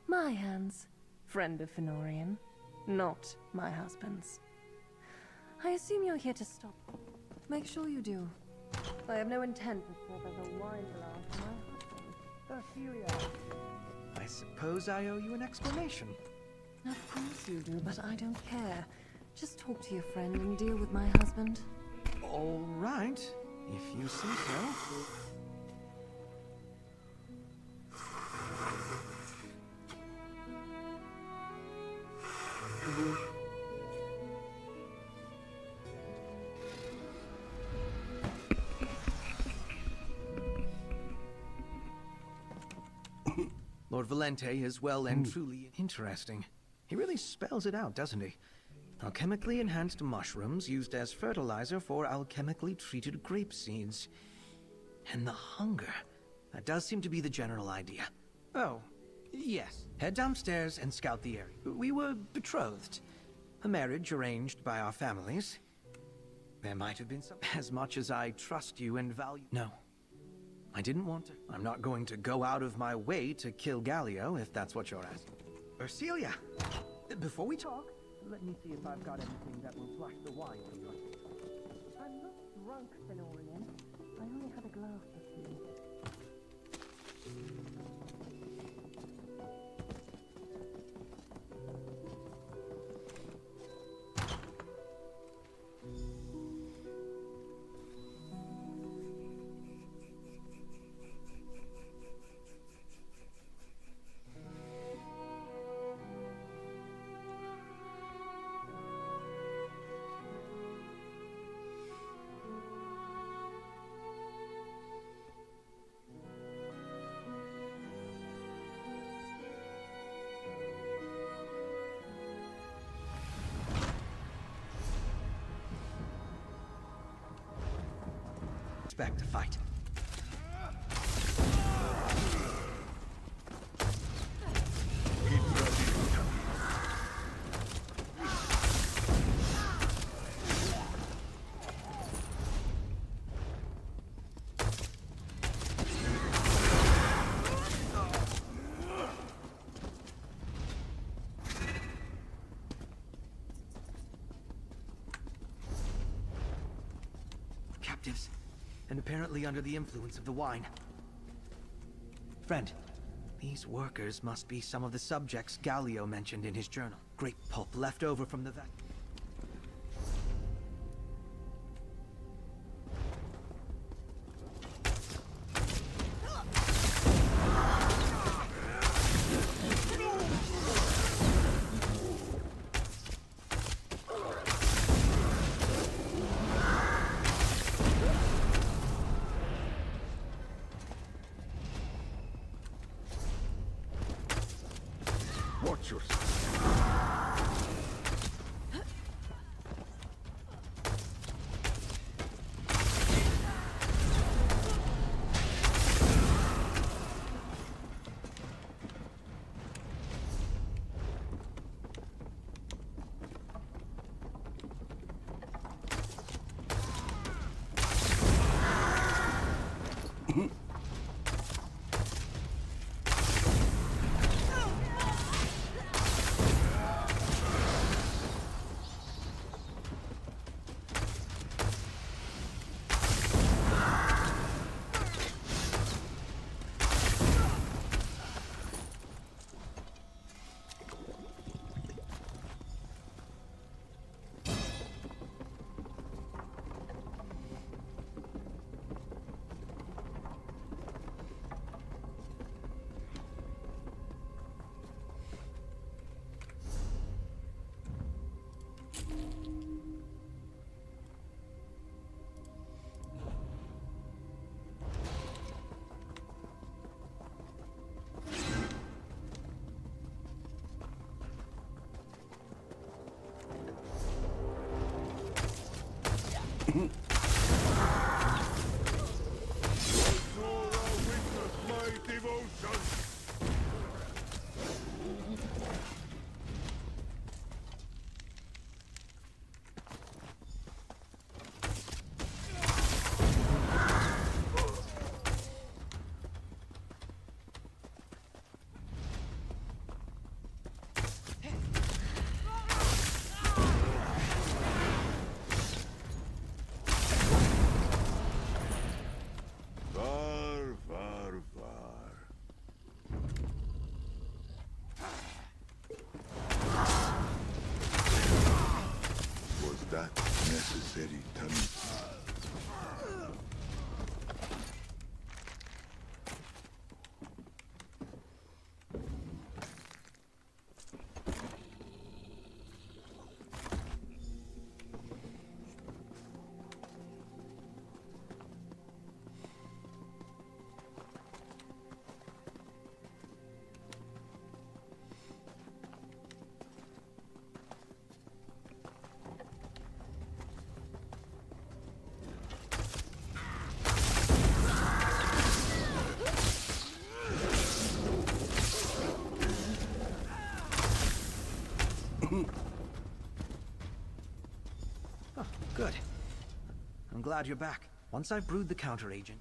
My hands. Friend of Fenorian. Not my husband's. I assume you're here to stop. Make sure you do. I have no intent to serve as a wine glass to my husband. Ophelia. I suppose I owe you an explanation. Of course you do, but I don't care. Just talk to your friend and deal with my husband. All right, if you say so. Lord Valente is well and truly interesting. He really spells it out, doesn't he? Alchemically enhanced mushrooms used as fertilizer for alchemically treated grape seeds. And the hunger. That does seem to be the general idea. Oh, yes. Head downstairs and scout the area. We were betrothed. A marriage arranged by our families. There might have been some... As much as I trust you and value... No. I didn't want to. I'm not going to go out of my way to kill Galio, if that's what you're asking. Ursilia! Before we talk, let me see if I've got anything that will flush the wine from your... I'm not drunk, Fenorian. I only had a glass of tea. Expect a fight. Captives. And apparently under the influence of the wine. Friend, these workers must be some of the subjects Galio mentioned in his journal. Grape pulp left over from the vat. Watch yourself. necessary time. Oh, good. I'm glad you're back. Once I've brewed the counter-agent...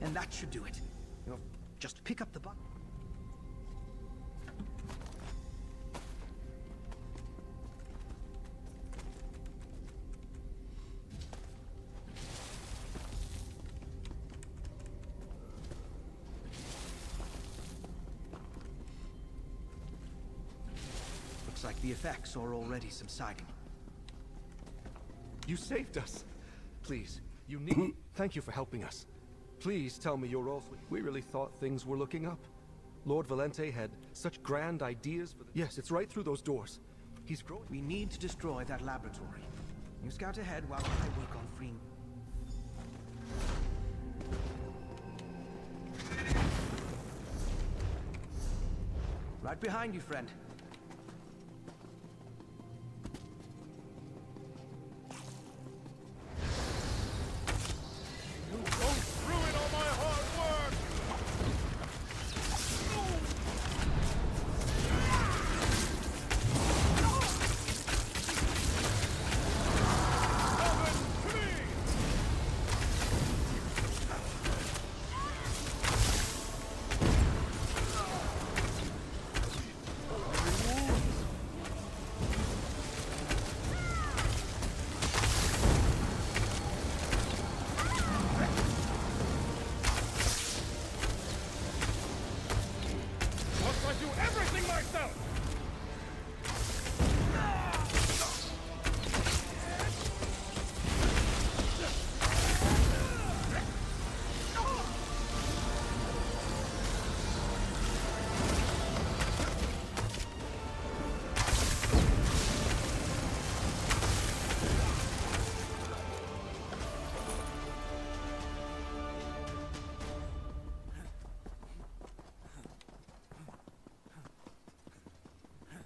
And that should do it. You'll just pick up the button. Looks like the effects are already subsiding. You saved us. Please, you need... Thank you for helping us. Please tell me you're all... We really thought things were looking up. Lord Valente had such grand ideas for the... Yes, it's right through those doors. He's growing... We need to destroy that laboratory. You scout ahead while I work on freeing... Right behind you, friend.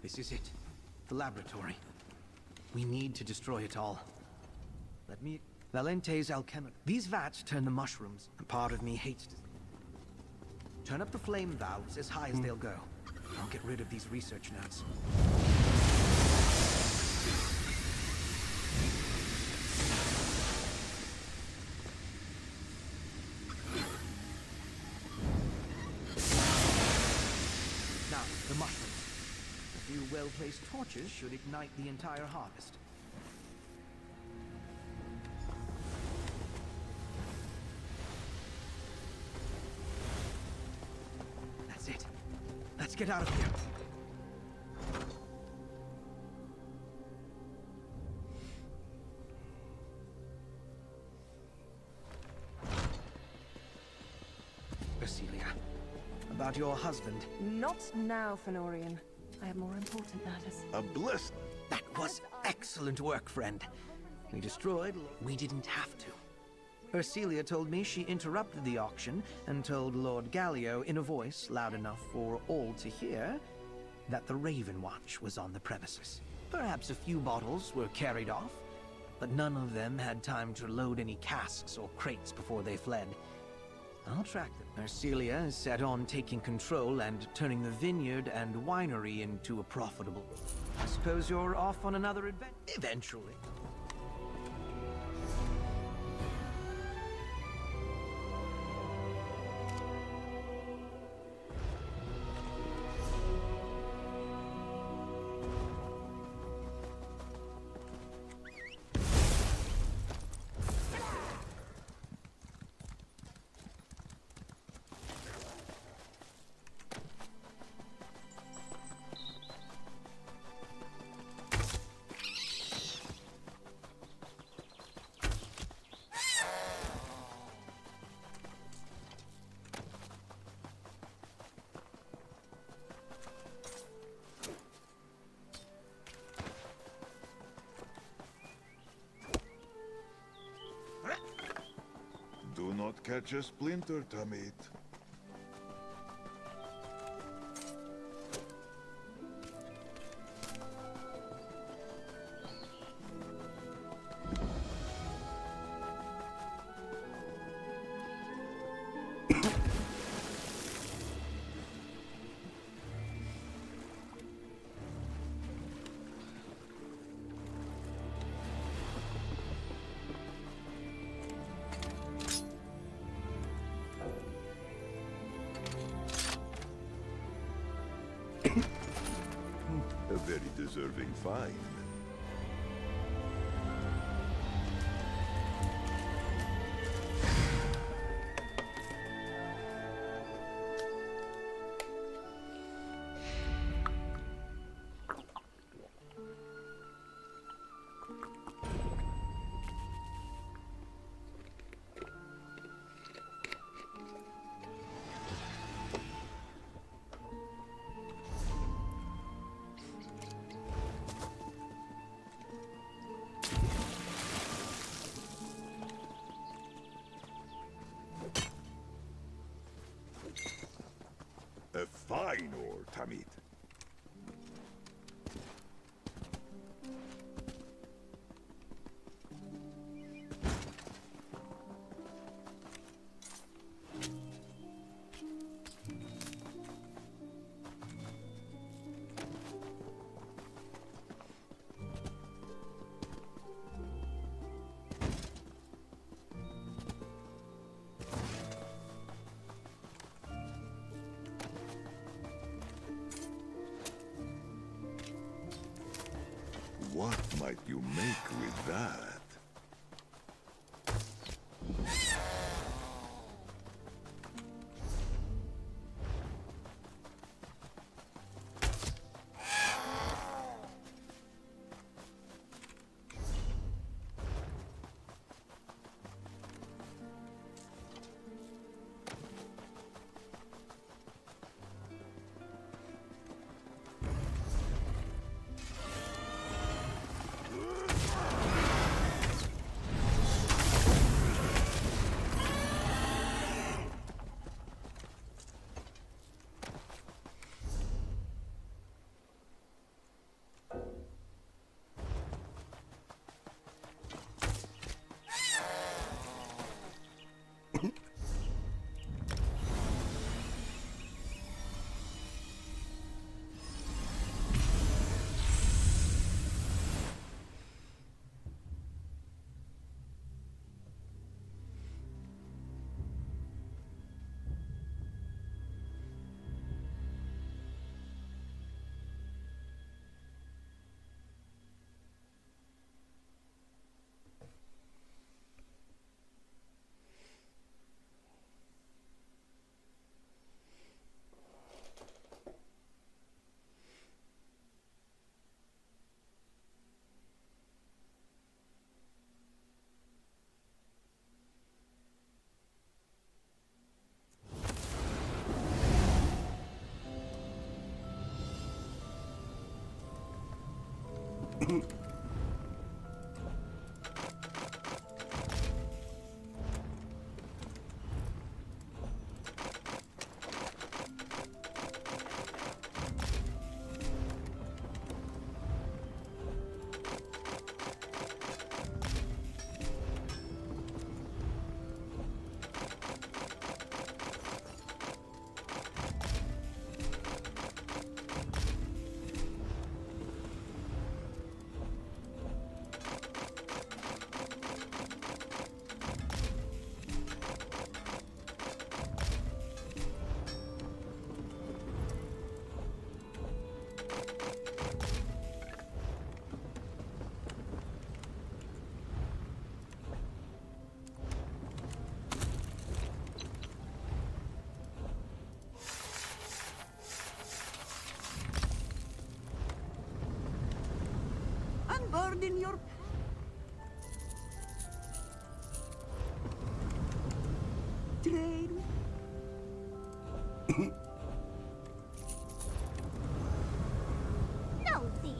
This is it. The laboratory. We need to destroy it all. Let me... Valente's alchemy. These vats turn the mushrooms, and part of me hates to... Turn up the flame valves as high as they'll go. I'll get rid of these research notes. Now, the mushrooms. A few well-placed torches should ignite the entire harvest. That's it. Let's get out of here. Cecilia, about your husband. Not now, Fenorian. I have more important matters. A bliss. That was excellent work, friend. We destroyed... We didn't have to. Ursilia told me she interrupted the auction and told Lord Gallio in a voice loud enough for all to hear that the Raven Watch was on the premises. Perhaps a few bottles were carried off, but none of them had time to load any casks or crates before they fled. I'll track them. Ursilia is set on taking control and turning the vineyard and winery into a profitable... I suppose you're off on another adventure eventually. Do not catch a splinter, Tamit. A very deserving find. A fine ore, Tamit. What might you make with that? Unburden your... Trade. No thief.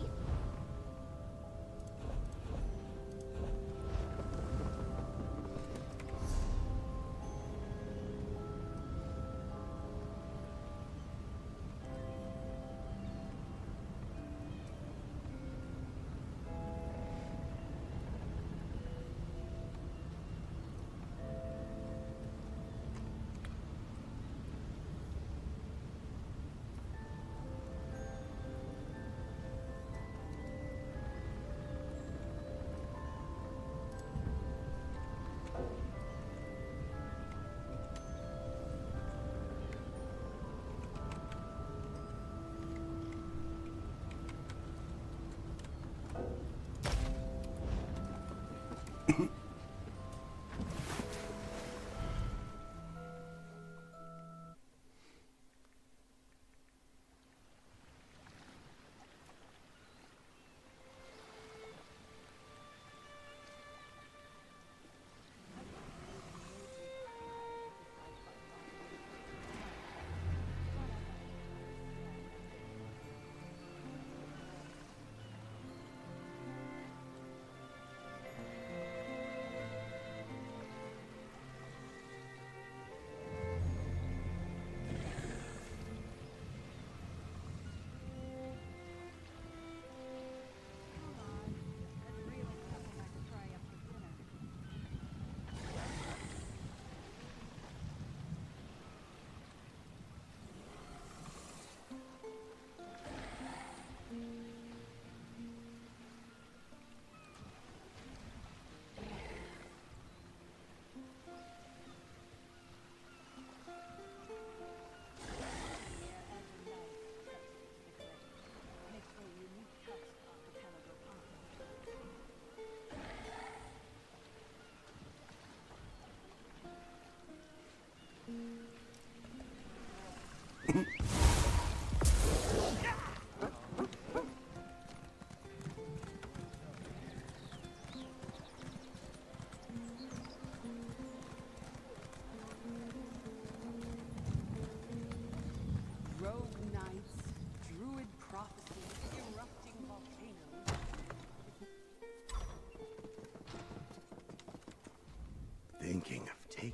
Thinking of taking...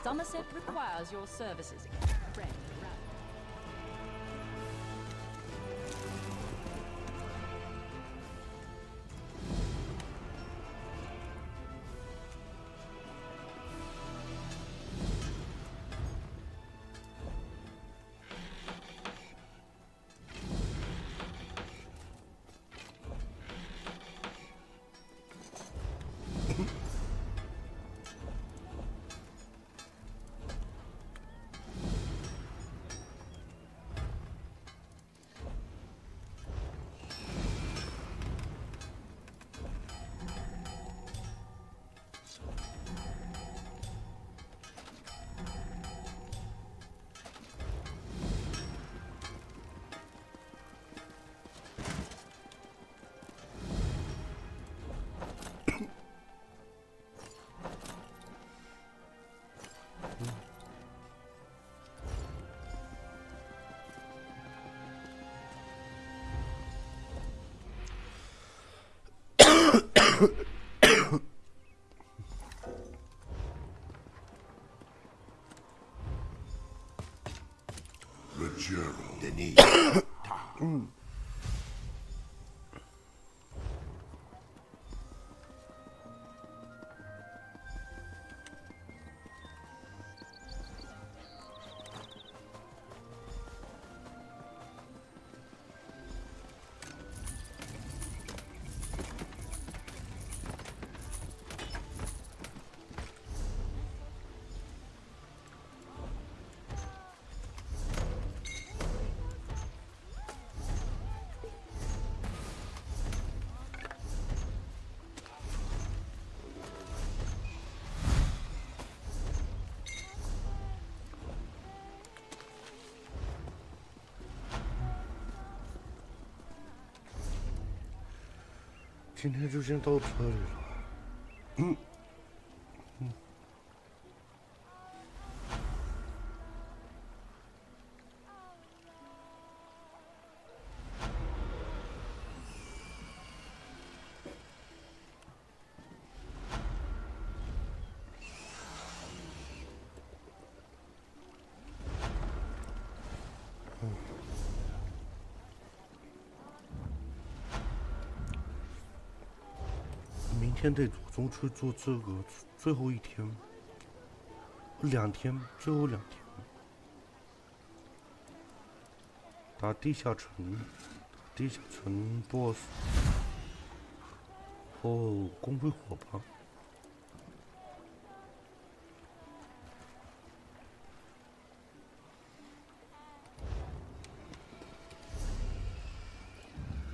Somerset requires your services again. Friend, around. 今天就先到这里了。明天得着重去做这个，最后一天，2天，最后2天，打地下城，BOSS，哦，工会伙伴。